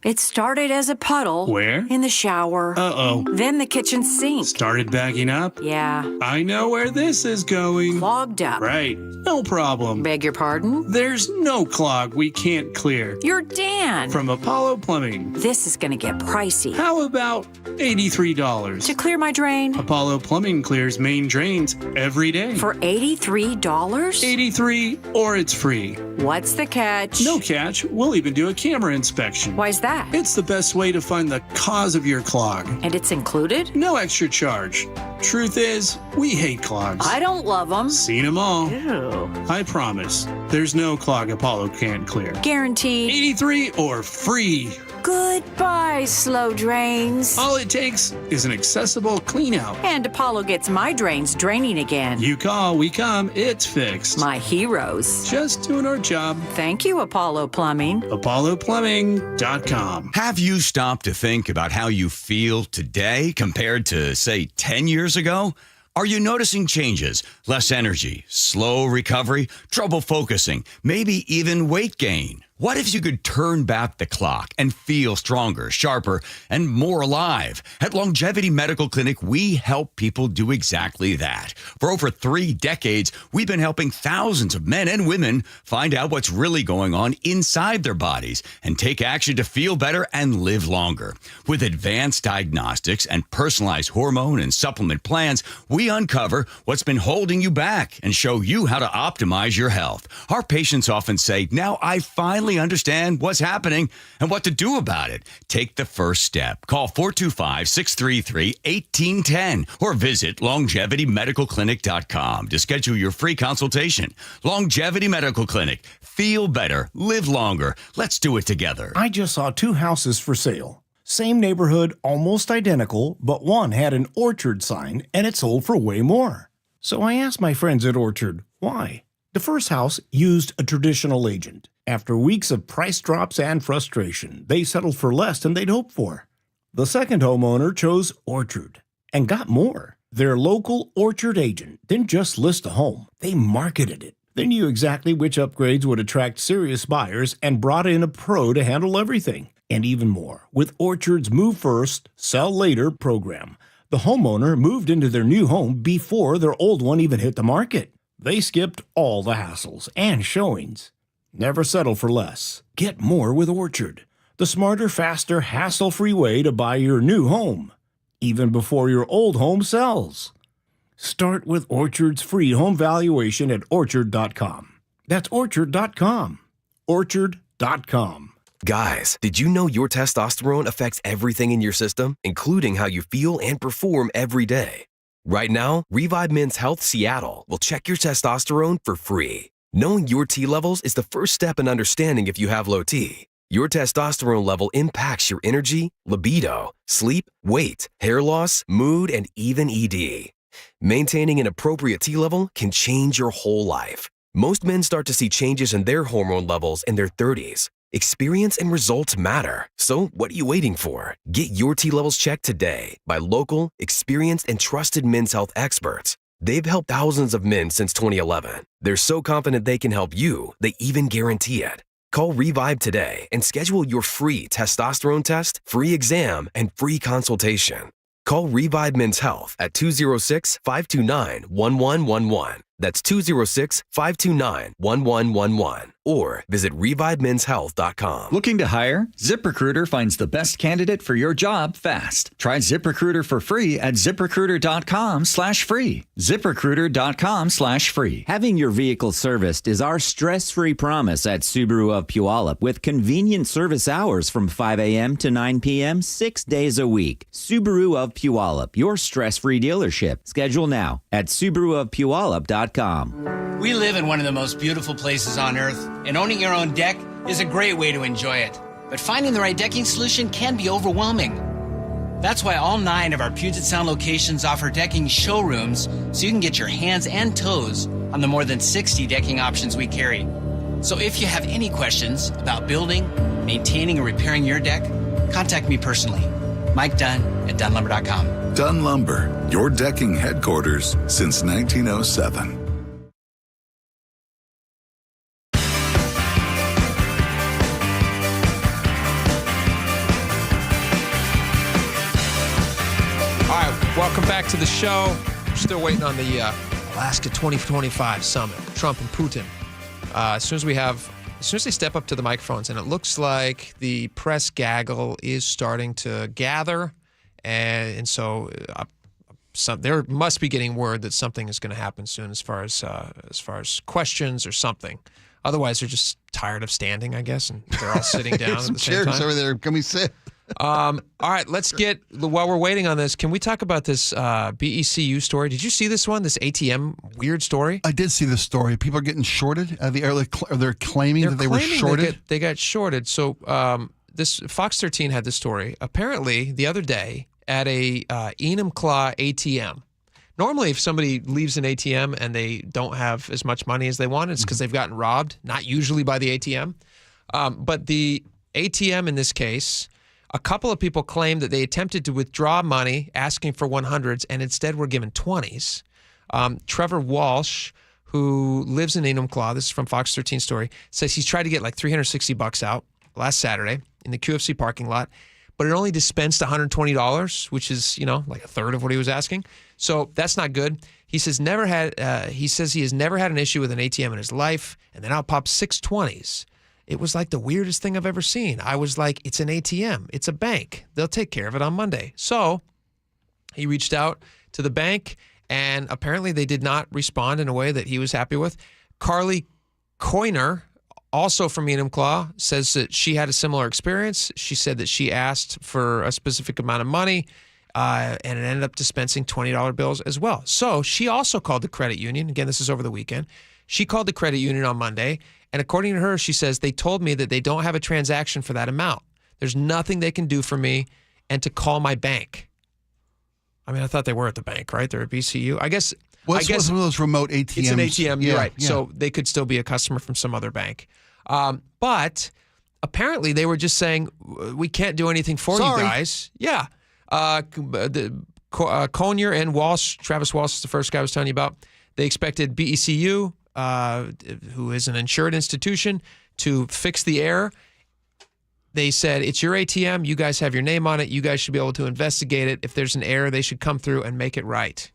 It started as a puddle. Where? In the shower. Uh-oh. Then the kitchen sink. Started backing up? Yeah. I know where this is going. Clogged up. Right. No problem. Beg your pardon? There's no clog we can't clear. You're Dan. From Apollo Plumbing. This is going to get pricey. How about $83? To clear my drain? Apollo Plumbing clears main drains every day. For $83? $83 or it's free. What's the catch? No catch. We'll even do a camera inspection. Why's that? It's the best way to find the cause of your clog. And it's included? No extra charge. Truth is, we hate clogs. I don't love them. Seen them all. Ew. I promise. There's no clog Apollo can't clear. Guaranteed. 83 or free. Goodbye, slow drains. All it takes is an accessible clean out. And Apollo gets my drains draining again. You call, we come, it's fixed. My heroes. Just doing our job. Thank you, Apollo Plumbing. ApolloPlumbing.com. Have you stopped to think about how you feel today compared to, say, 10 years ago? Are you noticing changes? Less energy, slow recovery, trouble focusing, maybe even weight gain? What if you could turn back the clock and feel stronger, sharper, and more alive? At Longevity Medical Clinic, we help people do exactly that. For over 3 decades, we've been helping thousands of men and women find out what's really going on inside their bodies and take action to feel better and live longer. With advanced diagnostics and personalized hormone and supplement plans, we uncover what's been holding you back and show you how to optimize your health. Our patients often say, "Now I finally understand what's happening and what to do about it." Take the first step. Call 425-633-1810 or visit longevitymedicalclinic.com to schedule your free consultation. Longevity Medical Clinic. Feel better. Live longer. Let's do it together. I just saw 2 houses for sale. Same neighborhood, almost identical, but one had an Orchard sign and it sold for way more. So I asked my friends at Orchard, why? The first house used a traditional agent. After weeks of price drops and frustration, they settled for less than they'd hoped for. The second homeowner chose Orchard and got more. Their local Orchard agent didn't just list a home, they marketed it. They knew exactly which upgrades would attract serious buyers and brought in a pro to handle everything. And even more, with Orchard's Move First, Sell Later program, the homeowner moved into their new home before their old one even hit the market. They skipped all the hassles and showings. Never settle for less. Get more with Orchard, the smarter, faster, hassle-free way to buy your new home, even before your old home sells. Start with Orchard's free home valuation at Orchard.com. That's Orchard.com. Orchard.com. Guys, did you know your testosterone affects everything in your system, including how you feel and perform every day? Right now, Revive Men's Health Seattle will check your testosterone for free. Knowing your T levels is the first step in understanding if you have low T. Your testosterone level impacts your energy, libido, sleep, weight, hair loss, mood, and even ED. Maintaining an appropriate T level can change your whole life. Most men start to see changes in their hormone levels in their 30s. Experience and results matter. So what are you waiting for? Get your T levels checked today by local, experienced, and trusted men's health experts. They've helped thousands of men since 2011. They're so confident they can help you, they even guarantee it. Call Revive today and schedule your free testosterone test, free exam, and free consultation. Call Revive Men's Health at 206-529-1111. That's 206-529-1111. Or visit ReviveMen'sHealth.com. Looking to hire? ZipRecruiter finds the best candidate for your job fast. Try ZipRecruiter for free at ZipRecruiter.com/free. ZipRecruiter.com/free. Having your vehicle serviced is our stress-free promise at Subaru of Puyallup with convenient service hours from 5 a.m. to 9 p.m. 6 days a week. Subaru of Puyallup, your stress-free dealership. Schedule now at SubaruofPuyallup.com. We live in one of the most beautiful places on earth, and owning your own deck is a great way to enjoy it. But finding the right decking solution can be overwhelming. That's why all 9 of our Puget Sound locations offer decking showrooms so you can get your hands and toes on the more than 60 decking options we carry. So if you have any questions about building, maintaining, or repairing your deck, contact me personally. Mike Dunn at DunnLumber.com. Dunn Lumber, your decking headquarters since 1907. back to the show. We're still waiting on the Alaska 2025 summit, Trump and Putin. As soon as they step up to the microphones, and it looks like the press gaggle is starting to gather, and so there must be getting word that something is going to happen soon as far as questions or something. Otherwise, they're just tired of standing, I guess, and they're all sitting down at the same time. Over there. Can we sit? All right, while we're waiting on this, can we talk about this BECU story? Did you see this one, this ATM weird story? I did see this story. People are getting shorted. They're claiming that they were shorted. They got shorted. So this Fox 13 had this story. Apparently, the other day at a Enumclaw ATM. Normally, if somebody leaves an ATM and they don't have as much money as they want, it's because they've gotten robbed, not usually by the ATM. But the ATM in this case, a couple of people claimed that they attempted to withdraw money asking for 100s and instead were given 20s. Trevor Walsh, who lives in Enumclaw, this is from Fox 13 story, says he's tried to get like $360 out last Saturday in the QFC parking lot, but it only dispensed $120, which is, like a third of what he was asking. So that's not good. He says he has never had an issue with an ATM in his life, and then out popped 6 20s. It was like the weirdest thing I've ever seen. I was like, it's an ATM. It's a bank. They'll take care of it on Monday. So he reached out to the bank, and apparently they did not respond in a way that he was happy with. Carly Coiner, also from Enumclaw, says that she had a similar experience. She said that she asked for a specific amount of money, and it ended up dispensing $20 bills as well. So she also called the credit union. Again, this is over the weekend. She called the credit union on Monday, and according to her, she says, they told me that they don't have a transaction for that amount. There's nothing they can do for me, and to call my bank. I mean, I thought they were at the bank, right? They're at BCU. I guess one of those remote ATMs. It's an ATM, you're right. Yeah. So they could still be a customer from some other bank. But apparently they were just saying, we can't do anything for you guys. Yeah. Conyer and Walsh, Travis Walsh is the first guy I was telling you about. They expected BECU, who is an insured institution, to fix the error. They said, it's your ATM. You guys have your name on it. You guys should be able to investigate it. If there's an error, they should come through and make it right.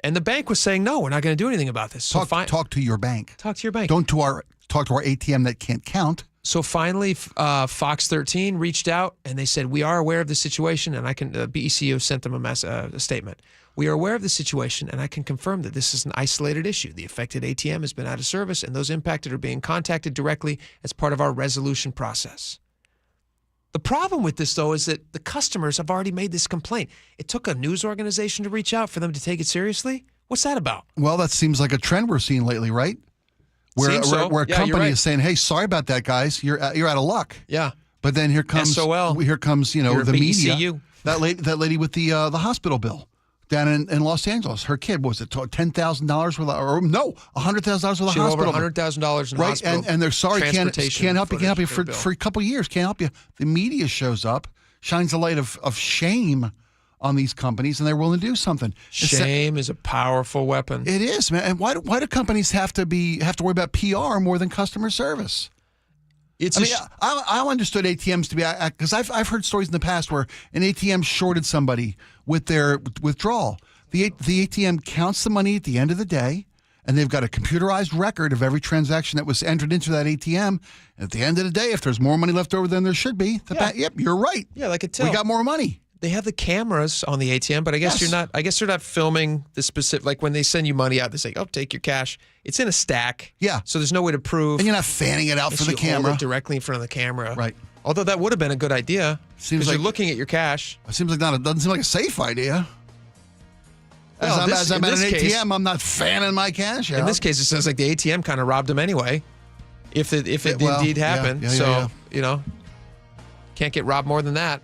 And the bank was saying, no, we're not going to do anything about this. Talk to your bank. Talk to your bank. Don't talk to our ATM that can't count. So finally, Fox 13 reached out, and they said, we are aware of the situation, and BECU sent them a statement. We are aware of the situation, and I can confirm that this is an isolated issue. The affected ATM has been out of service, and those impacted are being contacted directly as part of our resolution process. The problem with this, though, is that the customers have already made this complaint. It took a news organization to reach out for them to take it seriously? What's that about? Well, that seems like a trend we're seeing lately, right? Where a company is saying, "Hey, sorry about that, guys. You're out of luck." Yeah. But then here comes SOL. Here comes the media. BECU. That lady with the hospital bill down in Los Angeles. Her kid was it $10,000 worth, or no, $100,000 worth of hospital. Over $100,000 in right, hospital. and they're sorry, can't help you for a couple of years. Can't help you. The media shows up, shines a light of shame on these companies, and they're willing to do something. Shame is a powerful weapon. It is, man. And why do companies have to worry about PR more than customer service? I understood ATMs to be, because I've heard stories in the past where an ATM shorted somebody with their withdrawal. The ATM counts the money at the end of the day, and they've got a computerized record of every transaction that was entered into that ATM. And at the end of the day, if there's more money left over than there should be, yep, you're right. Yeah, like a till. We got more money. They have the cameras on the ATM, but I guess you're not. I guess they're not filming the specific. Like when they send you money out, they say, "Oh, take your cash." It's in a stack. Yeah. So there's no way to prove. And you're not fanning it out for the camera. Hold it directly in front of the camera. Right. Although that would have been a good idea. Seems like you're looking at your cash. It seems like doesn't seem like a safe idea. Well, as I'm at an ATM, I'm not fanning my cash out. In this case, it sounds like the ATM kind of robbed him anyway. If it indeed happened, can't get robbed more than that.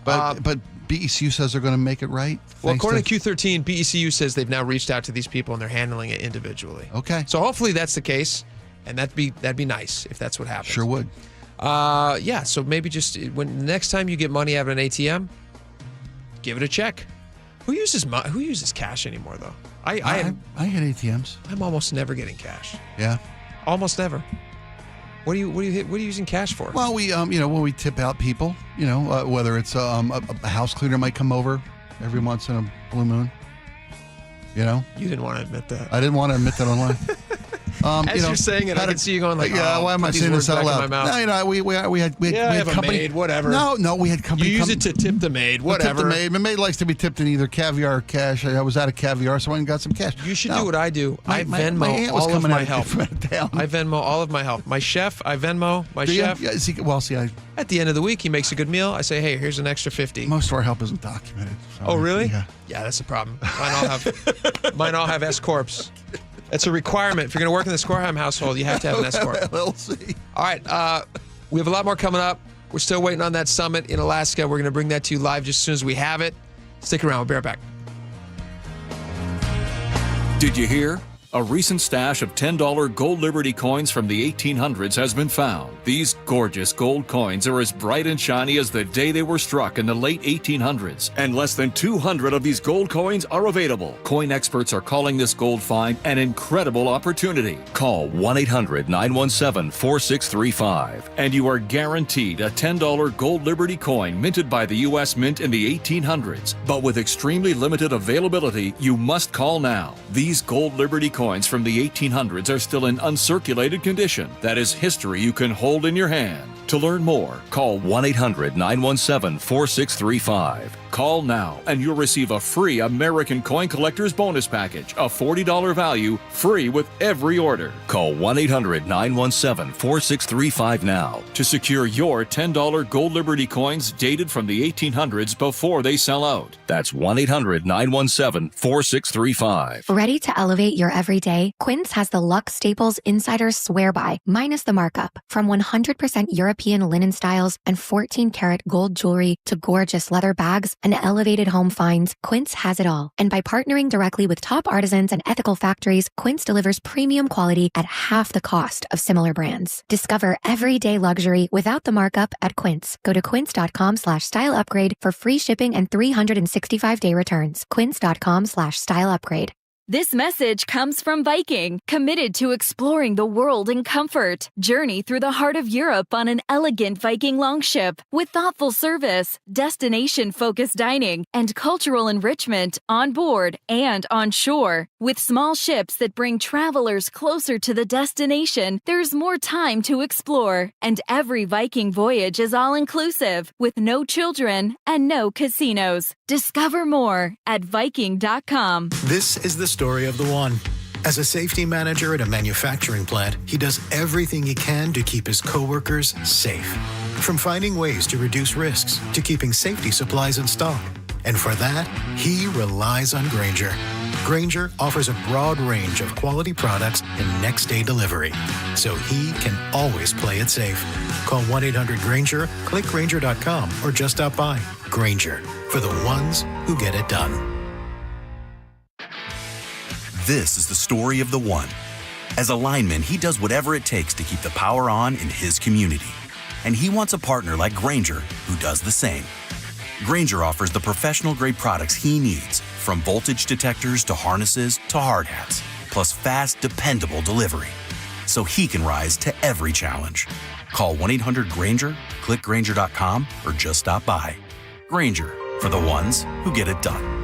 But BECU says they're going to make it right. Well, according to Q13, BECU says they've now reached out to these people and they're handling it individually. Okay. So hopefully that's the case, and that'd be nice if that's what happens. Sure would. So maybe just when the next time you get money out of an ATM, give it a check. Who uses cash anymore though? I hit ATMs. I'm almost never getting cash. Yeah. Almost never. What are you using cash for? Well, we when we tip out people, whether it's a house cleaner might come over, every once in a blue moon. You know? You didn't want to admit that. I didn't want to admit that online. As you're saying it, I can see you going like, yeah, why am I saying this out loud? No, we had company. Maid, whatever. No, we had company. You use it to tip the maid, whatever. Tip the maid. My maid likes to be tipped in either caviar or cash. I was out of caviar, so I went and got some cash. You should do what I do. I Venmo my aunt was all of coming my out help. I Venmo all of my help. My chef, I Venmo my chef. Yeah, at the end of the week, he makes a good meal. I say, hey, here's an extra 50. Most of our help isn't documented. So oh, really? Yeah, that's a problem. Mine all have S-corps. It's a requirement. If you're going to work in the Skorheim household, you have to have an S-corp. LLC. All right. We have a lot more coming up. We're still waiting on that summit in Alaska. We're going to bring that to you live just as soon as we have it. Stick around. We'll be right back. Did you hear? A recent stash of $10 gold Liberty coins from the 1800s has been found. These gorgeous gold coins are as bright and shiny as the day they were struck in the late 1800s. And less than 200 of these gold coins are available. Coin experts are calling this gold find an incredible opportunity. Call 1-800-917-4635 and you are guaranteed a $10 gold Liberty coin minted by the U.S. Mint in the 1800s. But with extremely limited availability, you must call now. These gold Liberty coins from the 1800s are still in uncirculated condition. That is history you can hold in your hand. To learn more, call 1-800-917-4635. Call now and you'll receive a free American Coin Collector's Bonus Package, a $40 value, free with every order. Call 1-800-917-4635 now to secure your $10 gold Liberty coins dated from the 1800s before they sell out. That's 1-800-917-4635. Ready to elevate your everyday? Quince has the Luxe Staples Insider Swear By, minus the markup. From 100% European linen styles and 14-karat gold jewelry to gorgeous leather bags and elevated home finds, Quince has it all. And by partnering directly with top artisans and ethical factories, Quince delivers premium quality at half the cost of similar brands. Discover everyday luxury without the markup at Quince. Go to quince.com/style upgrade for free shipping and 365-day returns. Quince.com/style upgrade. This message comes from Viking, committed to exploring the world in comfort. Journey through the heart of Europe on an elegant Viking longship with thoughtful service, destination-focused dining, and cultural enrichment on board and on shore. With small ships that bring travelers closer to the destination, there's more time to explore. And every Viking voyage is all-inclusive, with no children and no casinos. Discover more at Viking.com. This is the story of the one. As a safety manager at a manufacturing plant, he does everything he can to keep his coworkers safe. From finding ways to reduce risks to keeping safety supplies in stock. And for that, he relies on Grainger. Grainger offers a broad range of quality products and next-day delivery, so he can always play it safe. Call 1-800-GRAINGER, click Grainger.com, or just stop by. Grainger, for the ones who get it done. This is the story of the one. As a lineman, he does whatever it takes to keep the power on in his community. And he wants a partner like Grainger who does the same. Grainger offers the professional-grade products he needs, from voltage detectors to harnesses to hard hats, plus fast, dependable delivery, so he can rise to every challenge. Call 1-800-GRAINGER, click Grainger.com, or just stop by. Grainger, for the ones who get it done.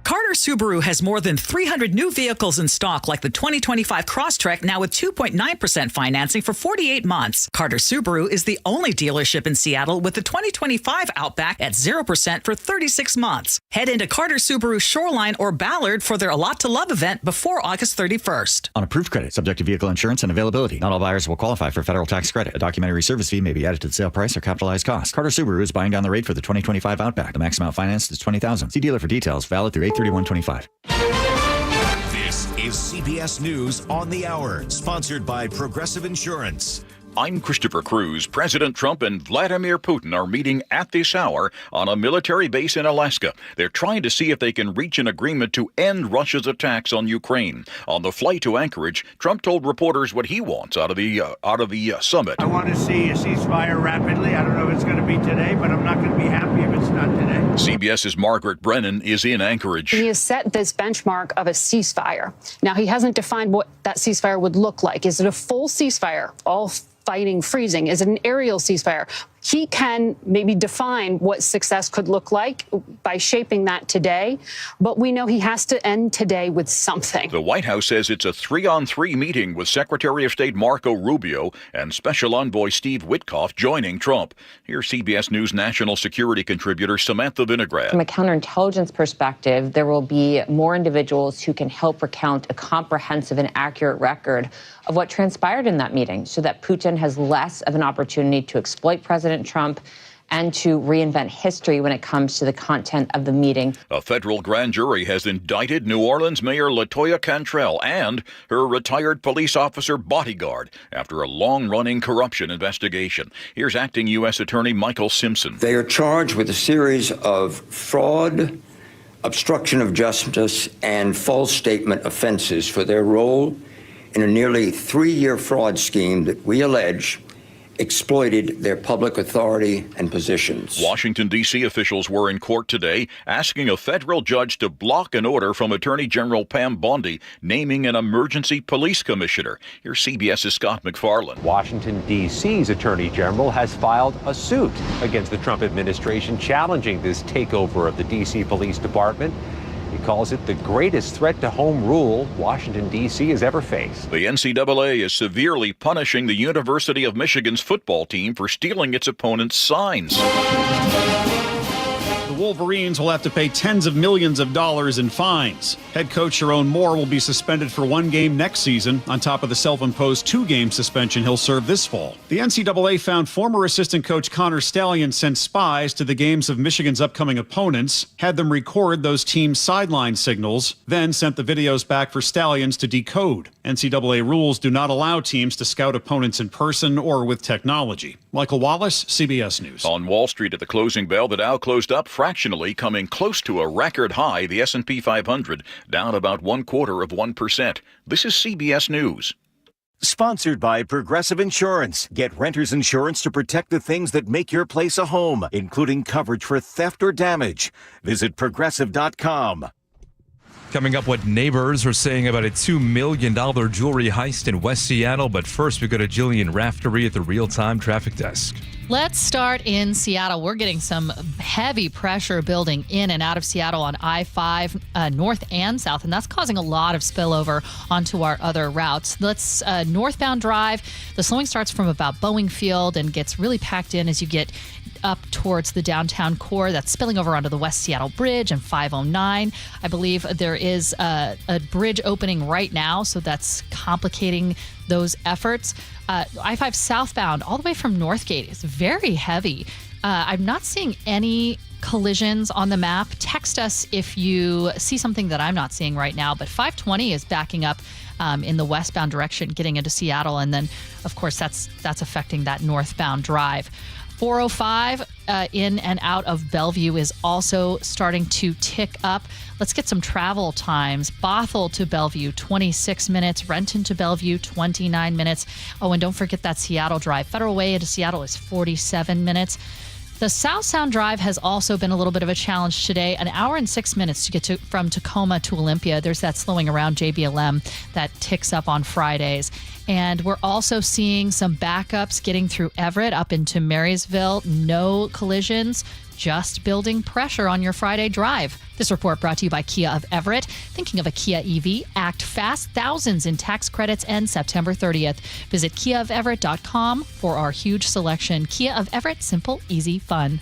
Carter Subaru has more than 300 new vehicles in stock, like the 2025 Crosstrek, now with 2.9% financing for 48 months. Carter Subaru is the only dealership in Seattle with the 2025 Outback at 0% for 36 months. Head into Carter Subaru Shoreline or Ballard for their A Lot to Love event before August 31st. On approved credit, subject to vehicle insurance and availability. Not all buyers will qualify for federal tax credit. A documentary service fee may be added to the sale price or capitalized cost. Carter Subaru is buying down the rate for the 2025 Outback. The max amount financed is $20,000. See dealer for details. Valid through 8/31/25. This is CBS News on the Hour, sponsored by Progressive Insurance. I'm Christopher Cruz. President Trump and Vladimir Putin are meeting at this hour on a military base in Alaska. They're trying to see if they can reach an agreement to end Russia's attacks on Ukraine. On the flight to Anchorage, Trump told reporters what he wants out of the summit. I want to see a ceasefire rapidly. I don't know if it's going to be today, but I'm not going to be happy if it's not today. CBS's Margaret Brennan is in Anchorage. He has set this benchmark of a ceasefire. Now, he hasn't defined what that ceasefire would look like. Is it a full ceasefire, all fighting freezing? Is it an aerial ceasefire? He can maybe define what success could look like by shaping that today, but we know he has to end today with something. The White House says it's a 3-on-3 meeting with Secretary of State Marco Rubio and Special Envoy Steve Witkoff joining Trump. Here's CBS News national security contributor Samantha Vinograd. From a counterintelligence perspective, there will be more individuals who can help recount a comprehensive and accurate record of what transpired in that meeting so that Putin has less of an opportunity to exploit President Trump and to reinvent history when it comes to the content of the meeting. A federal grand jury has indicted New Orleans Mayor LaToya Cantrell and her retired police officer bodyguard after a long-running corruption investigation. Here's acting U.S. Attorney Michael Simpson. They are charged with a series of fraud, obstruction of justice, and false statement offenses for their role in a nearly 3-year fraud scheme that we allege exploited their public authority and positions. Washington, D.C. officials were in court today asking a federal judge to block an order from Attorney General Pam Bondi naming an emergency police commissioner. Here's CBS's Scott McFarland. Washington, D.C.'s Attorney General has filed a suit against the Trump administration challenging this takeover of the D.C. Police Department. He calls it the greatest threat to home rule Washington, D.C. has ever faced. The NCAA is severely punishing the University of Michigan's football team for stealing its opponent's signs. The Wolverines will have to pay tens of millions of dollars in fines. Head coach Sharon Moore will be suspended for 1 game next season, on top of the self-imposed 2-game suspension he'll serve this fall. The NCAA found former assistant coach Connor Stallion sent spies to the games of Michigan's upcoming opponents, had them record those teams' sideline signals, then sent the videos back for Stallions to decode. NCAA rules do not allow teams to scout opponents in person or with technology. Michael Wallace, CBS News. On Wall Street at the closing bell, the Dow closed up fractionally, coming close to a record high. The S&P 500 down about 0.25%. This is CBS News. Sponsored by Progressive Insurance. Get renter's insurance to protect the things that make your place a home, including coverage for theft or damage. Visit Progressive.com. Coming up, what neighbors are saying about a $2 million jewelry heist in West Seattle. But first, we go to Jillian Raftery at the real-time traffic desk. Let's start in Seattle. We're getting some heavy pressure building in and out of Seattle on I-5 north and south, and that's causing a lot of spillover onto our other routes. Let's northbound drive. The slowing starts from about Boeing Field and gets really packed in as you get up towards the downtown core. That's spilling over onto the West Seattle Bridge and 509. I believe there is a bridge opening right now, so that's complicating those efforts. I-5 southbound all the way from Northgate is very heavy. I'm not seeing any collisions on the map. Text us if you see something that I'm not seeing right now, but 520 is backing up in the westbound direction getting into Seattle, and then of course that's affecting that northbound drive. 405 in and out of Bellevue is also starting to tick up. Let's get some travel times. Bothell to Bellevue, 26 minutes. Renton to Bellevue, 29 minutes. Oh, and don't forget that Seattle drive. Federal Way into Seattle is 47 minutes. The South Sound Drive has also been a little bit of a challenge today. 1 hour and 6 minutes to get from Tacoma to Olympia. There's that slowing around JBLM that ticks up on Fridays. And we're also seeing some backups getting through Everett up into Marysville. No collisions, just building pressure on your Friday drive. This report brought to you by Kia of Everett. Thinking of a Kia EV? Act fast. Thousands in tax credits end September 30th. Visit KiaofEverett.com for our huge selection. Kia of Everett, simple, easy, fun.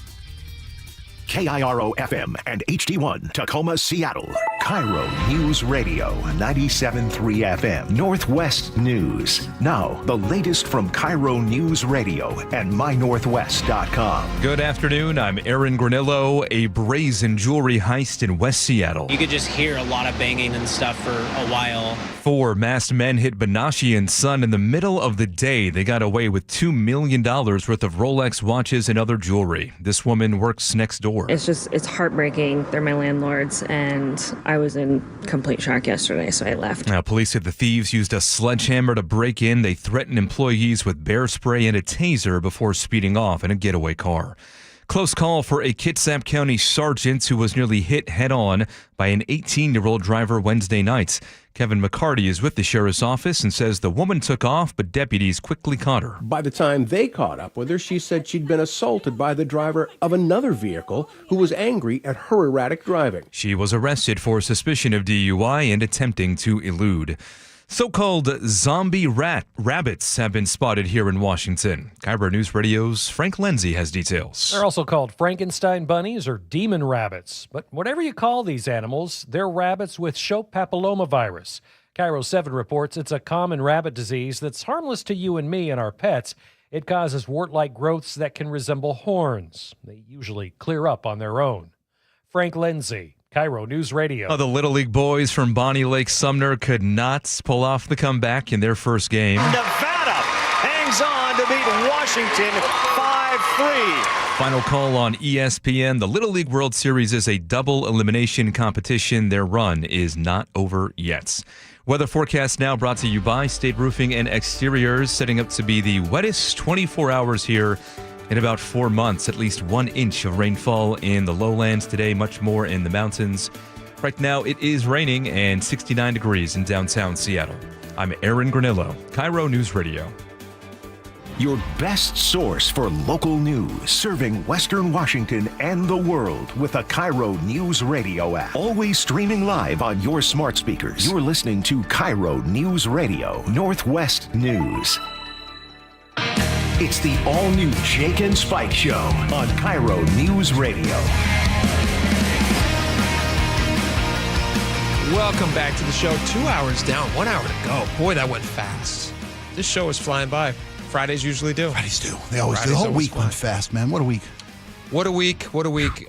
KIRO FM and HD1, Tacoma, Seattle. KIRO Newsradio, 97.3 FM. Northwest News. Now, the latest from KIRO Newsradio and MyNorthwest.com. Good afternoon. I'm Aaron Granillo. A brazen jewelry heist in West Seattle. You could just hear a lot of banging and stuff for a while. 4 masked men hit Benashi and Son in the middle of the day. They got away with $2 million worth of Rolex watches and other jewelry. This woman works next door. It's heartbreaking. They're my landlords, and I was in complete shock yesterday, so I left. Now, police said the thieves used a sledgehammer to break in. They threatened employees with bear spray and a taser before speeding off in a getaway car. Close call for a Kitsap County sergeant who was nearly hit head-on by an 18-year-old driver Wednesday night. Kevin McCarty is with the sheriff's office and says the woman took off, but deputies quickly caught her. By the time they caught up with her, she said she'd been assaulted by the driver of another vehicle who was angry at her erratic driving. She was arrested for suspicion of DUI and attempting to elude. So-called zombie rabbits have been spotted here in Washington. KIRO Newsradio's Frank Lindsay has details. They're also called Frankenstein bunnies or demon rabbits. But whatever you call these animals, they're rabbits with Shope papillomavirus. KIRO 7 reports it's a common rabbit disease that's harmless to you and me and our pets. It causes wart-like growths that can resemble horns. They usually clear up on their own. Frank Lindsay, KIRO News Radio. The Little League boys from Bonnie Lake Sumner could not pull off the comeback in their first game. Nevada hangs on to beat Washington 5-3. Final call on ESPN. The Little League World Series is a double elimination competition. Their run is not over yet. Weather forecast now brought to you by State Roofing and Exteriors, setting up to be the wettest 24 hours here in about 4 months. At least 1 inch of rainfall in the lowlands today, much more in the mountains. Right now it is raining and 69 degrees in downtown Seattle. I'm Aaron Granillo, KIRO News Radio. Your best source for local news, serving Western Washington and the world with the KIRO News Radio app. Always streaming live on your smart speakers. You're listening to KIRO News Radio, Northwest News. It's the all-new Jake and Spike Show on KIRO News Radio. Welcome back to the show. 2 hours down, 1 hour to go. Boy, that went fast. This show is flying by. Fridays usually do. Fridays do. They always do. The whole week went fast, man. What a week. What a week. What a week.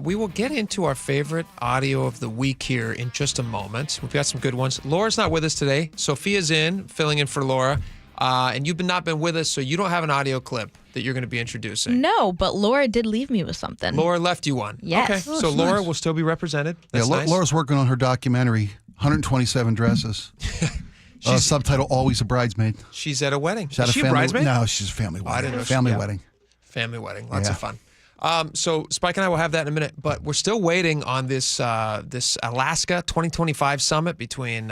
We will get into our favorite audio of the week here in just a moment. We've got some good ones. Laura's not with us today. Sophia's filling in for Laura. And you've not been with us, so you don't have an audio clip that you're going to be introducing. No, but Laura did leave me with something. Laura left you one. Yes. Okay, so Laura will still be represented. That's nice. Laura's working on her documentary, 127 Dresses. Subtitle, Always a Bridesmaid. She's at a wedding. Is she a bridesmaid? No, she's a family wedding. I didn't know. Family wedding. Family wedding. Lots of fun. So Spike and I will have that in a minute, but we're still waiting on this Alaska 2025 summit between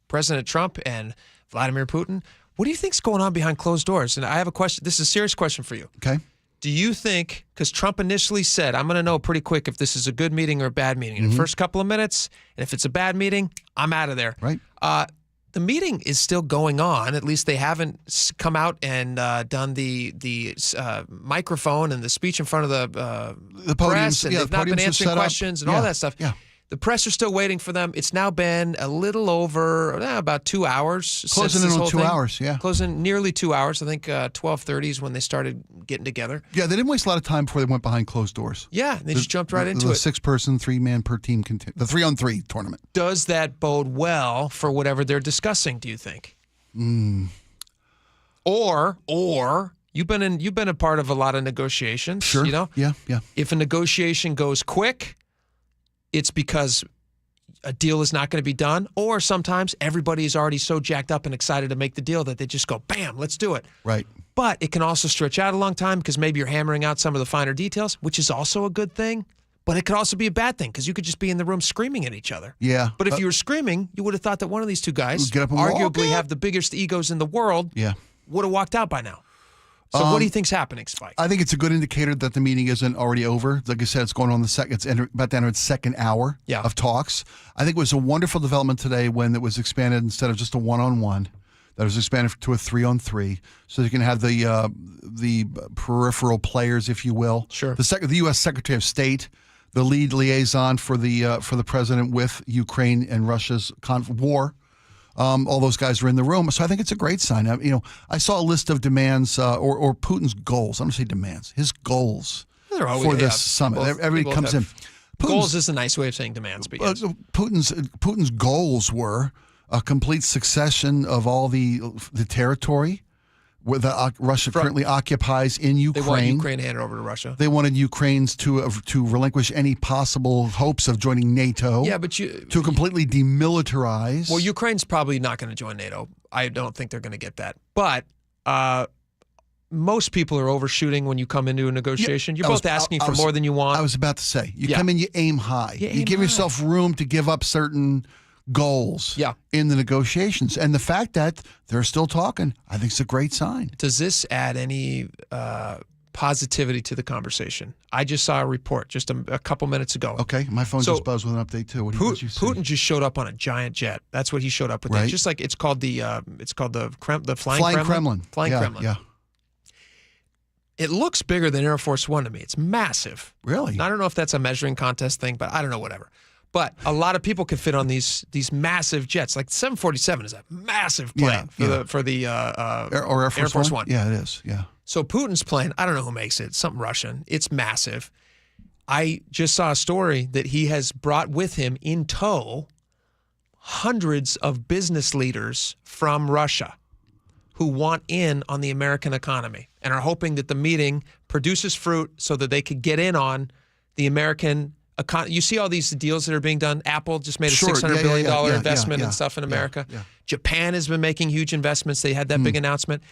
President Trump and Vladimir Putin. What do you think's going on behind closed doors? And I have a question. This is a serious question for you. Okay. Do you think, because Trump initially said, I'm going to know pretty quick if this is a good meeting or a bad meeting in the first couple of minutes, and if it's a bad meeting, I'm out of there. Right. The meeting is still going on. At least they haven't come out and done the microphone and the speech in front of the press, and they've not been answering questions and all that stuff. Yeah. The press are still waiting for them. It's now been a little over about 2 hours. Closing in on 2 hours, yeah. Closing nearly 2 hours. I think 12:30 is when they started getting together. Yeah, they didn't waste a lot of time before they went behind closed doors. Yeah, they just jumped right into the it. 6-person, 3-man per team, the 3-on-3 tournament. Does that bode well for whatever they're discussing, do you think? Or you've been a part of a lot of negotiations. Sure. You know? Yeah. If a negotiation goes quick, it's because a deal is not going to be done, or sometimes everybody is already so jacked up and excited to make the deal that they just go, bam, let's do it. Right. But it can also stretch out a long time because maybe you're hammering out some of the finer details, which is also a good thing. But it could also be a bad thing because you could just be in the room screaming at each other. Yeah. But if you were screaming, you would have thought that one of these two guys, get up and arguably have the biggest egos in the world, would have walked out by now. So what do you think's happening, Spike? I think it's a good indicator that the meeting isn't already over. Like I said, it's going on it's about to enter its second hour of talks. I think it was a wonderful development today when it was expanded instead of just a one-on-one. That was expanded to a 3-on-3, so you can have the peripheral players, if you will. Sure. The U.S. Secretary of State, the lead liaison for the president with Ukraine and Russia's war. All those guys are in the room, so I think it's a great sign. I saw a list of demands or Putin's goals. I'm going to say demands. His goals for this summit. Everybody comes in. Goals is a nice way of saying demands. But yes. Putin's goals were a complete succession of all the territory that Russia currently occupies in Ukraine. They want Ukraine handed over to Russia. They wanted Ukrainians to relinquish any possible hopes of joining NATO. Yeah, but to completely demilitarize. Well, Ukraine's probably not going to join NATO. I don't think they're going to get that. But most people are overshooting when you come into a negotiation. You're both asking for more than you want. I was about to say, you come in, you aim high. You give yourself room to give up certain goals in the negotiations. And the fact that they're still talking, I think it's a great sign. Does this add any positivity to the conversation? I just saw a report just a couple minutes ago. Okay, my phone just buzzed with an update too. What did you see? Putin just showed up on a giant jet. That's what he showed up with. Right. Just like it's called the Flying Kremlin. Flying Kremlin. Yeah. It looks bigger than Air Force One to me. It's massive. Really? I don't know if that's a measuring contest thing, but I don't know, whatever. But a lot of people could fit on these massive jets. Like 747 is a massive plane for the Air Force One. Yeah, it is. Yeah. So Putin's plane, I don't know who makes it. Something Russian. It's massive. I just saw a story that he has brought with him in tow hundreds of business leaders from Russia who want in on the American economy and are hoping that the meeting produces fruit so that they could get in on the American economy. You see all these deals that are being done. Apple just made a $600 billion investment and stuff in America. Japan has been making huge investments. They had that big announcement.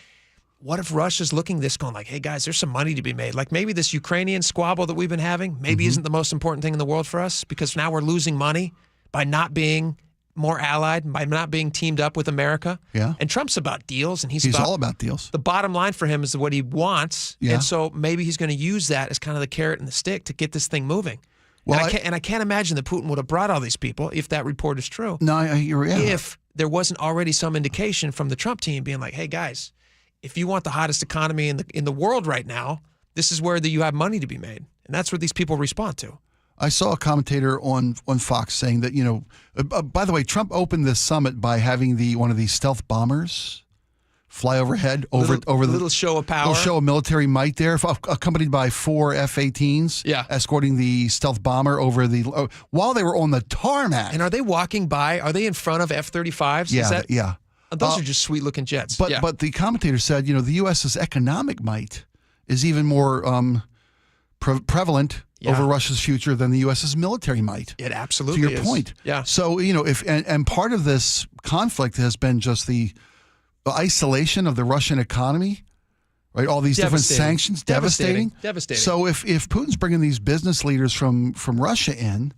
What if Russia's looking at this going like, hey, guys, there's some money to be made. Like maybe this Ukrainian squabble that we've been having maybe isn't the most important thing in the world for us because now we're losing money by not being more allied, by not being teamed up with America. Yeah. And Trump's about deals, and he's all about deals. The bottom line for him is what he wants. Yeah. And so maybe he's going to use that as kind of the carrot and the stick to get this thing moving. Well, and I can't imagine that Putin would have brought all these people if that report is true. No, If there wasn't already some indication from the Trump team being like, hey, guys, if you want the hottest economy in the world right now, this is where you have money to be made. And that's what these people respond to. I saw a commentator on Fox saying that, by the way, Trump opened this summit by having one of these stealth bombers fly overhead over the little show of power, little show of military might there, accompanied by 4 F-18s, escorting the stealth bomber over while they were on the tarmac. And are they walking by? Are they in front of F-35s? Yeah. Those are just sweet-looking jets. But the commentator said, the U.S.'s economic might is even more prevalent over Russia's future than the U.S.'s military might. It absolutely is. To your point. Yeah. So, and part of this conflict has been just the isolation of the Russian economy, right? All these different sanctions, devastating. So if Putin's bringing these business leaders from Russia in,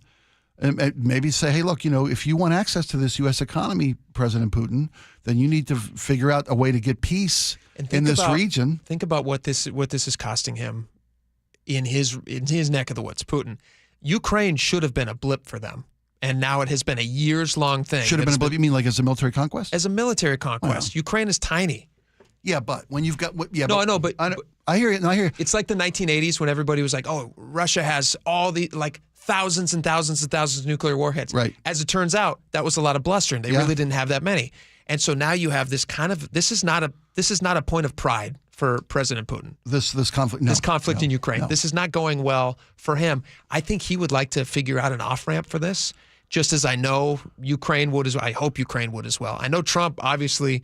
and maybe say, hey, look, if you want access to this U.S. economy, President Putin, then you need to figure out a way to get peace in this region. Think about what this is costing him in his neck of the woods, Putin. Ukraine should have been a blip for them, and now it has been a years-long thing. Should have been a blip? You mean like as a military conquest? As a military conquest. Ukraine is tiny. Yeah, but when you've got... I know, but... I hear it. No, I hear it. It's like the 1980s when everybody was like, oh, Russia has all the... thousands and thousands and thousands of nuclear warheads. Right. As it turns out, that was a lot of blustering. They really didn't have that many. And so now you have this this is not a point of pride for President Putin. This conflict. No, this conflict in Ukraine. No. This is not going well for him. I think he would like to figure out an off-ramp for this, just as I know Ukraine would as well. I hope Ukraine would as well. I know Trump, obviously,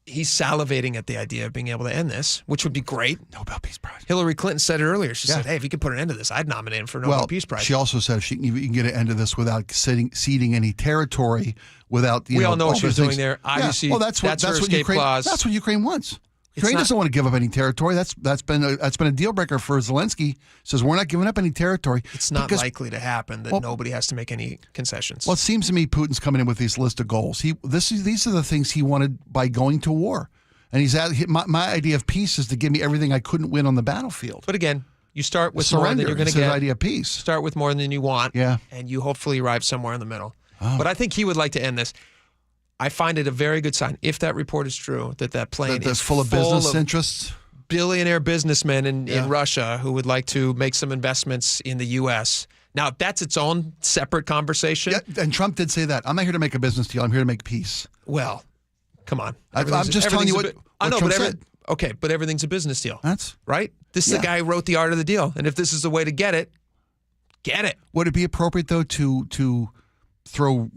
he's salivating at the idea of being able to end this, which would be great. Nobel Peace Prize. Hillary Clinton said it earlier. She said, hey, if he could put an end to this, I'd nominate him for Nobel Peace Prize. She also said if you can get an end to this without ceding any territory, without we all know what she was doing there. Obviously, that's her escape clause. That's what Ukraine wants. Ukraine doesn't want to give up any territory. That's been a deal breaker for Zelensky. Says we're not giving up any territory. It's not likely to happen that nobody has to make any concessions. Well, it seems to me Putin's coming in with this list of goals. These are the things he wanted by going to war. And my idea of peace is to give me everything I couldn't win on the battlefield. But again, you start with surrender. More than you're going to get. His idea of peace. Start with more than you want. Yeah. And you hopefully arrive somewhere in the middle. Oh. But I think he would like to end this. I find it a very good sign, if that report is true, that plane is full of business interests. Billionaire businessmen in Russia who would like to make some investments in the U.S. Now, that's its own separate conversation. Yeah, and Trump did say that. I'm not here to make a business deal. I'm here to make peace. Well, come on. I'm just telling you what Trump said. Okay, but everything's a business deal. That's right. This is the guy who wrote the art of the deal. And if this is the way to get it, get it. Would it be appropriate, though, to throw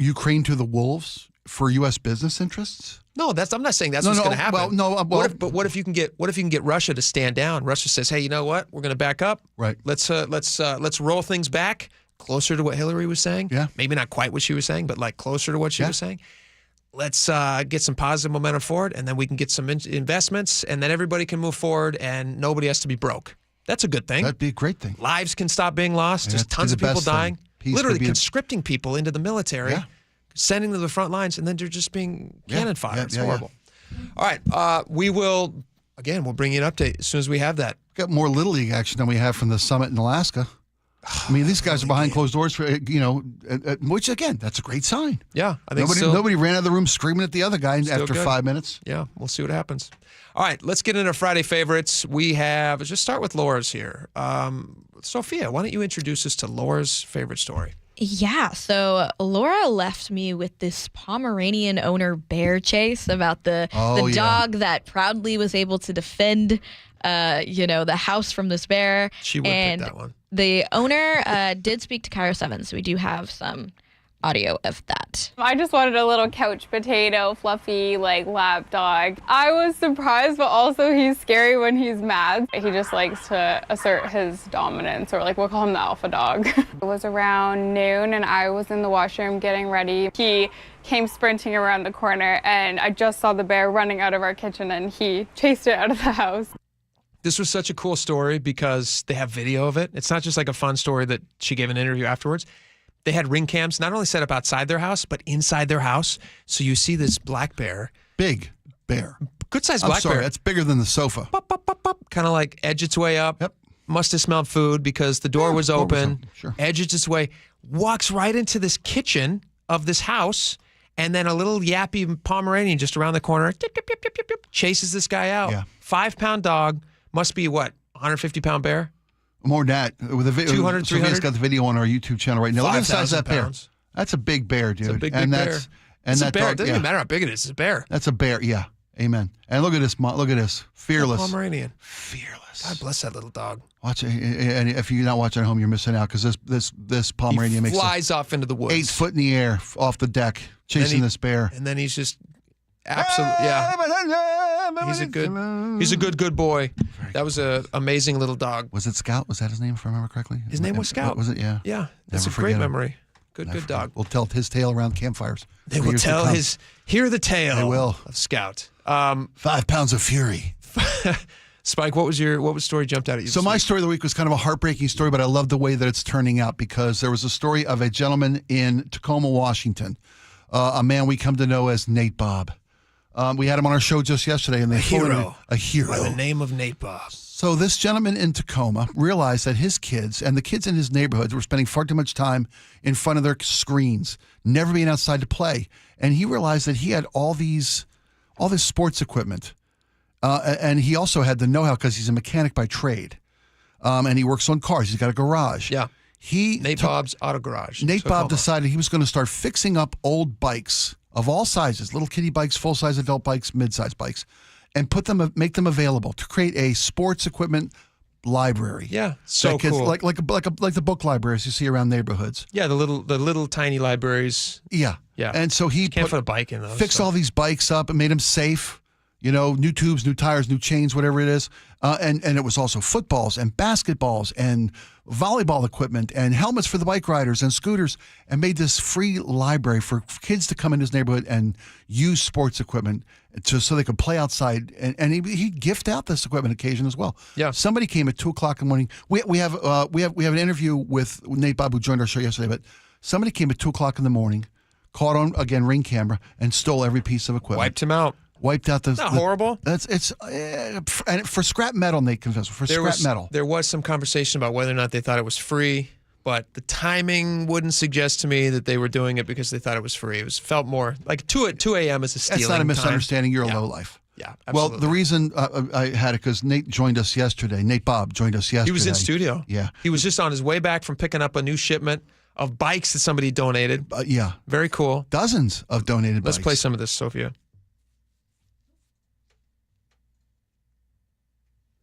Ukraine to the wolves for U.S. business interests? No, I'm not saying that's what's going to happen. Well, what if you can get Russia to stand down? Russia says, "Hey, you know what? We're going to back up. Right. Let's roll things back closer to what Hillary was saying. Yeah. Maybe not quite what she was saying, but like closer to what she was saying. Let's get some positive momentum forward, and then we can get some investments, and then everybody can move forward, and nobody has to be broke. That's a good thing. That'd be a great thing. Lives can stop being lost. There's tons of people dying. Literally conscripting people into the military, sending them to the front lines, and then they're just being cannon fodder. It's horrible. All right. We'll bring you an update as soon as we have that. Got more Little League action than we have from the summit in Alaska. I mean, these guys are behind closed doors, for, which, again, that's a great sign. Yeah. I think nobody ran out of the room screaming at the other guy after 5 minutes. Yeah, we'll see what happens. All right, let's get into Friday favorites. Just start with Laura's here. Sophia, why don't you introduce us to Laura's favorite story? Yeah, so Laura left me with this Pomeranian owner bear chase about the dog that proudly was able to defend the house from this bear. She would pick that one. The owner did speak to KIRO 7, so we do have some audio of that. I just wanted a little couch potato, fluffy, lap dog. I was surprised, but also he's scary when he's mad. He just likes to assert his dominance, or we'll call him the alpha dog. It was around noon, and I was in the washroom getting ready. He came sprinting around the corner, and I just saw the bear running out of our kitchen, and he chased it out of the house. This was such a cool story because they have video of it. It's not just a fun story that she gave an interview afterwards. They had ring cams not only set up outside their house, but inside their house. So you see this black bear. Big bear. Good-sized black bear. That's bigger than the sofa. Kind of edge its way up. Yep. Must have smelled food because the door was open. Sure. Edges its way. Walks right into this kitchen of this house. And then a little yappy Pomeranian just around the corner. Chases this guy out. Yeah. 5-pound dog. Must be, 150-pound bear? More than that. With the 200, 300? Sophia's got the video on our YouTube channel right now. Look at the size of that bear. Pounds. That's a big bear, dude. It's a big bear. It's a bear. Dog, it doesn't even matter how big it is. It's a bear. That's a bear, yeah. Amen. And look at this. Fearless. Pomeranian. Fearless. God bless that little dog. Watch it. And if you're not watching at home, you're missing out because this Pomeranian he flies off into the woods. 8 foot in the air off the deck chasing this bear. And then he's just absolutely, he's a good boy. That was an amazing little dog. Was it Scout? Was that his name, if I remember correctly? His name was Scout. Was it? Yeah. Yeah. That's a great memory. Good dog. We'll tell his tale around campfires. They will hear the tale they will. of Scout. 5 pounds of fury. Spike, what story jumped out at you? So my story of the week was kind of a heartbreaking story, but I love the way that it's turning out because there was a story of a gentleman in Tacoma, Washington, a man we come to know as Nate Bob. We had him on our show just yesterday, and they told him a hero by the name of Nate Bob. So this gentleman in Tacoma realized that his kids and the kids in his neighborhood were spending far too much time in front of their screens, never being outside to play. And he realized that he had all this sports equipment, and he also had the know-how because he's a mechanic by trade, and he works on cars. He's got a garage. Yeah. Nate Bob's Auto Garage. Nate Bob decided he was going to start fixing up old bikes of all sizes, little kiddie bikes, full-size adult bikes, mid-size bikes, and make them available to create a sports equipment library. Yeah, so kids, cool. Like the book libraries you see around neighborhoods. Yeah, the little tiny libraries. Yeah. And so he can't put a bike in those. Fixed all these bikes up and made them safe. New tubes, new tires, new chains, whatever it is. And it was also footballs and basketballs and volleyball equipment and helmets for the bike riders and scooters, and made this free library for kids to come in his neighborhood and use sports equipment so they could play outside. And he'd gift out this equipment occasion as well. Yeah. Somebody came at 2:00 in the morning. We have an interview with Nate Bob, who joined our show yesterday, but somebody came at 2:00 in the morning, caught on, again, Ring camera, and stole every piece of equipment. Wiped him out. Wiped out the. Not horrible. And for scrap metal, Nate confessed. Metal. There was some conversation about whether or not they thought it was free, but the timing wouldn't suggest to me that they were doing it because they thought it was free. It felt more like 2 a.m. is a stealing. That's not a misunderstanding. Time. You're a lowlife. Yeah, absolutely. Well, the reason I had it because Nate joined us yesterday. Nate Bob joined us yesterday. He was in studio. Yeah. He was just on his way back from picking up a new shipment of bikes that somebody donated. Yeah. Very cool. Dozens of donated bikes. Let's play some of this, Sophia.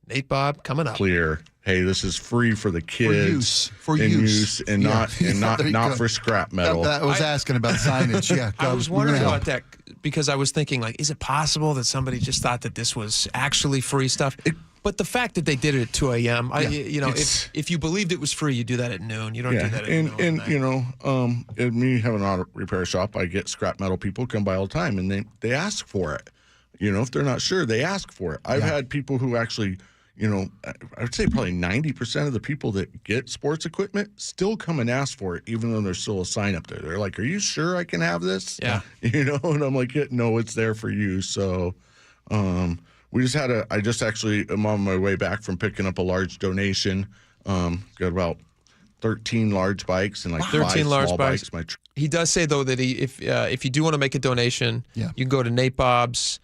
Nate Bob coming up. Clear. Hey, this is free for the kids. For use. And not for scrap metal. I was asking about signage. Yeah. I was wondering about that because I was thinking, is it possible that somebody just thought that this was actually free stuff? But the fact that they did it at 2 a.m., if you believed it was free, you do that at noon. You don't do that at noon. And me having an auto repair shop, I get scrap metal people come by all the time, and they ask for it. If they're not sure, they ask for it. I've had people who actually, I would say probably 90% of the people that get sports equipment still come and ask for it, even though there's still a sign up there. They're like, "Are you sure I can have this?" Yeah. And I'm like, "No, it's there for you." So, I just actually am on my way back from picking up a large donation. Got about 13 large bikes and 13 5 small bikes. He does say though that if you do want to make a donation, you can go to Nate Bob's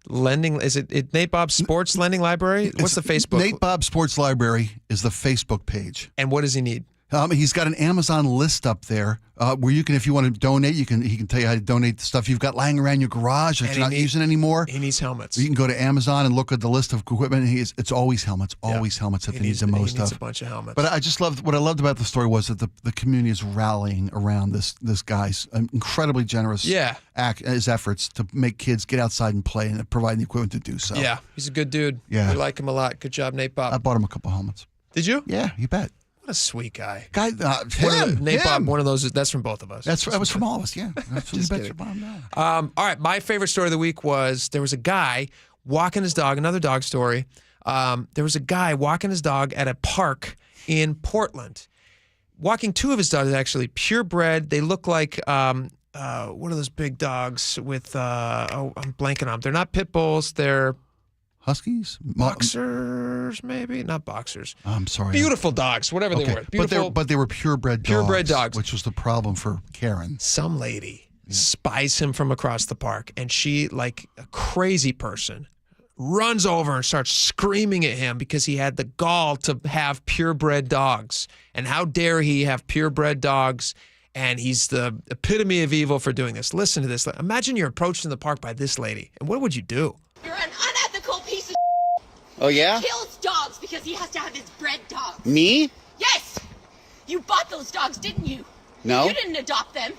lending. Is it Nate Bob's Sports Lending Library? What's the Facebook? Nate Bob Sports Library is the Facebook page. And what does he need? He's got an Amazon list up there where you can, if you want to donate, he can tell you how to donate the stuff you've got lying around your garage that you're not using anymore. He needs helmets. You can go to Amazon and look at the list of equipment. It's always helmets, helmets that they need the most of. He needs a bunch of helmets. But what I loved about the story was that the community is rallying around this guy's incredibly generous his efforts to make kids get outside and play and provide the equipment to do so. Yeah, he's a good dude. Yeah. We like him a lot. Good job, Nate Bob. I bought him a couple helmets. Did you? Yeah, you bet. What a sweet guy. Nate Bob, one of those, that's from both of us. That was from all of us, yeah. Just kidding. All right, my favorite story of the week was there was a guy walking his dog, another dog story. There was a guy walking his dog at a park in Portland. Walking two of his dogs, actually, purebred. They look like, what are those big dogs with, I'm blanking on them. They're not pit bulls, they're... Huskies? Boxers, maybe? Not boxers. I'm sorry. Beautiful dogs, whatever they were. Beautiful, but they were purebred dogs. Purebred dogs. Which was the problem for Karen. Some lady spies him from across the park, and she, like a crazy person, runs over and starts screaming at him because he had the gall to have purebred dogs. And how dare he have purebred dogs? And he's the epitome of evil for doing this. Listen to this. Imagine you're approached in the park by this lady, and what would you do? You're an unethical piece of Oh, yeah? He kills dogs because he has to have his bred dogs. Me? Yes! You bought those dogs, didn't you? No. You didn't adopt them.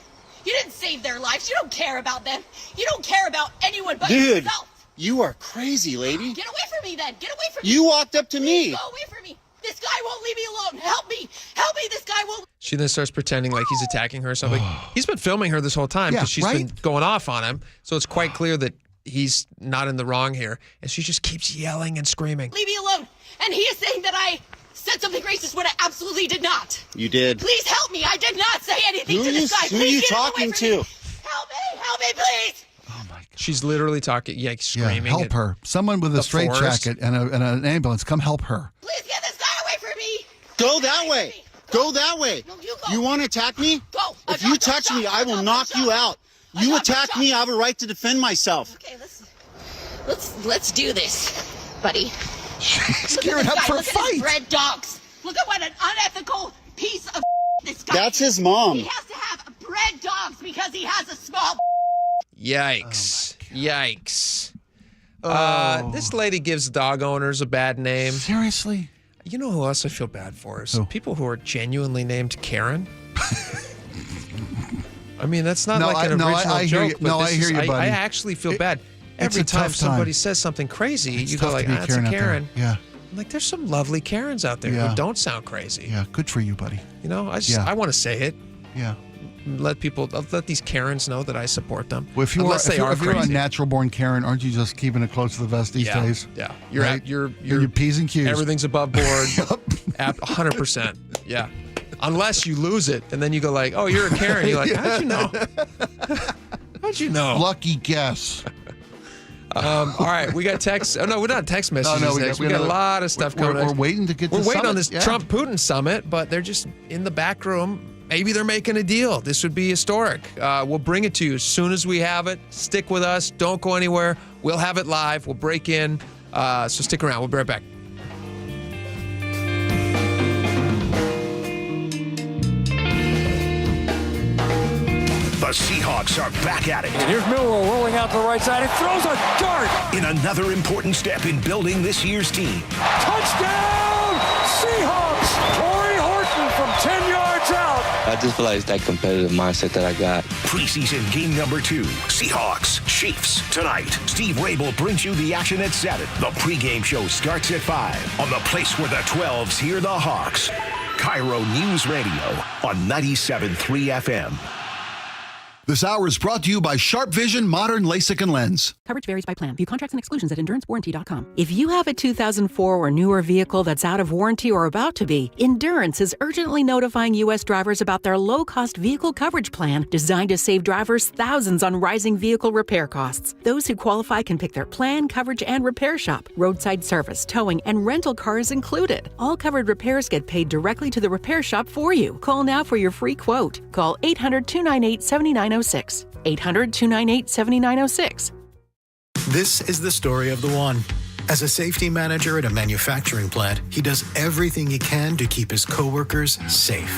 You didn't save their lives. You don't care about them. You don't care about anyone but Dude, yourself. You are crazy, lady. Get away from me then. Get away from me. You walked up to Please me. Go away from me. This guy won't leave me alone. Help me. Help me. This guy won't. She then starts pretending like he's attacking her or something. He's been filming her this whole time because she's been going off on him. So it's quite clear that he's not in the wrong here. And she just keeps yelling and screaming. Leave me alone. And he is saying that I said something racist when I absolutely did not. You did. Please help me. I did not say anything to this guy. Who Please are you get talking away from to? me. Help me, please. She's literally talking, screaming. Yeah, help her. Someone with a straitjacket and an ambulance, come help her. Please get this guy away from me. Go that way. Go that way. No, you go. You want to attack me? Go. If you touch me, I will knock you out. You attack me, I have a right to defend myself. Okay, let's do this, buddy. She's gearing up for a fight. Look at his bred dogs. Look at what an unethical piece of this guy. That's his mom. He has to have bred dogs because he has a small. Yikes. Yikes. This lady gives dog owners a bad name. Seriously? You know who else I feel bad for is people who are genuinely named Karen. I mean, that's not like an original joke, but I hear you, buddy. I actually feel bad. Every time somebody says something crazy, you go like, that's a Karen. Yeah. I'm like, there's some lovely Karens out there who don't sound crazy. Yeah, good for you, buddy. You know, I want to say it. Yeah. Let these Karens know that I support them. Well, if you're a natural born Karen, aren't you just keeping it close to the vest these days? Yeah. You're P's and Q's. Everything's above board. 100%. Yeah. Unless you lose it, and then you go like, oh, you're a Karen. You're like, how'd you know? How'd you know? Lucky guess. All right, we got text. Oh no, we're not text messages. No, we got a lot of stuff coming. We're waiting to get. We're waiting on this Trump-Putin summit, but they're just in the back room. Maybe they're making a deal. This would be historic. We'll bring it to you as soon as we have it. Stick with us. Don't go anywhere. We'll have it live. We'll break in. So stick around. We'll be right back. The Seahawks are back at it. And here's Milroe rolling out to the right side. It throws a dart. In another important step in building this year's team. Touchdown, Seahawks! Torrey Horton from 10 yards out I just feel like it's that competitive mindset that I got. Preseason game number 2, Seahawks, Chiefs. Tonight, Steve Rabel brings you the action at 7. The pregame show starts at 5 on the place where the 12s hear the Hawks. KIRO News Radio on 97.3 FM. This hour is brought to you by Sharp Vision Modern LASIK and Lens. Coverage varies by plan. View contracts and exclusions at EnduranceWarranty.com. If you have a 2004 or newer vehicle that's out of warranty or about to be, Endurance is urgently notifying U.S. drivers about their low-cost vehicle coverage plan designed to save drivers thousands on rising vehicle repair costs. Those who qualify can pick their plan, coverage, and repair shop. Roadside service, towing, and rental cars included. All covered repairs get paid directly to the repair shop for you. Call now for your free quote. Call 800-298-7906. 800-298-7906. This is the story of the one. As a safety manager at a manufacturing plant, he does everything he can to keep his coworkers safe.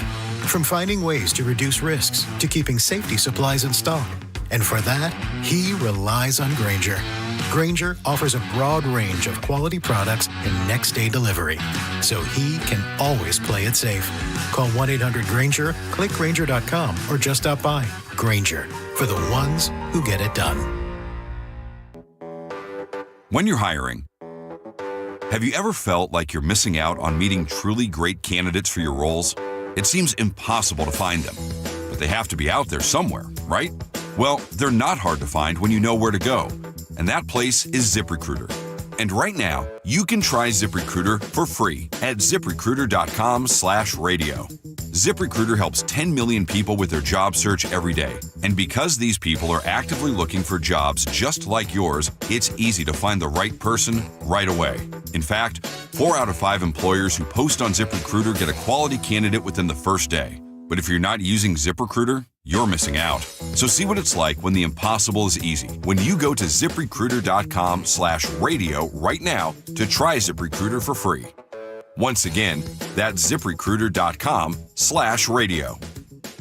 From finding ways to reduce risks to keeping safety supplies in stock. And for that, he relies on Grainger. Grainger offers a broad range of quality products and next-day delivery, so he can always play it safe. Call 1-800-GRAINGER, click Grainger.com, or just stop by. Grainger, for the ones who get it done. When you're hiring, have you ever felt like you're missing out on meeting truly great candidates for your roles? It seems impossible to find them, but they have to be out there somewhere, right? Well, they're not hard to find when you know where to go, and that place is ZipRecruiter. And right now, you can try ZipRecruiter for free at ZipRecruiter.com/radio. ZipRecruiter helps 10 million people with their job search every day. And because these people are actively looking for jobs just like yours, it's easy to find the right person right away. In fact, 4 out of 5 employers who post on ZipRecruiter get a quality candidate within the first day. But if you're not using ZipRecruiter, you're missing out. So see what it's like when the impossible is easy. When you go to ZipRecruiter.com/radio right now to try ZipRecruiter for free. Once again, that's ZipRecruiter.com/radio.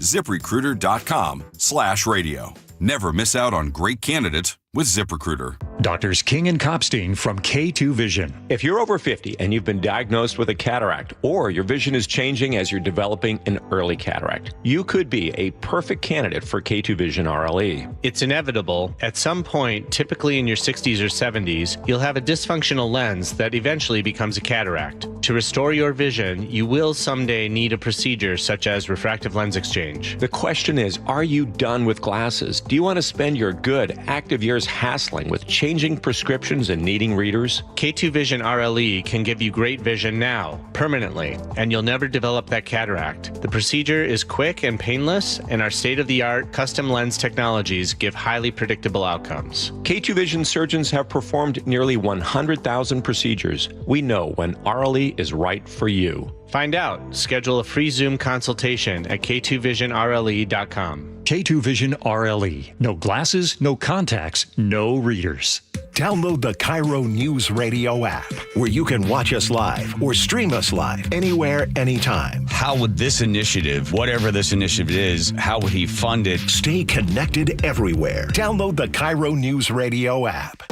ZipRecruiter.com/radio. Never miss out on great candidates with ZipRecruiter. Doctors King and Kopstein from K2 Vision. If you're over 50 and you've been diagnosed with a cataract, or your vision is changing as you're developing an early cataract, you could be a perfect candidate for K2 Vision RLE. It's inevitable. At some point, typically in your 60s or 70s, you'll have a dysfunctional lens that eventually becomes a cataract. To restore your vision, you will someday need a procedure such as refractive lens exchange. The question is, are you done with glasses? Do you want to spend your good, active years hassling with changing prescriptions and needing readers? K2 Vision RLE can give you great vision now, permanently, and you'll never develop that cataract. The procedure is quick and painless, and our state-of-the-art custom lens technologies give highly predictable outcomes. K2 Vision surgeons have performed nearly 100,000 procedures. We know when RLE is right for you. Find out. Schedule a free Zoom consultation at k2visionrle.com. K2 Vision RLE. No glasses, no contacts, no readers. Download the KIRO News Radio app, where you can watch us live or stream us live anywhere, anytime. How would this initiative, whatever this initiative is, how would he fund it? Stay connected everywhere. Download the KIRO News Radio app.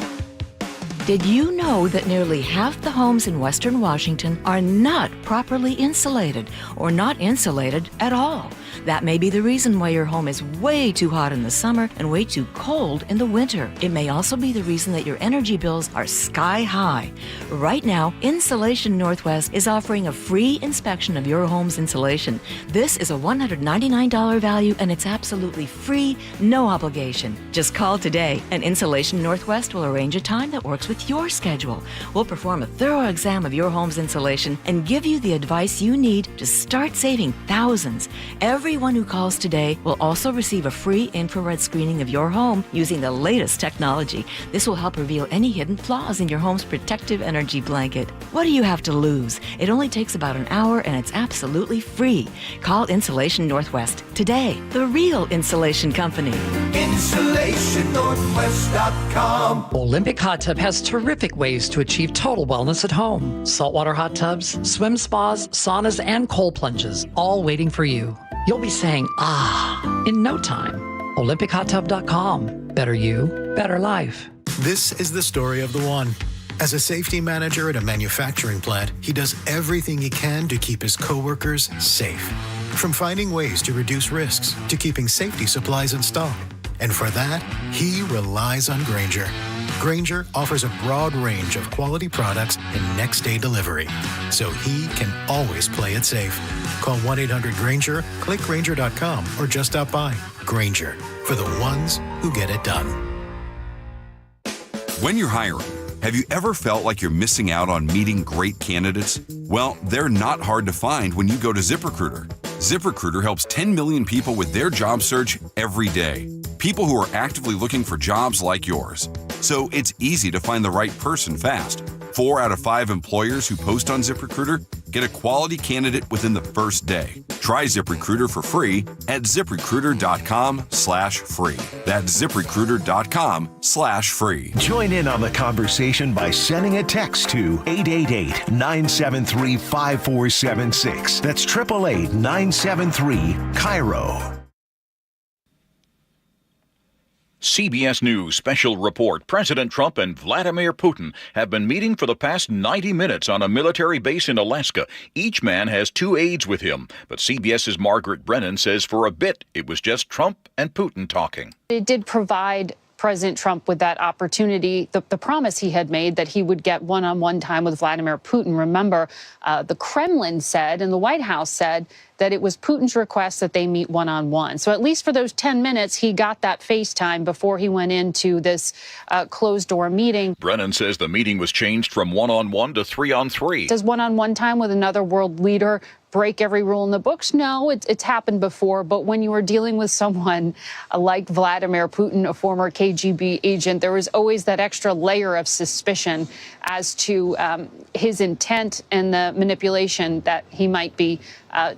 Did you know that nearly half the homes in Western Washington are not properly insulated or not insulated at all? That may be the reason why your home is way too hot in the summer and way too cold in the winter. It may also be the reason that your energy bills are sky high. Right now, Insulation Northwest is offering a free inspection of your home's insulation. This is a $199 value and it's absolutely free, no obligation. Just call today and Insulation Northwest will arrange a time that works with your schedule. We'll perform a thorough exam of your home's insulation and give you the advice you need to start saving thousands. Everyone who calls today will also receive a free infrared screening of your home using the latest technology. This will help reveal any hidden flaws in your home's protective energy blanket. What do you have to lose? It only takes about an hour and it's absolutely free. Call Insulation Northwest today, the real insulation company. InsulationNorthwest.com. Olympic Hot Tub has terrific ways to achieve total wellness at home. Saltwater hot tubs, swim spas, saunas, and cold plunges, all waiting for you. You'll be saying, ah, in no time. OlympicHotTub.com. Better you, better life. This is the story of the one. As a safety manager at a manufacturing plant, he does everything he can to keep his coworkers safe. From finding ways to reduce risks to keeping safety supplies in stock. And for that, he relies on Grainger. Grainger offers a broad range of quality products and next-day delivery, so he can always play it safe. Call 1-800-GRAINGER, click Grainger.com, or just stop by. Grainger, for the ones who get it done. When you're hiring, have you ever felt like you're missing out on meeting great candidates? Well, they're not hard to find when you go to ZipRecruiter. ZipRecruiter helps 10 million people with their job search every day. People who are actively looking for jobs like yours. So it's easy to find the right person fast. 4 out of 5 employers who post on ZipRecruiter get a quality candidate within the first day. Try ZipRecruiter for free at ZipRecruiter.com/free. That's ZipRecruiter.com/free. Join in on the conversation by sending a text to 888-973-5476. That's 888-973-KIRO. CBS News special report. President Trump and Vladimir Putin have been meeting for the past 90 minutes on a military base in Alaska. Each man has 2 aides with him. But CBS's Margaret Brennan says for a bit it was just Trump and Putin talking. It did provide President Trump with that opportunity, the promise he had made that he would get one-on-one time with Vladimir Putin. Remember, the Kremlin said and the White House said that it was Putin's request that they meet one-on-one. So at least for those 10 minutes, he got that FaceTime before he went into this closed-door meeting. Brennan says the meeting was changed from one-on-one to 3-on-3. Does one-on-one time with another world leader break every rule in the books? No, it's happened before. But when you are dealing with someone like Vladimir Putin, a former KGB agent, there was always that extra layer of suspicion as to his intent and the manipulation that he might be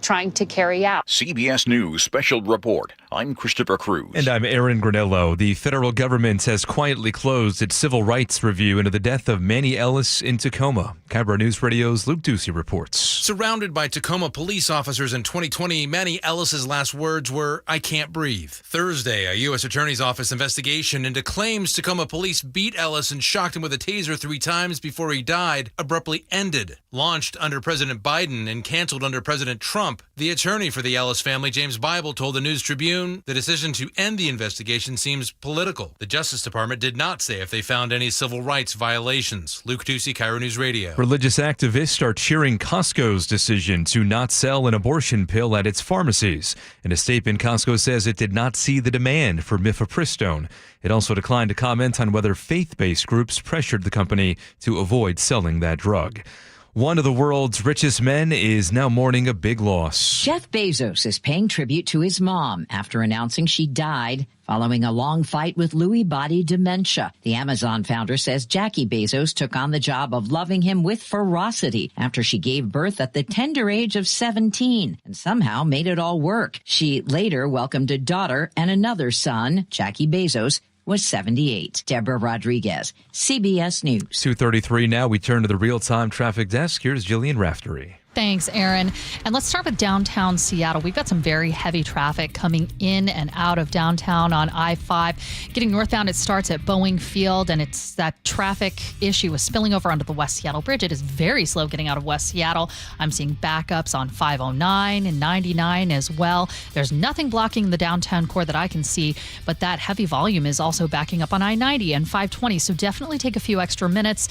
trying to carry out. CBS News special report. I'm Christopher Cruz. And I'm Aaron Granello. The federal government has quietly closed its civil rights review into the death of Manny Ellis in Tacoma. KIRO Newsradio's Luke Ducey reports. Surrounded by Tacoma police officers in 2020, Manny Ellis's last words were, "I can't breathe." Thursday, a U.S. Attorney's Office investigation into claims Tacoma police beat Ellis and shocked him with a taser 3 times before he died abruptly ended. Launched under President Biden and canceled under President Trump, the attorney for the Ellis family, James Bible, told the News Tribune the decision to end the investigation seems political. The Justice Department did not say if they found any civil rights violations. Luke Ducey, KIRO News Radio. Religious activists are cheering Costco's decision to not sell an abortion pill at its pharmacies. In a statement, Costco says it did not see the demand for mifepristone. It also declined to comment on whether faith-based groups pressured the company to avoid selling that drug. One of the world's richest men is now mourning a big loss. Jeff Bezos is paying tribute to his mom after announcing she died following a long fight with Lewy body dementia. The Amazon founder says Jackie Bezos took on the job of loving him with ferocity after she gave birth at the tender age of 17 and somehow made it all work. She later welcomed a daughter and another son. Jackie Bezos was 78. Deborah Rodriguez, CBS News. 2:33 now. We turn to the real-time traffic desk. Here's Jillian Raftery. Thanks, Aaron. And let's start with downtown Seattle. We've got some very heavy traffic coming in and out of downtown on I-5. Getting northbound, it starts at Boeing Field, and it's that traffic issue with spilling over onto the West Seattle Bridge. It is very slow getting out of West Seattle. I'm seeing backups on 509 and 99 as well. There's nothing blocking the downtown core that I can see, but that heavy volume is also backing up on I-90 and 520. So definitely take a few extra minutes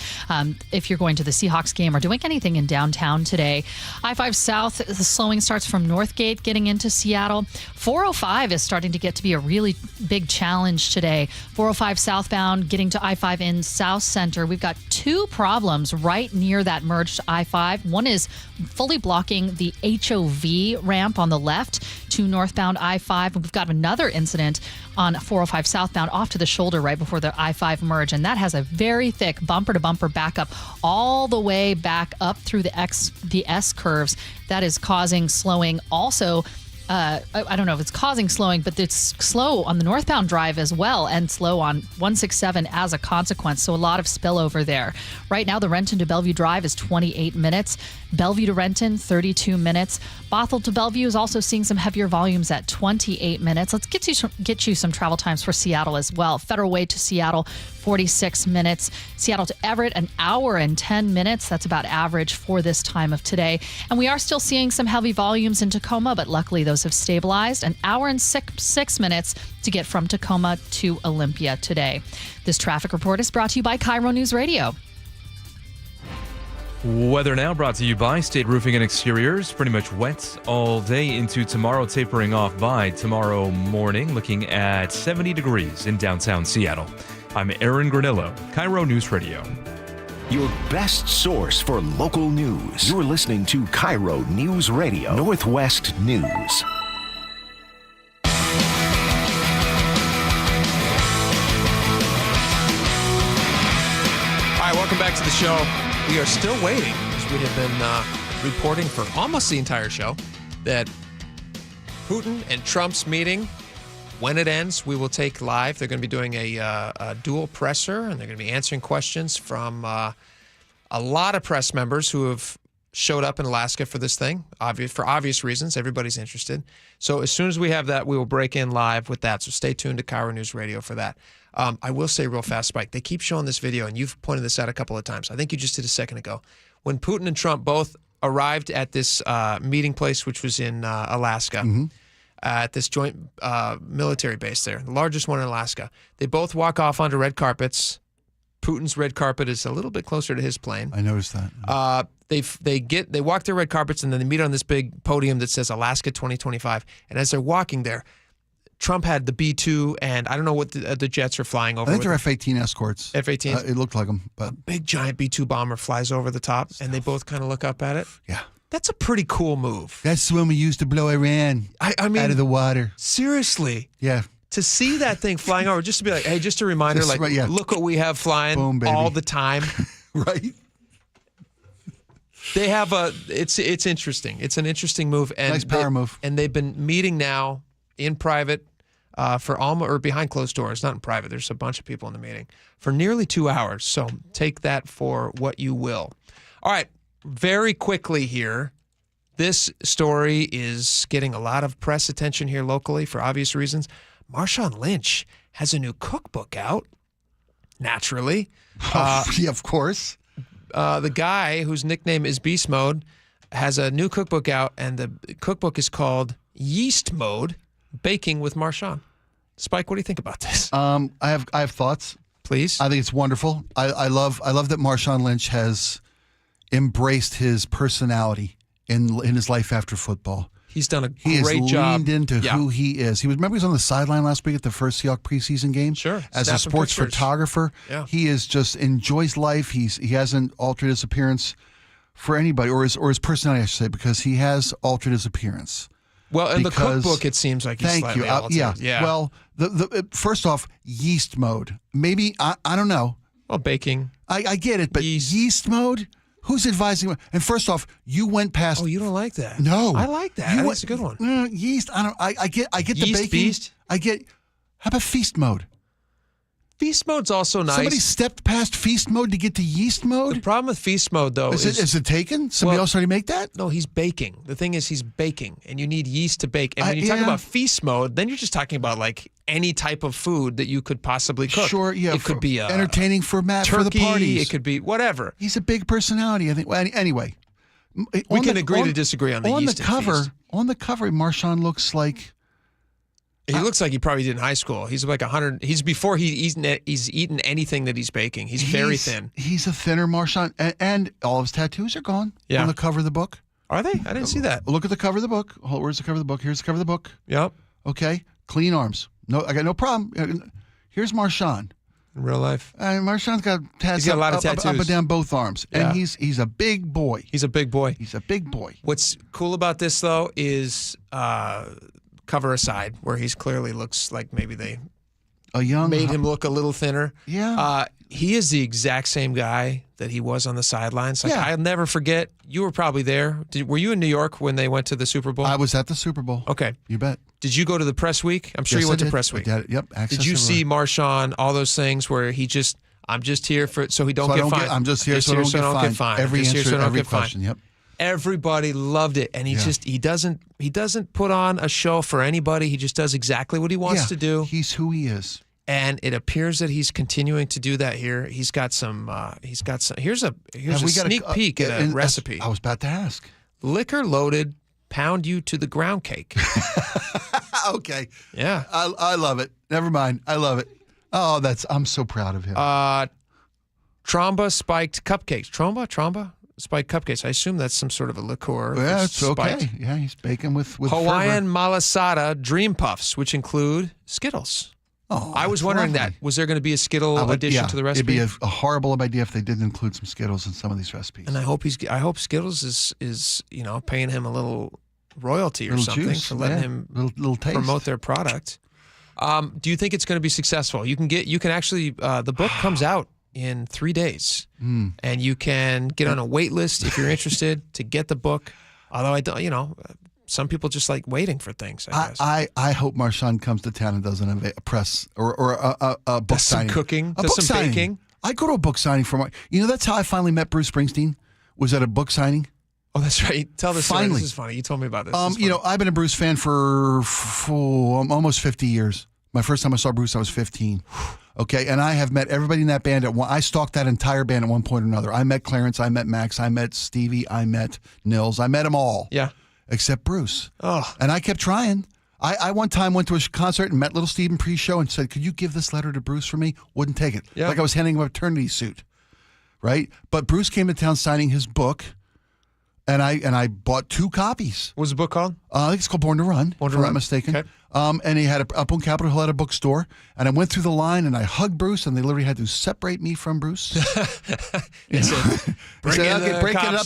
if you're going to the Seahawks game or doing anything in downtown today. I-5 South, the slowing starts from Northgate getting into Seattle. 405 is starting to get to be a really big challenge today. 405 southbound getting to I-5 in South Center. We've got 2 problems right near that merged I-5. One is fully blocking the HOV ramp on the left to northbound I-5. And we've got another incident on 405 southbound off to the shoulder right before the I-5 merge. And that has a very thick bumper-to-bumper backup all the way back up through the S curves. That is causing slowing. Also, I don't know if it's causing slowing, but it's slow on the northbound drive as well and slow on 167 as a consequence. So a lot of spillover there. Right now, the Renton to Bellevue Drive is 28 minutes. Bellevue to Renton, 32 minutes. Bothell to Bellevue is also seeing some heavier volumes at 28 minutes. Let's get you some travel times for Seattle as well. Federal Way to Seattle, 46 minutes. Seattle to Everett, an hour and 10 minutes. That's about average for this time of today. And we are still seeing some heavy volumes in Tacoma, but luckily those have stabilized. An hour and six minutes to get from Tacoma to Olympia today. This traffic report is brought to you by KIRO Newsradio. Weather now brought to you by State Roofing and Exteriors. Pretty much wet all day into tomorrow, tapering off by tomorrow morning, looking at 70 degrees in downtown Seattle. I'm Aaron Granillo, KIRO News Radio. Your best source for local news. You're listening to KIRO News Radio, Northwest News. All right, welcome back to the show. We are still waiting, as we have been reporting for almost the entire show, that Putin and Trump's meeting, when it ends, we will take live. They're going to be doing a dual presser, and they're going to be answering questions from a lot of press members who have showed up in Alaska for this thing, for obvious reasons. Everybody's interested. So as soon as we have that, we will break in live with that. So stay tuned to KIRO News Radio for that. I will say real fast, Spike, they keep showing this video, and you've pointed this out a couple of times. I think you just did a second ago. When Putin and Trump both arrived at this meeting place, which was in Alaska, at this joint military base there, the largest one in Alaska, they both walk off onto red carpets. Putin's red carpet is a little bit closer to his plane. I noticed that. They walk their red carpets, and then they meet on this big podium that says Alaska 2025. And as they're walking there, Trump had the B-2, and I don't know what the jets are flying over. I think they're F-18 escorts. F-18s. It looked like them. But a big, giant B-2 bomber flies over the top, and they both kind of look up at it. Yeah. That's a pretty cool move. That's the one we used to blow Iran I mean, out of the water. Seriously. Yeah. To see that thing flying over, just to be like, hey, just a reminder, look what we have flying all the time. Right. They have it's interesting. It's an interesting move. And nice power move. And they've been meeting now in private for almost, or behind closed doors, not in private. There's a bunch of people in the meeting for nearly 2 hours. So take that for what you will. All right. Very quickly here. This story is getting a lot of press attention here locally for obvious reasons. Marshawn Lynch has a new cookbook out, naturally. Yeah, of course. The guy whose nickname is Beast Mode has a new cookbook out, and the cookbook is called Yeast Mode, Baking with Marshawn. Spike, what do you think about this? I have thoughts. Please. I think it's wonderful. I love that Marshawn Lynch has embraced his personality in his life after football. He's done a great job. He has leaned into who he is. Remember he was on the sideline last week at the first Seahawks preseason game? Sure. As a sports photographer. Yeah. He is just enjoys life. He hasn't altered his appearance for anybody, or his personality, I should say, because he has altered his appearance. Well, in the cookbook, it seems like he's slightly altered. Yeah. Well, first off, yeast mode. Maybe, I don't know. Well, baking. I get it, but yeast mode? Who's advising? And first off, you went past. Oh, you don't like that? No, I like that. I think it's a good one. Yeast. I get yeast the baking. Beast? I get. How about feast mode? Feast mode's also nice. Somebody stepped past feast mode to get to yeast mode. The problem with feast mode, though, is it taken? Somebody else already make that? No, he's baking. The thing is, he's baking, and you need yeast to bake. And when you talk about feast mode, then you're just talking about like any type of food that you could possibly cook. Sure, yeah. It could be entertaining for Matt turkey, for the parties. It could be whatever. He's a big personality, I think. Well, anyway, we can agree to disagree on the yeast the cover. Feast. On the cover, Marshawn looks like. He looks like he probably did in high school. He's like 100. He's before he's eaten anything that he's baking. He's very thin. He's a thinner Marshawn, and all of his tattoos are gone on the cover of the book. Are they? I didn't see that. Look at the cover of the book. Where's the cover of the book? Here's the cover of the book. Yep. Okay. Clean arms. No, I got no problem. Here's Marshawn. In real life. Marshawn's got tattoos. He's got a lot of tattoos. Up and down both arms. Yeah. And he's a big boy. He's a big boy. He's a big boy. What's cool about this, though, is cover aside, where he's clearly looks like maybe they made him look a little thinner. Yeah. He is the exact same guy that he was on the sidelines. Like, Yeah. I'll never forget. You were probably there. Were you in New York when they went to the Super Bowl? I was at the Super Bowl. Okay. You bet. Did you go to the press week? I'm sure Yes, you went I to did. press week. I did. Yep. Access Did you everywhere. see Marshawn, all those things where I'm just here so he don't So I get don't fined. get- I'm just here so I don't get fined. Every I'm just here answer, so I don't every get fined. question. Yep. Everybody loved it, and he doesn't put on a show for anybody. He just does exactly what he wants to do. He's who he is. And it appears that he's continuing to do that here. He's got some. Here's a sneak peek at a recipe. I was about to ask. Liquor loaded, pound you to the ground cake. Okay. Yeah. I love it. Never mind. I love it. Oh, I'm so proud of him. Tromba spiked cupcakes. Tromba spiked cupcakes. I assume that's some sort of a liqueur. Yeah, it's spiked. okay. Yeah, he's baking with Hawaiian fervor. malasada dream puffs, which include Skittles. Oh, I was that's wondering lovely. that. Was there going to be a Skittle addition to the recipe? It'd be a horrible idea if they didn't include some Skittles in some of these recipes. And I hope Skittles is paying him a little royalty or Little something juice, for letting yeah. him little taste. promote their product. Do you think it's going to be successful? You can actually the book comes out in 3 days, and you can get on a wait list if you're interested to get the book. Although I don't, some people just like waiting for things. I guess. I hope Marshawn comes to town and does a press or a book Does some signing. cooking, A does book some signing. baking. I go to a book signing for that's how I finally met Bruce Springsteen. Was at a book signing. Oh, that's right. Tell this story. Finally. This is funny. You told me about this. This is funny. I've been a Bruce fan for almost 50 years. My first time I saw Bruce, I was 15. Okay, and I have met everybody in that band I stalked that entire band at one point or another. I met Clarence, I met Max, I met Stevie, I met Nils, I met them all. Yeah. Except Bruce. Oh. And I kept trying. I one time went to a concert and met Little Steven pre-show and said, "Could you give this letter to Bruce for me?" Wouldn't take it. Yeah. Like I was handing him a paternity suit. Right? But Bruce came to town signing his book. And I bought 2 copies. What's the book called? I think it's called Born to Run, Born to if I'm Run. not mistaken. Okay. And he had up on Capitol Hill at a bookstore. And I went through the line and I hugged Bruce, and they literally had to separate me from Bruce. He said, Break it up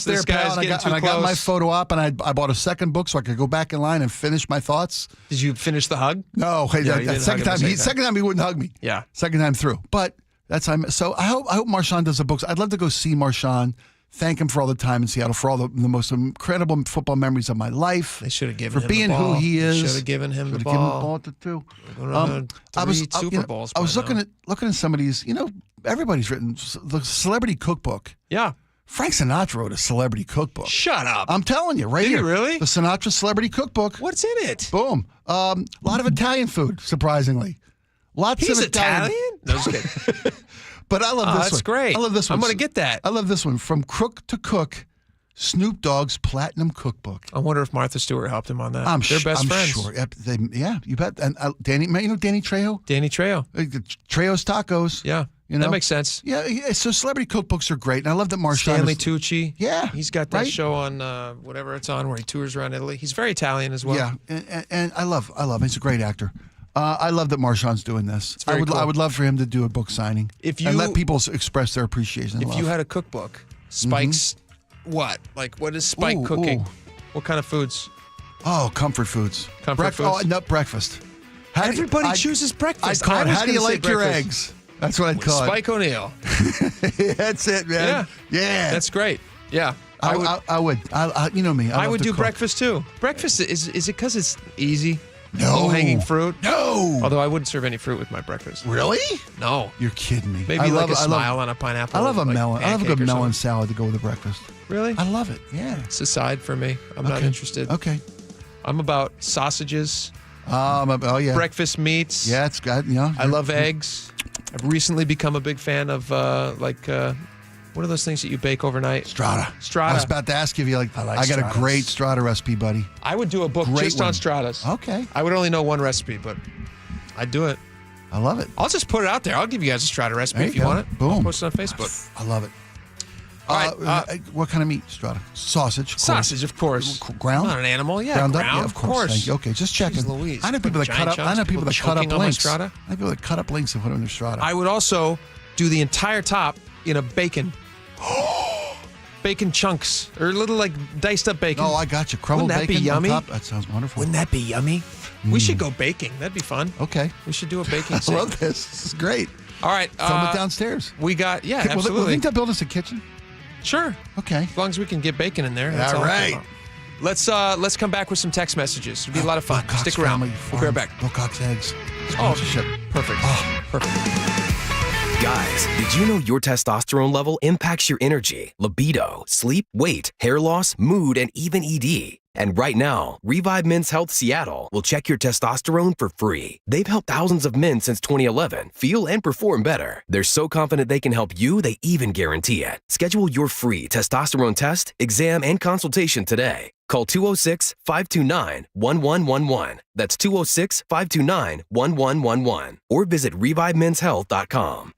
there, pal. And I got my photo op, and I bought a second book so I could go back in line and finish my thoughts. Did you finish the hug? No, Yeah, you didn't second hug him the time. Second time he wouldn't hug me. Yeah. Second time through. But that's so I hope Marshawn does the books. I'd love to go see Marshawn. Thank him for all the time in Seattle, for all the most incredible football memories of my life. They should have given for him being the ball. who he is. Should have given him the Should've given him the ball. ball to 2. I was Super Bowls. I was by looking now. at some of these. Everybody's written the Celebrity Cookbook. Yeah. Frank Sinatra wrote a Celebrity Cookbook. Shut up. I'm telling you, right Did he here. really? The Sinatra Celebrity Cookbook. What's in it? Boom. A lot of Italian food, surprisingly. Lots He's of Italian? No, just kidding. But I love this one. That's great. I love this one. I'm going to get that. I love this one. From Crook to Cook, Snoop Dogg's Platinum Cookbook. I wonder if Martha Stewart helped him on that. I'm They're best friends. sure. Yeah, you bet. And Danny, Danny Trejo? Danny Trejo. Trejo's Tacos. Yeah. That makes sense. Yeah, so celebrity cookbooks are great. And I love that Marshawn Stanley is- Tucci. Yeah. He's got that right? show on whatever it's on where he tours around Italy. He's very Italian as well. Yeah, and I love him. He's a great actor. I love that Marshawn's doing this. very cool. I would love for him to do a book signing and let people express their appreciation. And If you love. had a cookbook, Spike's what? Like, what is Spike cooking? What kind of foods? Comfort foods. Comfort foods? Oh, nut breakfast. Everybody chooses breakfast. I'd call it, I was how do you gonna say like your breakfast. eggs? That's what I'd call Spike O'Neill. it. That's it, man. Yeah. That's great. Yeah. I would. You know me. I would do cook. breakfast too. Breakfast, is it because it's easy? No. Low-hanging fruit? No. Although I wouldn't serve any fruit with my breakfast. Really? No. You're kidding me. Maybe like a smile on a pineapple. I love a like melon. I love a pancake good or melon something. salad to go with the breakfast. Really? I love it. Yeah. It's a side for me. I'm not interested. Okay. I'm about sausages. Oh yeah. Breakfast meats. Yeah, it's got I love eggs. I've recently become a big fan of what are those things that you bake overnight? Strata. Strata. I was about to ask if you like. I got Stratas. a great Strata recipe, buddy. I would do a book Great just one. on Stratas. Okay. I would only know one recipe, but I'd do it. I love it. I'll just put it out there. I'll give you guys a Strata recipe There if you you go. want it. Boom. I'll post it on Facebook. I love it. All right. What kind of meat, Strata? Sausage. Of Sausage, of course. Ground? I'm not an animal. Yeah, ground ground. up? Yeah, of course. Thank you. Okay, just checking. Jeez Louise. I know people that Giant cut up. chunks, I know people that cut up choking on my links. Strata. I know people that cut up links and put them in their Strata. I would also do the entire top in a bacon bacon chunks or little like diced up bacon. Oh, I got you. Crumbled Wouldn't that bacon be yummy? on top. That sounds wonderful. Wouldn't that be yummy? We should go baking. That'd be fun. Okay. We should do a baking I segment. love this. This is great. All right. Film it downstairs. We got, Will absolutely. think they'll build us a kitchen? Sure. Okay. As long as we can get bacon in there. That's all right. Let's come back with some text messages. It'll be a lot of fun. Bill Cox Stick around. Family We'll be right Farm, back. Bill Cox Eggs. Oh, Sponsorship. Perfect. Oh, perfect. Guys, did you know your testosterone level impacts your energy, libido, sleep, weight, hair loss, mood, and even ED? And right now, Revive Men's Health Seattle will check your testosterone for free. They've helped thousands of men since 2011 feel and perform better. They're so confident they can help you, they even guarantee it. Schedule your free testosterone test, exam, and consultation today. Call 206-529-1111. That's 206-529-1111. Or visit revivemenshealth.com.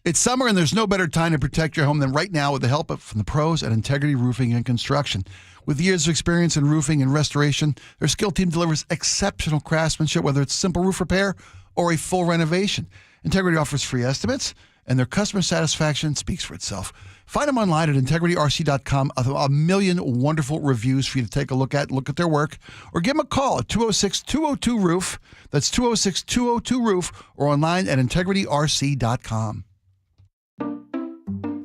It's summer, and there's no better time to protect your home than right now with the help from the pros at Integrity Roofing and Construction. With years of experience in roofing and restoration, their skilled team delivers exceptional craftsmanship, whether it's simple roof repair or a full renovation. Integrity offers free estimates, and their customer satisfaction speaks for itself. Find them online at integrityrc.com. A million wonderful reviews for you to take a look at their work, or give them a call at 206-202-ROOF. That's 206-202-ROOF, or online at integrityrc.com.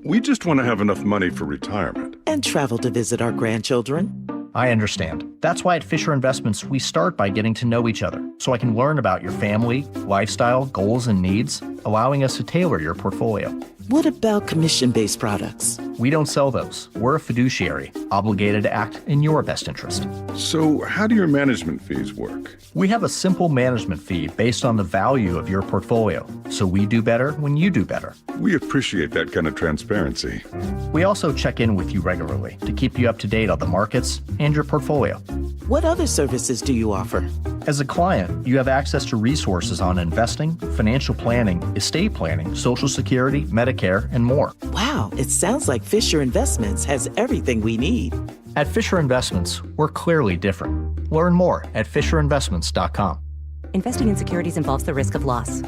We just want to have enough money for retirement. And travel to visit our grandchildren. I understand. That's why at Fisher Investments, we start by getting to know each other, so I can learn about your family, lifestyle, goals, and needs, allowing us to tailor your portfolio. What about commission-based products? We don't sell those. We're a fiduciary, obligated to act in your best interest. So how do your management fees work? We have a simple management fee based on the value of your portfolio, so we do better when you do better. We appreciate that kind of transparency. We also check in with you regularly to keep you up to date on the markets and your portfolio. What other services do you offer? As a client, you have access to resources on investing, financial planning, estate planning, Social Security, Medicare, and more. Wow, it sounds like Fisher Investments has everything we need. At Fisher Investments, we're clearly different. Learn more at FisherInvestments.com. Investing in securities involves the risk of loss.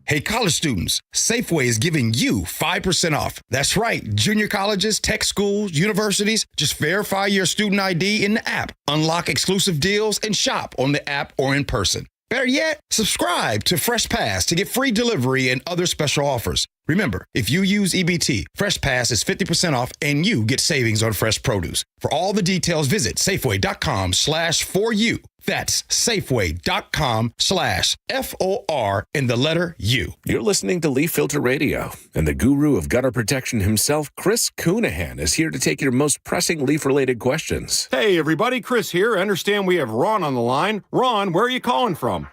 Hey, college students, Safeway is giving you 5% off. That's right, junior colleges, tech schools, universities. Just verify your student ID in the app, unlock exclusive deals, and shop on the app or in person. Better yet, subscribe to Fresh Pass to get free delivery and other special offers. Remember, if you use EBT, Fresh Pass is 50% off and you get savings on fresh produce. For all the details, visit Safeway.com/4U. That's Safeway.com/FOR and the letter U. You're listening to Leaf Filter Radio, and the guru of gutter protection himself, Chris Coonahan, is here to take your most pressing leaf-related questions. Hey, everybody, Chris here. I understand we have Ron on the line. Ron, where are you calling from?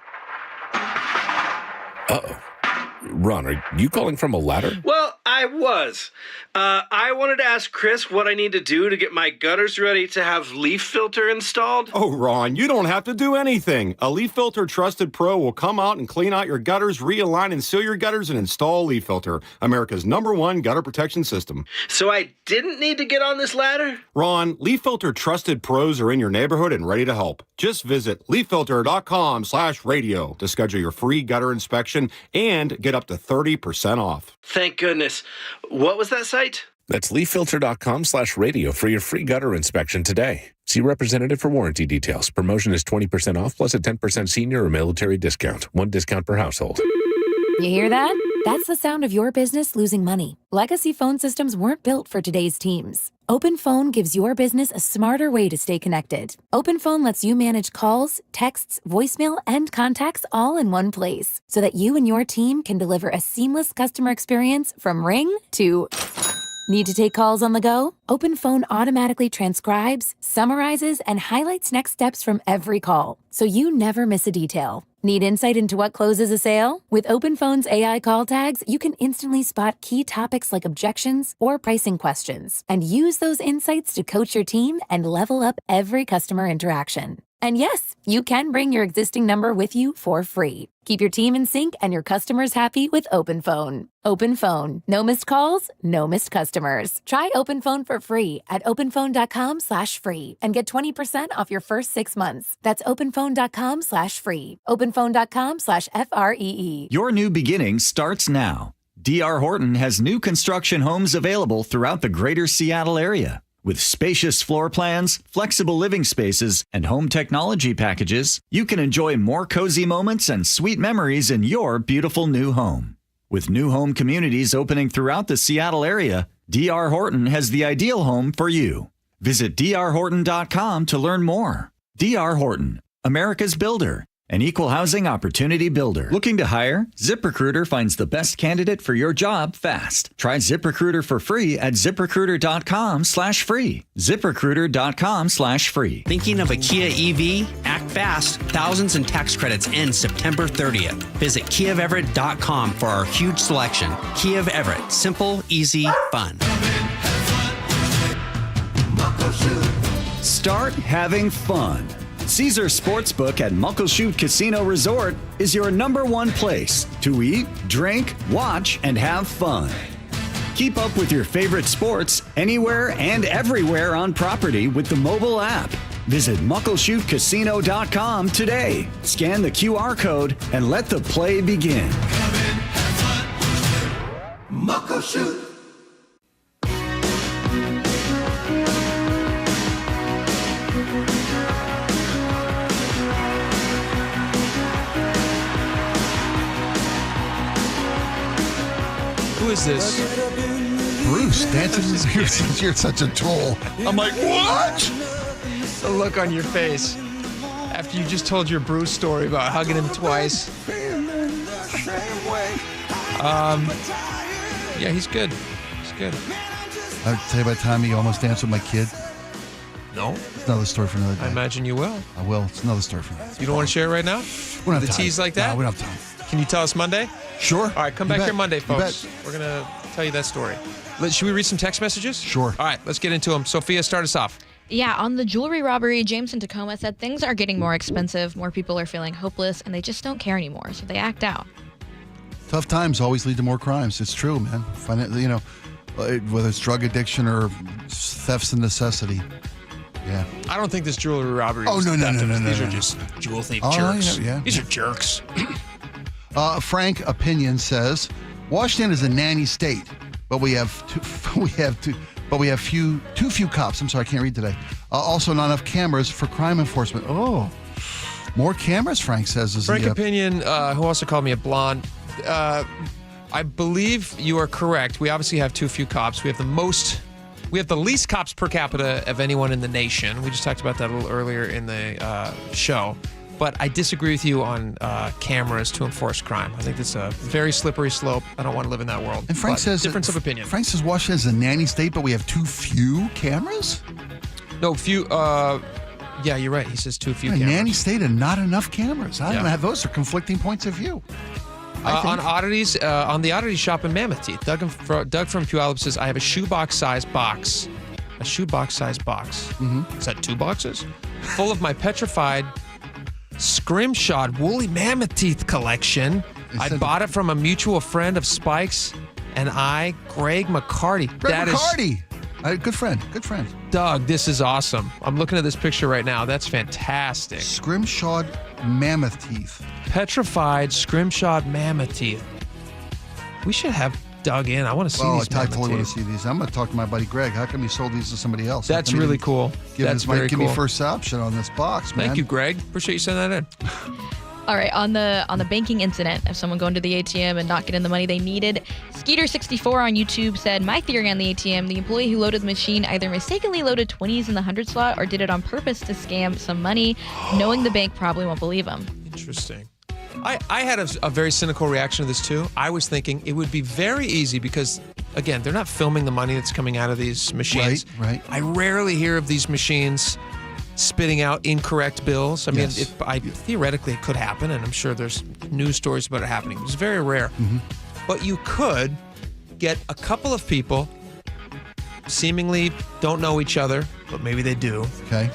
Uh-oh. Ron, are you calling from a ladder? Well, I was. I wanted to ask Chris what I need to do to get my gutters ready to have leaf filter installed. Oh, Ron, you don't have to do anything. A Leaf Filter Trusted Pro will come out and clean out your gutters, realign and seal your gutters, and install Leaf Filter, America's #1 gutter protection system. So I didn't need to get on this ladder? Ron, Leaf Filter Trusted Pros are in your neighborhood and ready to help. Just visit leaffilter.com/radio to schedule your free gutter inspection and get up to 30% off. Thank goodness. What was that site? That's leaffilter.com/radio for your free gutter inspection today. See representative for warranty details. Promotion is 20% off plus a 10% senior or military discount. One discount per household. You hear that? That's the sound of your business losing money. Legacy phone systems weren't built for today's teams. OpenPhone gives your business a smarter way to stay connected. OpenPhone lets you manage calls, texts, voicemail, and contacts all in one place so that you and your team can deliver a seamless customer experience from ring to... Need to take calls on the go? OpenPhone automatically transcribes, summarizes, and highlights next steps from every call, so you never miss a detail. Need insight into what closes a sale? With OpenPhone's AI call tags, you can instantly spot key topics like objections or pricing questions, and use those insights to coach your team and level up every customer interaction. And yes, you can bring your existing number with you for free. Keep your team in sync and your customers happy with OpenPhone. OpenPhone. No missed calls, no missed customers. Try OpenPhone for free at openphone.com/free and get 20% off your first 6 months. That's openphone.com/free. Openphone.com/FREE. Your new beginning starts now. D.R. Horton has new construction homes available throughout the greater Seattle area. With spacious floor plans, flexible living spaces, and home technology packages, you can enjoy more cozy moments and sweet memories in your beautiful new home. With new home communities opening throughout the Seattle area, D.R. Horton has the ideal home for you. Visit drhorton.com to learn more. D.R. Horton, America's builder. An equal housing opportunity builder. Looking to hire? ZipRecruiter finds the best candidate for your job fast. Try ZipRecruiter for free at ziprecruiter.com/free. ZipRecruiter.com/free. Thinking of a Kia EV? Act fast. Thousands in tax credits end September 30th. Visit KiaofEverett.com for our huge selection. Kia of Everett. Simple, easy, fun. Start having fun. Caesar Sportsbook at Muckleshoot Casino Resort is your #1 place to eat, drink, watch, and have fun. Keep up with your favorite sports anywhere and everywhere on property with the mobile app. Visit muckleshootcasino.com today. Scan the QR code and let the play begin. Muckleshoot. Who is this? Bruce dancing. You're such a troll. I'm like, what? The look on your face after you just told your Bruce story about hugging him twice. Yeah, he's good. He's good. I'll tell you about the time he almost danced with my kid. No. It's another story for another day. I imagine you will. I will. It's another story for another day. You don't want to share it right now? We don't have the time. tease like that? No, we don't have time. Can you tell us Monday? Sure. All right, come You back bet. here Monday, You folks. bet. We're going to tell you that story. Should we read some text messages? Sure. All right, let's get into them. Sophia, start us off. Yeah, on the jewelry robbery, James in Tacoma said things are getting more expensive, more people are feeling hopeless, and they just don't care anymore, so they act out. Tough times always lead to more crimes. It's true, man. Whether it's drug addiction or theft's a necessity. Yeah. I don't think this jewelry robbery Oh, is no. These are just jewel thief Oh, jerks. yeah. These are jerks. Frank Opinion says Washington is a nanny state, but we have too few cops. I'm sorry, I can't read today. Also, not enough cameras for crime enforcement. Oh, more cameras, Frank says. Frank Opinion, who also called me a blonde. I believe you are correct. We obviously have too few cops. We have the least cops per capita of anyone in the nation. We just talked about that a little earlier in the show. But I disagree with you on cameras to enforce crime. I think that's a very slippery slope. I don't want to live in that world. And Frank says difference of opinion. Frank says Washington is a nanny state, but we have too few cameras. No, few. Yeah, you're right. He says too few cameras. Nanny state and not enough cameras. I don't know. Those are conflicting points of view. On oddities, on the oddity shop in Mammoth Teeth, Doug from Puyallup says, I have a shoebox-sized box. A shoebox-sized box. Mm-hmm. Is that 2 boxes? Full of my petrified scrimshod woolly mammoth teeth collection. I bought it from a mutual friend of Spike's and I, Greg McCarty. Good friend. Doug, this is awesome. I'm looking at this picture right now. That's fantastic. Scrimshod mammoth teeth. Petrified scrimshod mammoth teeth. We should have Doug in. I want to see these. I totally want to see these. I'm going to talk to my buddy Greg. How come you sold these to somebody else? That's really cool. That's very cool. Give me first option on this box, man. Thank you, Greg. Appreciate you sending that in. All right, on the banking incident of someone going to the ATM and not getting the money they needed, Skeeter64 on YouTube said, my theory on the ATM, the employee who loaded the machine either mistakenly loaded 20s in the 100 slot or did it on purpose to scam some money, knowing the bank probably won't believe him. Interesting. I had a very cynical reaction to this too. I was thinking it would be very easy because, again, they're not filming the money that's coming out of these machines. Right. I rarely hear of these machines spitting out incorrect bills. I mean, theoretically it could happen, and I'm sure there's news stories about it happening. It's very rare. Mm-hmm. But you could get a couple of people seemingly don't know each other, but maybe they do. Okay.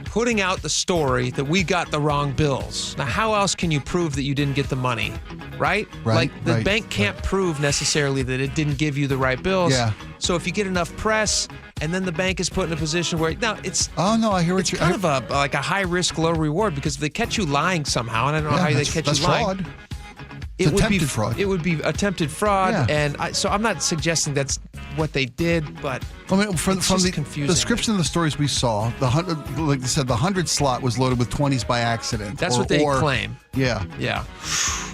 Putting out the story that we got the wrong bills. Now, how else can you prove that you didn't get the money, right? Like, the bank can't prove necessarily that it didn't give you the right bills. Yeah. So if you get enough press, and then the bank is put in a position where, now, it's... Oh, no, I hear what you're... It's kind of like a high risk, low reward, because if they catch you lying somehow, and I don't know how they catch you lying. Fraud. It would attempted be fraud. It would be attempted fraud, Yeah. and so I'm not suggesting that's what they did, but from the confusing. description of the stories we saw, like they said, the 100 slot was loaded with 20s by accident. That's what they claim. Yeah. Yeah.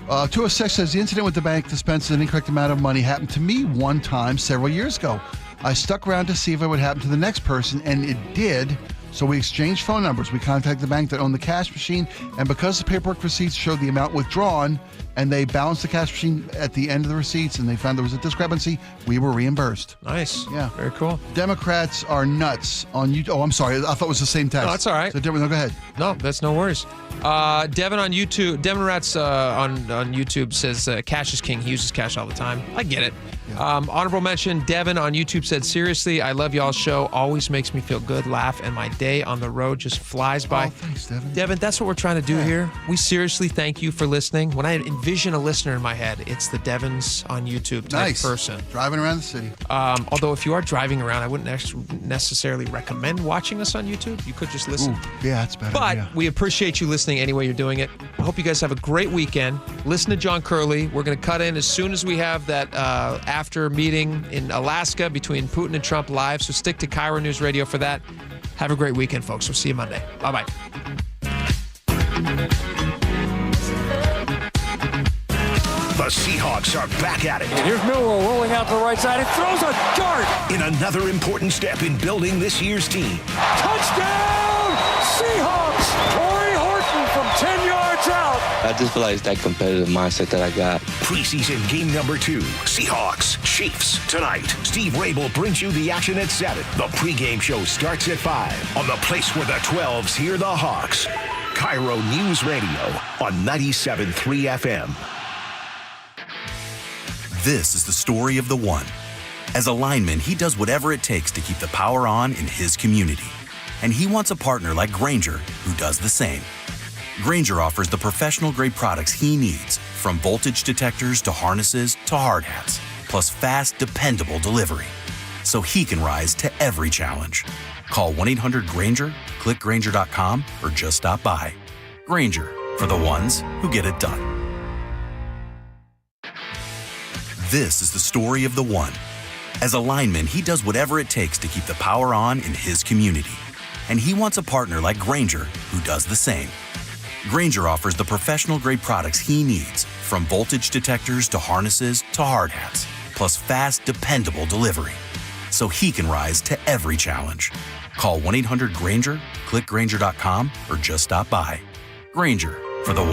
206 says the incident with the bank dispensed an incorrect amount of money happened to me one time several years ago. I stuck around to see if it would happen to the next person, and it did. So we exchanged phone numbers. We contacted the bank that owned the cash machine, and because the paperwork receipts showed the amount withdrawn, and they balanced the cash machine at the end of the receipts, and they found there was a discrepancy, we were reimbursed. Nice. Yeah. Very cool. Democrats are nuts on YouTube. Oh, I'm sorry. I thought it was the same text. No, that's all right. So, no, go ahead. No, that's no worries. Devin on YouTube, Devin Rats on YouTube says cash is king. He uses cash all the time. I get it. Yeah. Honorable mention, Devin on YouTube said, seriously, I love y'all's show. Always makes me feel good, laugh, and my day on the road just flies by. Oh, thanks, Devin. Devin, that's what we're trying to do here. We seriously thank you for listening. When I envision a listener in my head, it's the Devins on YouTube type person. Driving around the city. Although if you are driving around, I wouldn't necessarily recommend watching us on YouTube. You could just listen. Ooh, yeah, that's better. But yeah. we appreciate you listening any way you're doing it. I hope you guys have a great weekend. Listen to John Curley. We're going to cut in as soon as we have that after meeting in Alaska between Putin and Trump live. So stick to KIRO News Radio for that. Have a great weekend, folks. We'll see you Monday. Bye-bye. The Seahawks are back at it. And here's Millwall rolling out to the right side. It throws a dart. In another important step in building this year's team. Touchdown, Seahawks! Corey Horton from 10 yards out. I just feel like it's that competitive mindset that I got. Preseason game number 2. Seahawks, Chiefs. Tonight, Steve Rabel brings you the action at 7. The pregame show starts at 5 on the place where the 12s hear the Hawks. KIRO News Radio on 97.3 FM. This is the story of the one. As a lineman, he does whatever it takes to keep the power on in his community. And he wants a partner like Grainger who does the same. Grainger offers the professional-grade products he needs, from voltage detectors to harnesses to hard hats, plus fast, dependable delivery, so he can rise to every challenge. Call 1-800-GRAINGER, click Grainger.com, or just stop by. Grainger, for the ones who get it done. This is the story of the one. As a lineman, he does whatever it takes to keep the power on in his community. And he wants a partner like Grainger who does the same. Grainger offers the professional-grade products he needs, from voltage detectors to harnesses to hard hats, plus fast, dependable delivery, so he can rise to every challenge. Call 1-800-GRAINGER, click Grainger.com, or just stop by. Grainger, for the one.